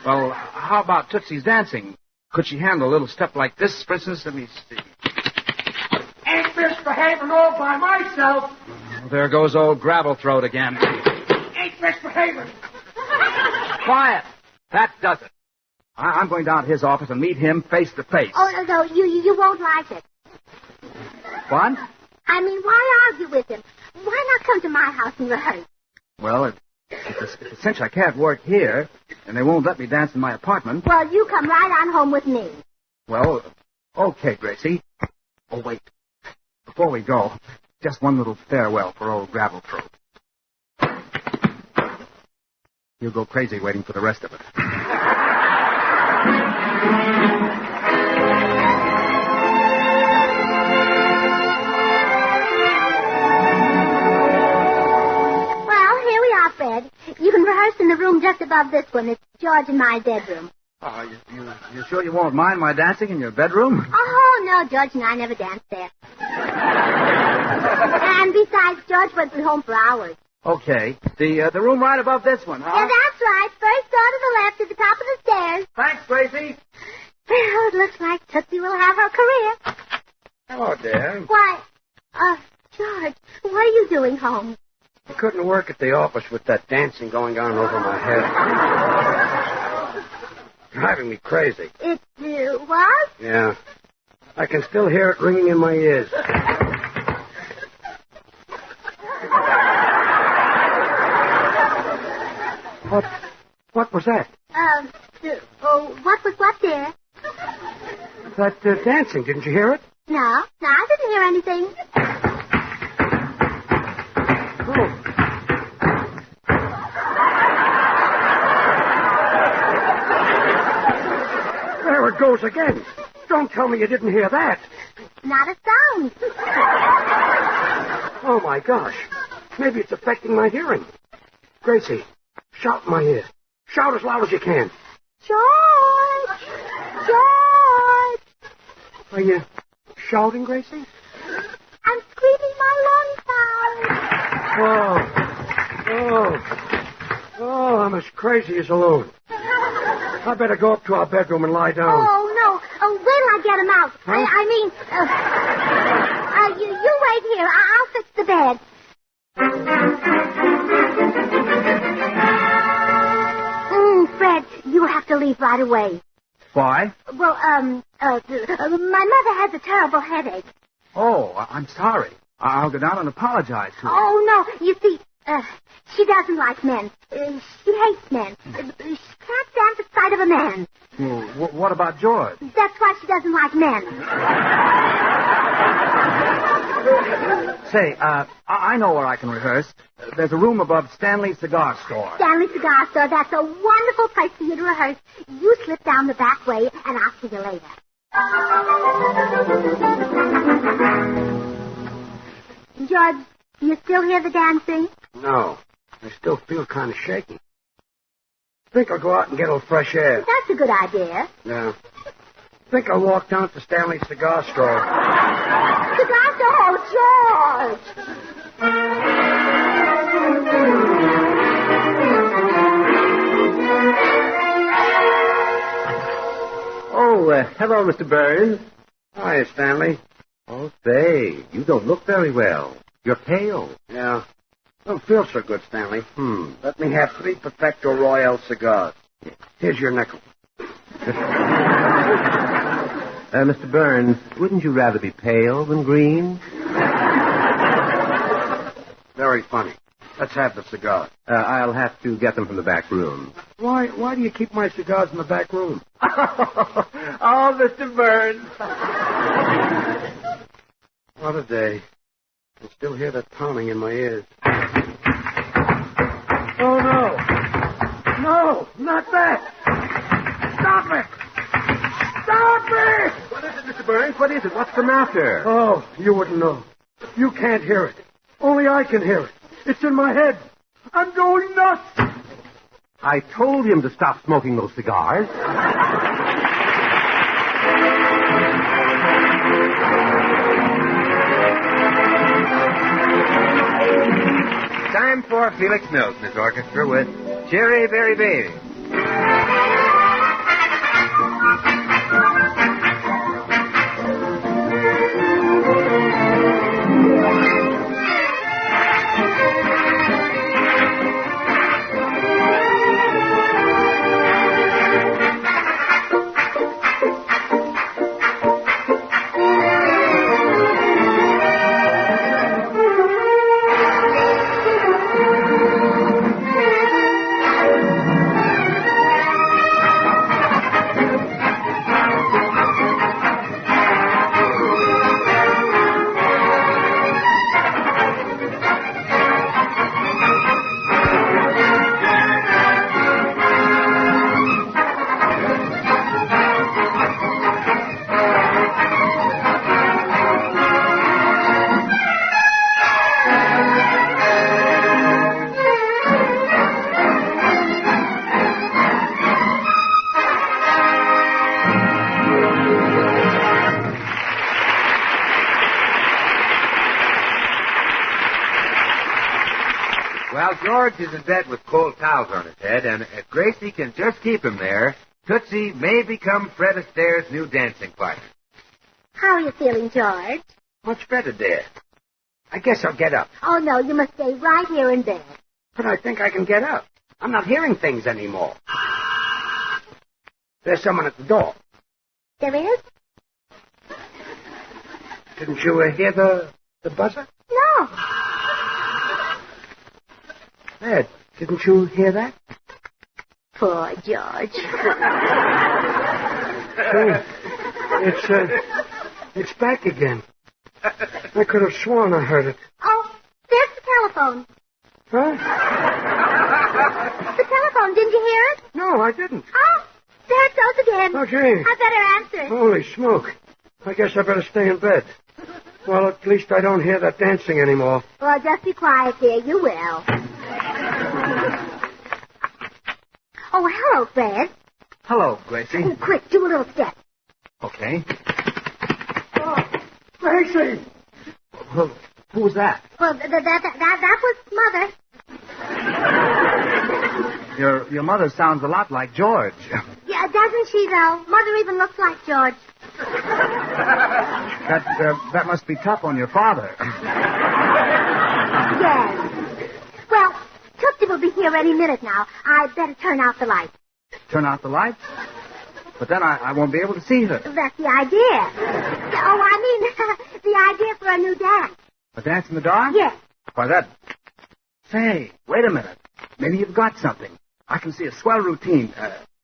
Well, how about Tootsie's dancing? Could she handle a little step like this, for instance? Let me see. Ain't misbehaving all by myself. Well, there goes old Gravelthroat again. Ain't misbehaving. Quiet. That does it. I'm going down to his office and meet him face to face. Oh, no, you won't like it. What? I mean, why argue with him? Why not come to my house and rehearse? Well, it's a cinch I can't work here, and they won't let me dance in my apartment. Well, you come right on home with me. Well, okay, Gracie. Oh, wait. Before we go, just one little farewell for old Gravelthroat. You'll go crazy waiting for the rest of it. Fred. You can rehearse in the room just above this one. It's George and my bedroom. Oh, you sure you won't mind my dancing in your bedroom? Oh, no, George and I never danced there. And besides, George wasn't home for hours. Okay. The room right above this one, huh? Yeah, that's right. First door to the left at the top of the stairs. Thanks, Gracie. Well, it looks like Tootsie will have her career. Hello, dear. Why, George, what are you doing home? I couldn't work at the office with that dancing going on over my head. Driving me crazy. It was? Yeah. I can still hear it ringing in my ears. What was that? What was what, dear? That dancing. Didn't you hear it? No, I didn't hear anything. There it goes again. Don't tell me you didn't hear that. Not a sound. Oh, my gosh. Maybe it's affecting my hearing. Gracie, shout in my ear. Shout as loud as you can. George! George! Are you shouting, Gracie? I'm screaming my lungs out. Oh, I'm as crazy as a loon. I better go up to our bedroom and lie down. Oh, no. Oh, wait till I get him out. Huh? I mean, you wait wait here. I'll fix the bed. Fred, you'll have to leave right away. Why? Well, my mother has a terrible headache. Oh, I'm sorry. I'll go down and apologize to her. Oh, no. You see, she doesn't like men. She hates men. She can't stand the sight of a man. Well, what about George? That's why she doesn't like men. Say, I know where I can rehearse. There's a room above Stanley's Cigar Store. Stanley's Cigar Store, that's a wonderful place for you to rehearse. You slip down the back way, and I'll see you later. George, you still hear the dancing? No. I still feel kind of shaky. Think I'll go out and get a little fresh air. That's a good idea. Yeah. Think I'll walk down to Stanley's Cigar Store. Cigar Store? Oh, George! Oh, hello, Mr. Burns. Hi, Stanley. Oh, say, you don't look very well. You're pale. Yeah. Don't feel so good, Stanley. Let me have 3 Perfecto Royale cigars. Here's your nickel. Mr. Burns, wouldn't you rather be pale than green? Very funny. Let's have the cigars. I'll have to get them from the back room. Why do you keep my cigars in the back room? Oh, Mr. Burns. What a day. I still hear that pounding in my ears. Oh, no. No, not that. Stop it. Stop it. What is it, Mr. Burns? What is it? What's the matter? Oh, you wouldn't know. You can't hear it. Only I can hear it. It's in my head. I'm going nuts. I told him to stop smoking those cigars. Time for Felix Milton's orchestra with Cherry Berry Baby. Well, George is in bed with cold towels on his head, and if Gracie can just keep him there, Tootsie may become Fred Astaire's new dancing partner. How are you feeling, George? Much better, dear. I guess I'll get up. Oh, no, you must stay right here in bed. But I think I can get up. I'm not hearing things anymore. There's someone at the door. There is? Didn't you hear the buzzer? No. Ed, didn't you hear that? Poor George. It's back again. I could have sworn I heard it. Oh, there's the telephone. Huh? The telephone, didn't you hear it? No, I didn't. Oh, there it goes again. Okay. I better answer. Holy smoke. I guess I better stay in bed. Well, at least I don't hear that dancing anymore. Well, just be quiet, dear. You will. Oh, hello, Fred. Hello, Gracie. Oh, quick, do a little step. Okay. Oh, Gracie! Well, who was that? Well, that was Mother. Your mother sounds a lot like George. Yeah, doesn't she, though? Mother even looks like George. That must be tough on your father. Yes. Well, Tootsie will be here any minute now. I'd better turn out the lights. Turn out the lights? But then I won't be able to see her. That's the idea. Oh, I mean, the idea for a new dance. A dance in the dark? Yes. Why, that... Say, wait a minute. Maybe you've got something. I can see a swell routine.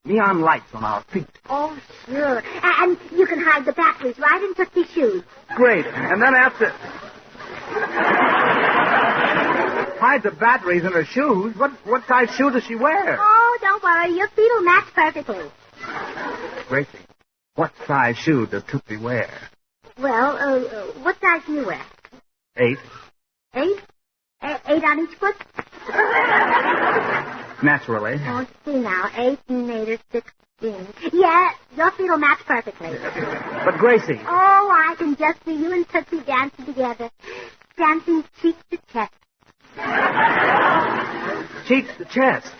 Neon lights on our feet. Oh, sure. And you can hide the batteries right in Tootsie's shoes. Great. And then after... Hide the batteries in her shoes? What size shoe does she wear? Oh, don't worry. Your feet will match perfectly. Gracie, what size shoe does Tootsie wear? Well, what size do you wear? 8. 8? 8 on each foot? Naturally. Oh, see now. 8 and 8 is 16. Yeah, your feet will match perfectly. But Gracie... Oh, I can just see you and Tootsie dancing together. Dancing cheek to chest. Cheek to chest?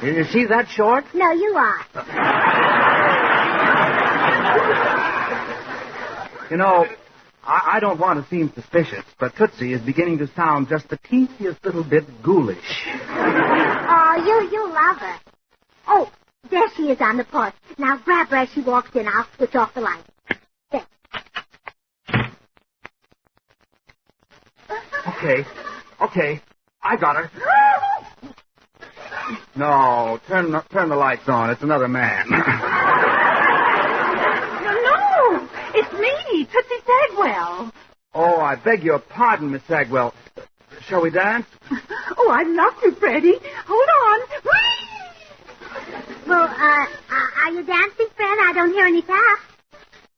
Is she that short? No, you are. You know, I don't want to seem suspicious, but Tootsie is beginning to sound just the teeniest little bit ghoulish. Oh, you love her. Oh, there she is on the porch. Now grab her as she walks in. I'll switch off the light. There. Okay. I got her. No, turn the lights on. It's another man. No, it's me, Tootsie Sagwell. Oh, I beg your pardon, Miss Sagwell. Shall we dance? Oh, I love you, Freddie. Hold on. Well, are you dancing, Fred? I don't hear any tap.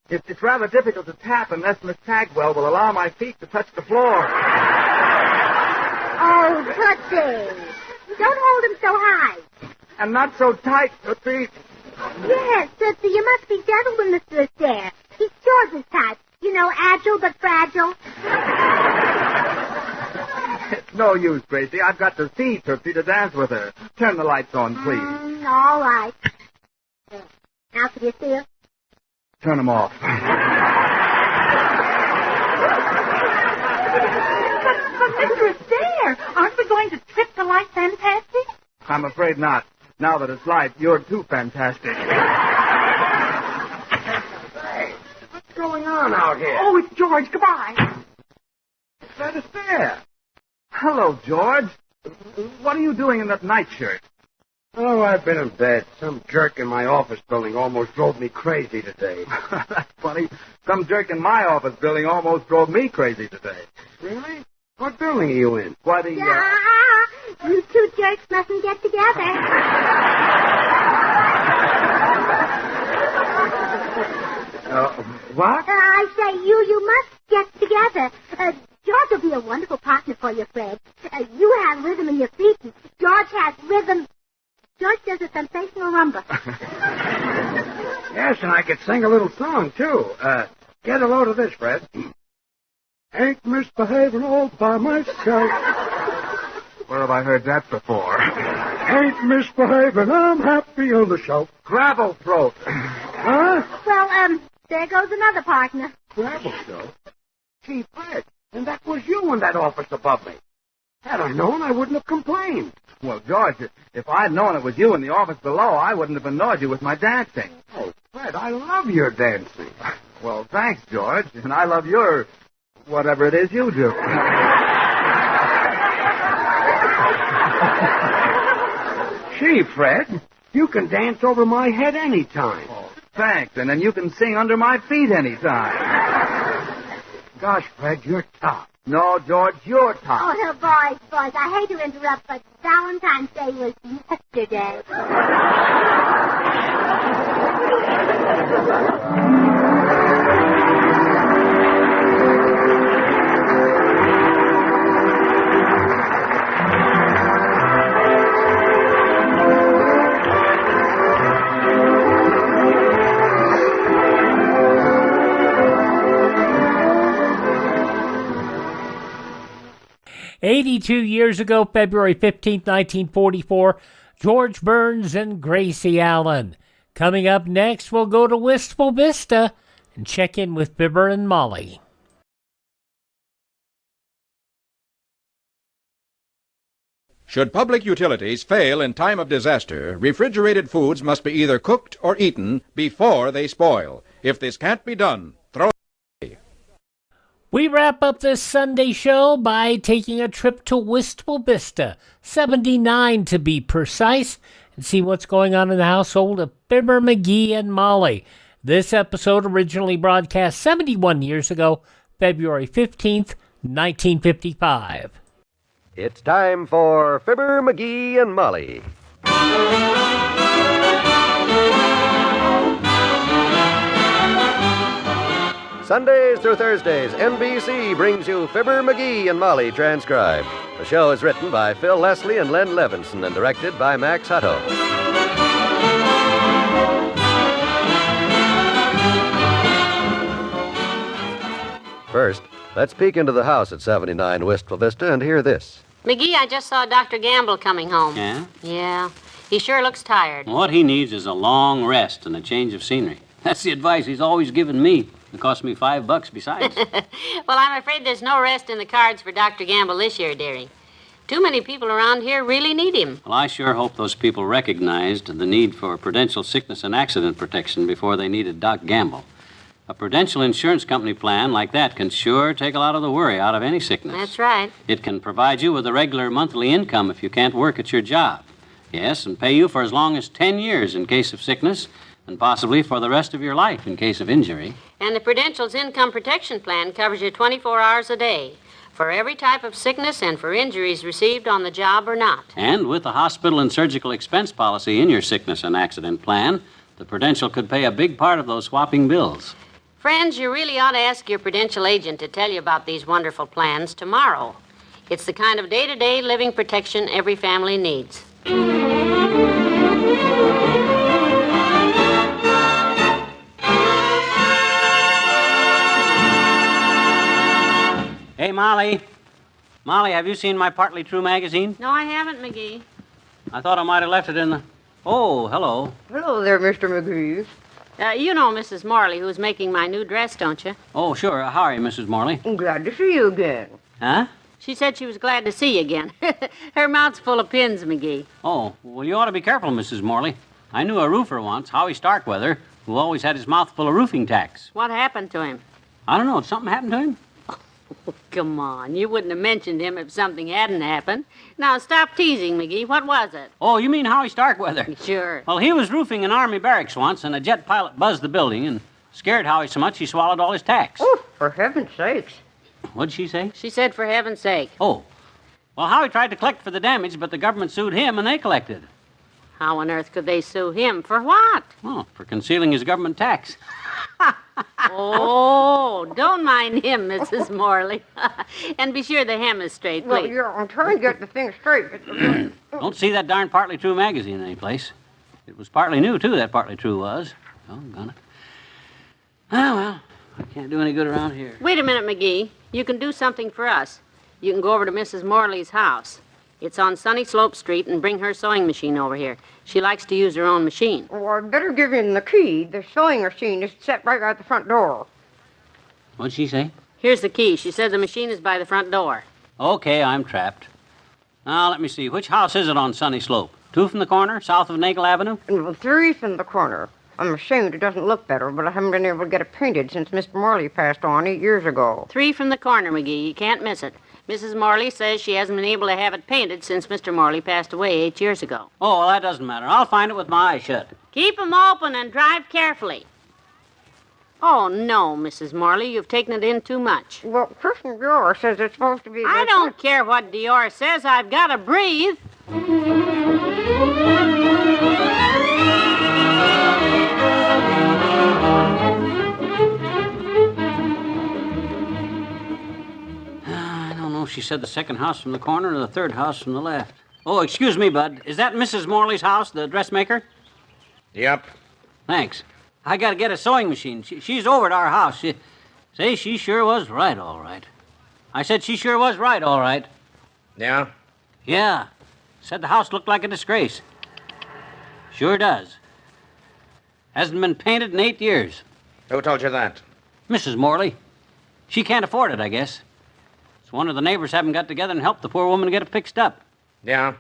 It's rather difficult to tap unless Miss Sagwell will allow my feet to touch the floor. Oh, Tootsie. Don't hold him so high. And not so tight, Tootsie. Yes, Tootsie, you must be gentle with Mr. Astaire. He's George's type. You know, agile but fragile. It's no use, Gracie. I've got to see Tootsie to dance with her. Turn the lights on, please. All right. Now, can you see her? Turn them off. But Mr. Astaire, aren't we going to trip the light fantastic? I'm afraid not. Now that it's light, you're too fantastic. Hey, what's going on out here? Oh, it's George. Goodbye. Fred Astaire. Hello, George. What are you doing in that nightshirt? Oh, I've been in bed. Some jerk in my office building almost drove me crazy today. That's funny. Some jerk in my office building almost drove me crazy today. Really? What building are you in? Why, you two jerks mustn't get together. What? I say you must get together. George will be a wonderful partner for you, Fred. You have rhythm in your feet, and George has rhythm. George does a sensational rumba. Yes, and I could sing a little song, too. Get a load of this, Fred. Ain't misbehaving all by myself. Where have I heard that before? Ain't misbehaving, I'm happy on the shelf. Gravel throat. Huh? Well, there goes another partner. Gravel throat? Gee, Fred, and that was you in that office above me. Had I known, I wouldn't have complained. Well, George, if I'd known it was you in the office below, I wouldn't have annoyed you with my dancing. Oh, Fred, I love your dancing. Well, thanks, George. And I love your... whatever it is you do. Gee, Fred, you can dance over my head any time. Oh, thanks. And then you can sing under my feet any time. Gosh, Fred, you're tough. No, George, you're tough. Oh, no, boys, I hate to interrupt, but Valentine's Day was yesterday. 82 years ago, February 15, 1944, George Burns and Gracie Allen. Coming up next, we'll go to Wistful Vista and check in with Fibber and Molly. Should public utilities fail in time of disaster, refrigerated foods must be either cooked or eaten before they spoil. If this can't be done, throw it away. We wrap up this Sunday show by taking a trip to Wistful Vista, 79 to be precise, and see what's going on in the household of Fibber McGee and Molly. This episode originally broadcast 71 years ago, February 15th, 1955. It's time for Fibber, McGee, and Molly. Sundays through Thursdays, NBC brings you Fibber, McGee, and Molly transcribed. The show is written by Phil Leslie and Len Levinson and directed by Max Hutto. First, let's peek into the house at 79 Wistful Vista and hear this. McGee, I just saw Dr. Gamble coming home. Yeah? Yeah. He sure looks tired. What he needs is a long rest and a change of scenery. That's the advice he's always given me. It cost me $5 besides. Well, I'm afraid there's no rest in the cards for Dr. Gamble this year, dearie. Too many people around here really need him. Well, I sure hope those people recognized the need for prudential sickness and accident protection before they needed Doc Gamble. A prudential insurance company plan like that can sure take a lot of the worry out of any sickness. That's right. It can provide you with a regular monthly income if you can't work at your job. Yes, and pay you for as long as 10 years in case of sickness, and possibly for the rest of your life in case of injury. And the Prudential's income protection plan covers you 24 hours a day for every type of sickness and for injuries received on the job or not. And with the hospital and surgical expense policy in your sickness and accident plan, the Prudential could pay a big part of those swapping bills. Friends, you really ought to ask your Prudential agent to tell you about these wonderful plans tomorrow. It's the kind of day-to-day living protection every family needs. Hey, Molly. Molly, have you seen my Partly True magazine? No, I haven't, McGee. I thought I might have left it in the... Oh, hello. Hello there, Mr. McGee. You know Mrs. Morley, who's making my new dress, don't you? Oh, sure. How are you, Mrs. Morley? I'm glad to see you again. Huh? She said she was glad to see you again. Her mouth's full of pins, McGee. Oh, well, you ought to be careful, Mrs. Morley. I knew a roofer once, Howie Starkweather, who always had his mouth full of roofing tacks. What happened to him? I don't know. Did something happen to him? Oh, come on. You wouldn't have mentioned him if something hadn't happened. Now, stop teasing, McGee. What was it? Oh, you mean Howie Starkweather? Sure. Well, he was roofing an army barracks once, and a jet pilot buzzed the building and scared Howie so much he swallowed all his tacks. Oh, for heaven's sakes. What'd she say? She said, for heaven's sake. Oh. Well, Howie tried to collect for the damage, but the government sued him, and they collected. How on earth could they sue him? For what? Oh, for concealing his government tax. Oh, don't mind him, Mrs. Morley. And be sure the hem is straight, please. Well, yeah, I'm trying to get the thing straight. Don't see that darn Partly True magazine anyplace. It was partly new, too, that Partly True was. Oh, got it. Ah, well, I can't do any good around here. Wait a minute, McGee. You can do something for us. You can go over to Mrs. Morley's house. It's on Sunny Slope Street, and bring her sewing machine over here. She likes to use her own machine. Well, I'd better give him the key. The sewing machine is set right out the front door. What'd she say? Here's the key. She said the machine is by the front door. Okay, I'm trapped. Now, let me see. Which house is it on Sunny Slope? 2 from the corner, south of Nagel Avenue? Well, 3 from the corner. I'm ashamed it doesn't look better, but I haven't been able to get it painted since Mr. Morley passed on 8 years ago. 3 from the corner, McGee. You can't miss it. Mrs. Morley says she hasn't been able to have it painted since Mr. Morley passed away 8 years ago. Oh, well, that doesn't matter. I'll find it with my eyes shut. Keep 'em open and drive carefully. Oh, no, Mrs. Morley, you've taken it in too much. Well, Christian Dior says it's supposed to be... I don't care what Dior says. I've got to breathe. She said the second house from the corner or the third house from the left. Oh, excuse me, Bud. Is that Mrs. Morley's house, the dressmaker? Yep. Thanks. I got to get a sewing machine. She's over at our house. She sure was right, all right. I said she sure was right, all right. Yeah? Yeah. Said the house looked like a disgrace. Sure does. Hasn't been painted in 8 years. Who told you that? Mrs. Morley. She can't afford it, I guess. It's one of the neighbors haven't got together and helped the poor woman get it fixed up. Yeah?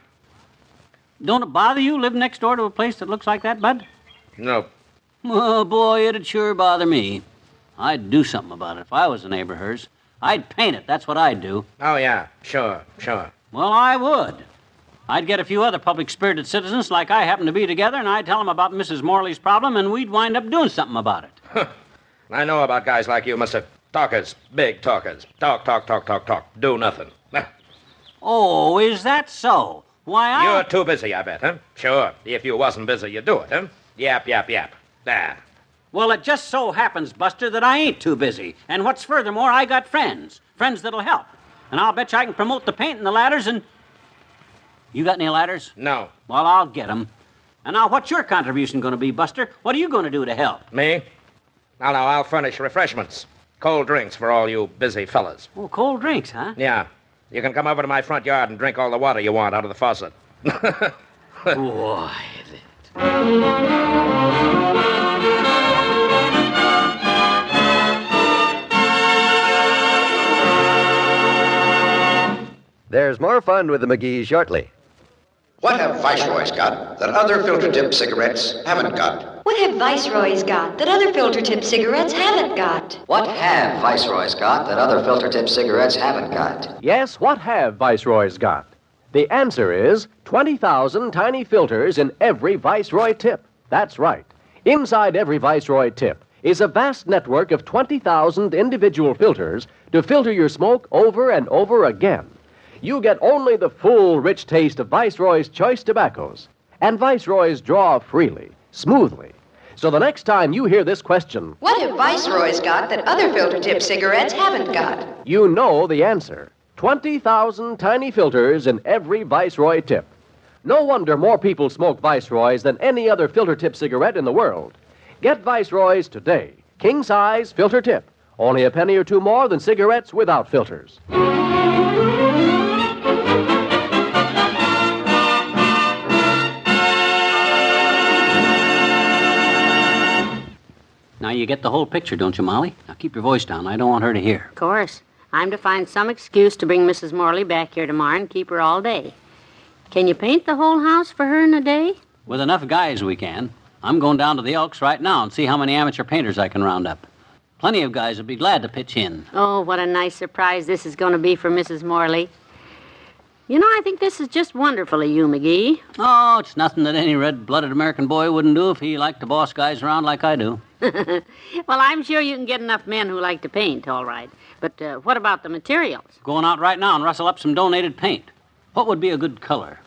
Don't it bother you living next door to a place that looks like that, Bud? Nope. Oh, boy, it'd sure bother me. I'd do something about it if I was a neighbor of hers. I'd paint it, that's what I'd do. Oh, yeah, sure. Well, I would. I'd get a few other public-spirited citizens like I happen to be together, and I'd tell them about Mrs. Morley's problem, and we'd wind up doing something about it. I know about guys like you, Mr. Talkers, big talkers. Talk. Do nothing. Oh, is that so? Why, You're too busy, I bet, huh? Sure. If you wasn't busy, you'd do it, huh? Yap. There. Well, it just so happens, Buster, that I ain't too busy. And what's furthermore, I got friends that'll help. And I'll bet you I can promote the paint and the ladders and... You got any ladders? No. Well, I'll get 'em. And now, what's your contribution going to be, Buster? What are you going to do to help? Me? Now, I'll furnish refreshments. Cold drinks for all you busy fellas. Oh, cold drinks, huh? Yeah. You can come over to my front yard and drink all the water you want out of the faucet. Boy, There's more fun with the McGees shortly. What have Viceroys got that other filter-tip cigarettes haven't got? What have Viceroys got that other filter-tip cigarettes haven't got? What have Viceroys got that other filter-tip cigarettes haven't got? Yes, what have Viceroys got? The answer is 20,000 tiny filters in every Viceroy tip. That's right. Inside every Viceroy tip is a vast network of 20,000 individual filters to filter your smoke over and over again. You get only the full, rich taste of Viceroy's choice tobaccos. And Viceroys draw freely, smoothly. So the next time you hear this question, What have Viceroys got that other filter-tip cigarettes haven't got? You know the answer. 20,000 tiny filters in every Viceroy tip. No wonder more people smoke Viceroys than any other filter-tip cigarette in the world. Get Viceroys today. King-size filter tip. Only a penny or two more than cigarettes without filters. Now you get the whole picture, don't you, Molly? Now keep your voice down. I don't want her to hear. Of course. I'm to find some excuse to bring Mrs. Morley back here tomorrow and keep her all day. Can you paint the whole house for her in a day? With enough guys, we can. I'm going down to the Elks right now and see how many amateur painters I can round up. Plenty of guys would be glad to pitch in. Oh, what a nice surprise this is going to be for Mrs. Morley. You know, I think this is just wonderful of you, McGee. Oh, it's nothing that any red-blooded American boy wouldn't do if he liked to boss guys around like I do. Well, I'm sure you can get enough men who like to paint, all right. But what about the materials? Going out right now and rustle up some donated paint. What would be a good color?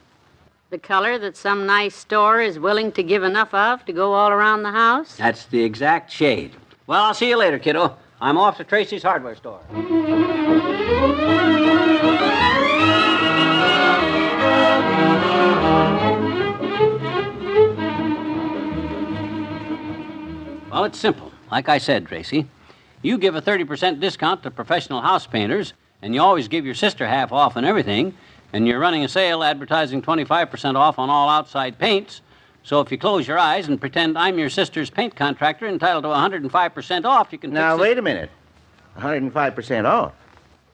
The color that some nice store is willing to give enough of to go all around the house? That's the exact shade. Well, I'll see you later, kiddo. I'm off to Tracy's hardware store. Well, it's simple. Like I said, Tracy, you give a 30% discount to professional house painters, and you always give your sister half off on everything, and you're running a sale advertising 25% off on all outside paints. So if you close your eyes and pretend I'm your sister's paint contractor entitled to 105% off, you can Now, fix wait a minute. 105% off?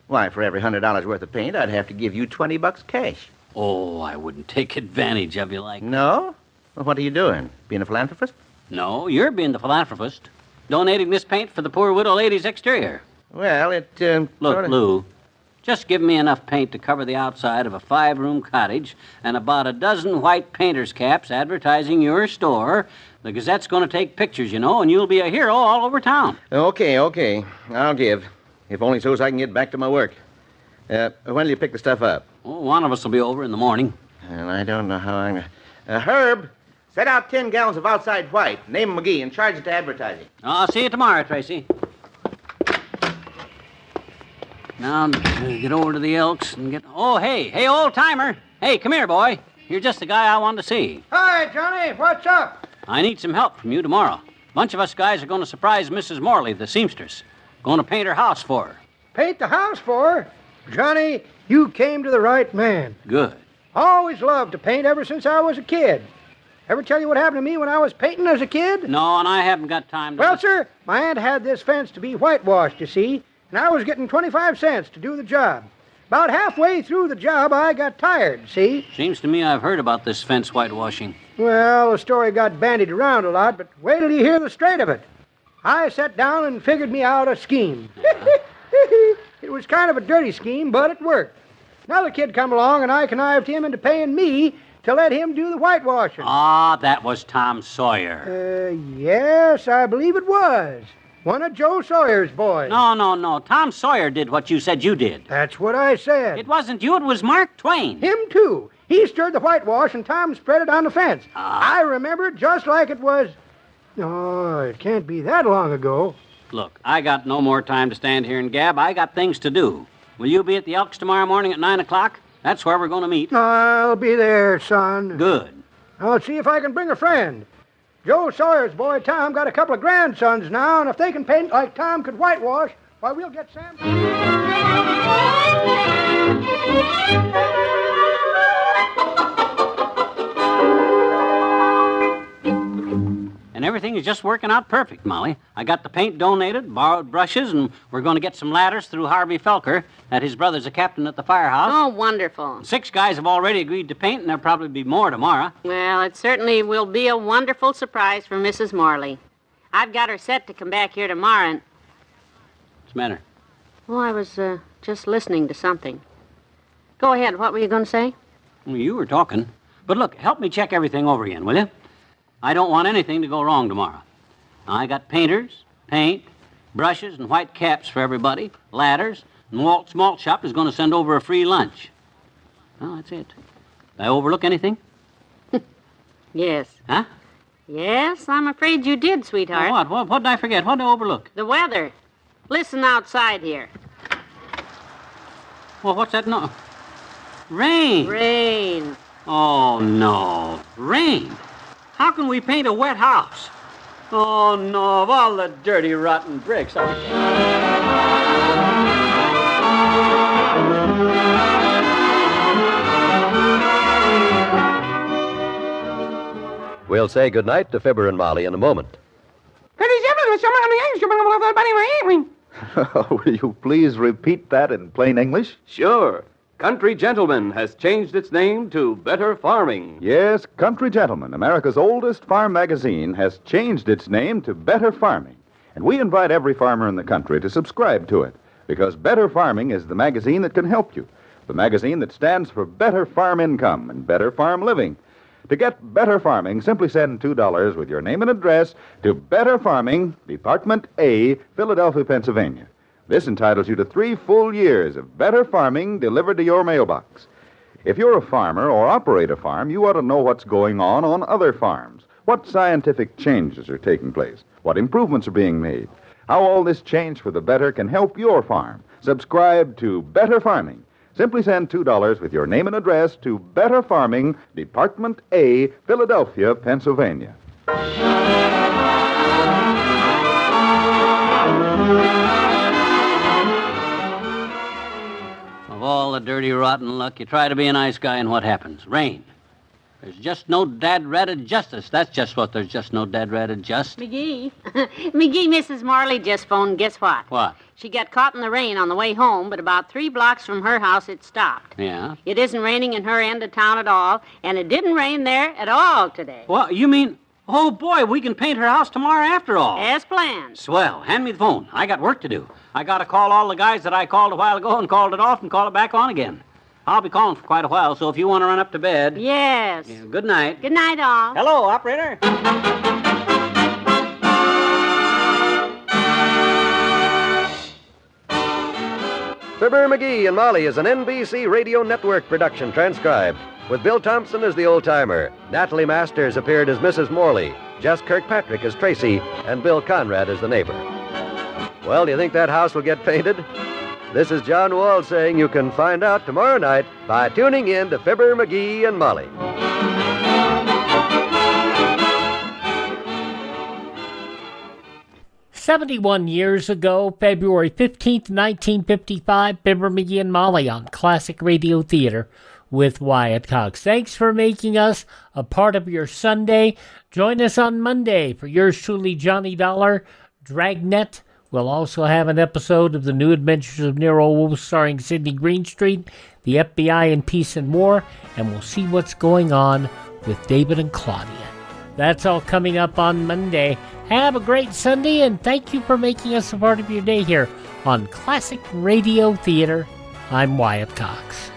Why, for every $100 worth of paint, I'd have to give you $20 cash. Oh, I wouldn't take advantage of you like that. No? Well, what are you doing? Being a philanthropist? No, you're being the philanthropist. Donating this paint for the poor widow lady's exterior. Well, Look, Lou, just give me enough paint to cover the outside of a 5-room cottage and about a dozen white painter's caps advertising your store. The Gazette's going to take pictures, you know, and you'll be a hero all over town. Okay. I'll give. If only so as I can get back to my work. When will you pick the stuff up? Oh, one of us will be over in the morning. And I don't know how I'm... Herb, set out 10 gallons of outside white. Name McGee and charge it to advertising. I'll see you tomorrow, Tracy. Now, get over to the Elks and get... Oh, hey, old-timer. Hey, come here, boy. You're just the guy I wanted to see. Hi, Johnny. What's up? I need some help from you tomorrow. A bunch of us guys are going to surprise Mrs. Morley, the seamstress. Going to paint her house for her. Paint the house for her? Johnny, you came to the right man. Good. Always loved to paint ever since I was a kid. Ever tell you what happened to me when I was painting as a kid? No, and I haven't got time to... Well, sir, my aunt had this fence to be whitewashed, you see, and I was getting 25 cents to do the job. About halfway through the job, I got tired, see? Seems to me I've heard about this fence whitewashing. Well, the story got bandied around a lot, but wait till you hear the straight of it. I sat down and figured me out a scheme. It was kind of a dirty scheme, but it worked. Another kid come along, and I connived him into paying me to let him do the whitewashing. Ah, that was Tom Sawyer. Yes, I believe it was. One of Joe Sawyer's boys. No. Tom Sawyer did what you said you did. That's what I said. It wasn't you, it was Mark Twain. Him, too. He stirred the whitewash, and Tom spread it on the fence. I remember it just like it was... Oh, it can't be that long ago. Look, I got no more time to stand here and gab. I got things to do. Will you be at the Elks tomorrow morning at 9 o'clock? That's where we're going to meet. I'll be there, son. Good. I'll see if I can bring a friend. Joe Sawyer's boy, Tom, got a couple of grandsons now, and if they can paint like Tom could whitewash, why, we'll get Sam... And everything is just working out perfect, Molly. I got the paint donated, borrowed brushes, and we're going to get some ladders through Harvey Felker, that his brother's a captain at the firehouse. Oh, wonderful. 6 guys have already agreed to paint, and there'll probably be more tomorrow. Well, it certainly will be a wonderful surprise for Mrs. Morley. I've got her set to come back here tomorrow, and... What's the matter? Oh, I was just listening to something. Go ahead. What were you going to say? Well, you were talking. But look, help me check everything over again, will you? I don't want anything to go wrong tomorrow. I got painters, paint, brushes, and white caps for everybody, ladders, and Walt's Malt Shop is going to send over a free lunch. Well, that's it. Did I overlook anything? Yes. Huh? Yes, I'm afraid you did, sweetheart. What did I forget? What did I overlook? The weather. Listen outside here. Well, what's that? No. Rain. Rain. Oh, no. Rain. How can we paint a wet house? Oh, no, of all the dirty, rotten bricks. We'll say goodnight to Fibber and Molly in a moment. Will you please repeat that in plain English? Sure. Country Gentleman has changed its name to Better Farming. Yes, Country Gentleman, America's oldest farm magazine, has changed its name to Better Farming. And we invite every farmer in the country to subscribe to it, because Better Farming is the magazine that can help you, the magazine that stands for better farm income and better farm living. To get Better Farming, simply send $2 with your name and address to Better Farming, Department A, Philadelphia, Pennsylvania. This entitles you to 3 full years of better farming delivered to your mailbox. If you're a farmer or operate a farm, you ought to know what's going on other farms. What scientific changes are taking place? What improvements are being made? How all this change for the better can help your farm. Subscribe to Better Farming. Simply send $2 with your name and address to Better Farming, Department A, Philadelphia, Pennsylvania. Of all the dirty, rotten luck, you try to be a nice guy, and what happens? Rain. There's just no dad-ratted justice. That's just what there's just no dad-ratted just. McGee. McGee, Mrs. Morley just phoned. Guess what? What? She got caught in the rain on the way home, but about 3 blocks from her house, it stopped. Yeah? It isn't raining in her end of town at all, and it didn't rain there at all today. Well, you mean... Oh, boy, we can paint her house tomorrow after all. As planned. Swell. Hand me the phone. I got work to do. I got to call all the guys that I called a while ago and called it off and call it back on again. I'll be calling for quite a while, so if you want to run up to bed... Yes. Yeah, good night. Good night, all. Hello, operator. Fibber Mcgee and Molly is an NBC Radio Network production transcribed, with Bill Thompson as the old-timer. Natalie Masters appeared as Mrs. Morley, Jess Kirkpatrick as Tracy, and Bill Conrad as the neighbor. Well, do you think that house will get painted? This is John Wall saying you can find out tomorrow night by tuning in to Fibber Mcgee and Molly. 71 years ago, February 15th, 1955, Fibber Mcgee and Molly on Classic Radio Theater with Wyatt Cox. Thanks for making us a part of your Sunday. Join us on Monday for yours truly, Johnny Dollar, Dragnet. We'll also have an episode of The New Adventures of Nero Wolfe starring Sidney Greenstreet, the FBI in Peace and War, and we'll see what's going on with David and Claudia. That's all coming up on Monday. Have a great Sunday, and thank you for making us a part of your day here on Classic Radio Theater. I'm Wyatt Cox.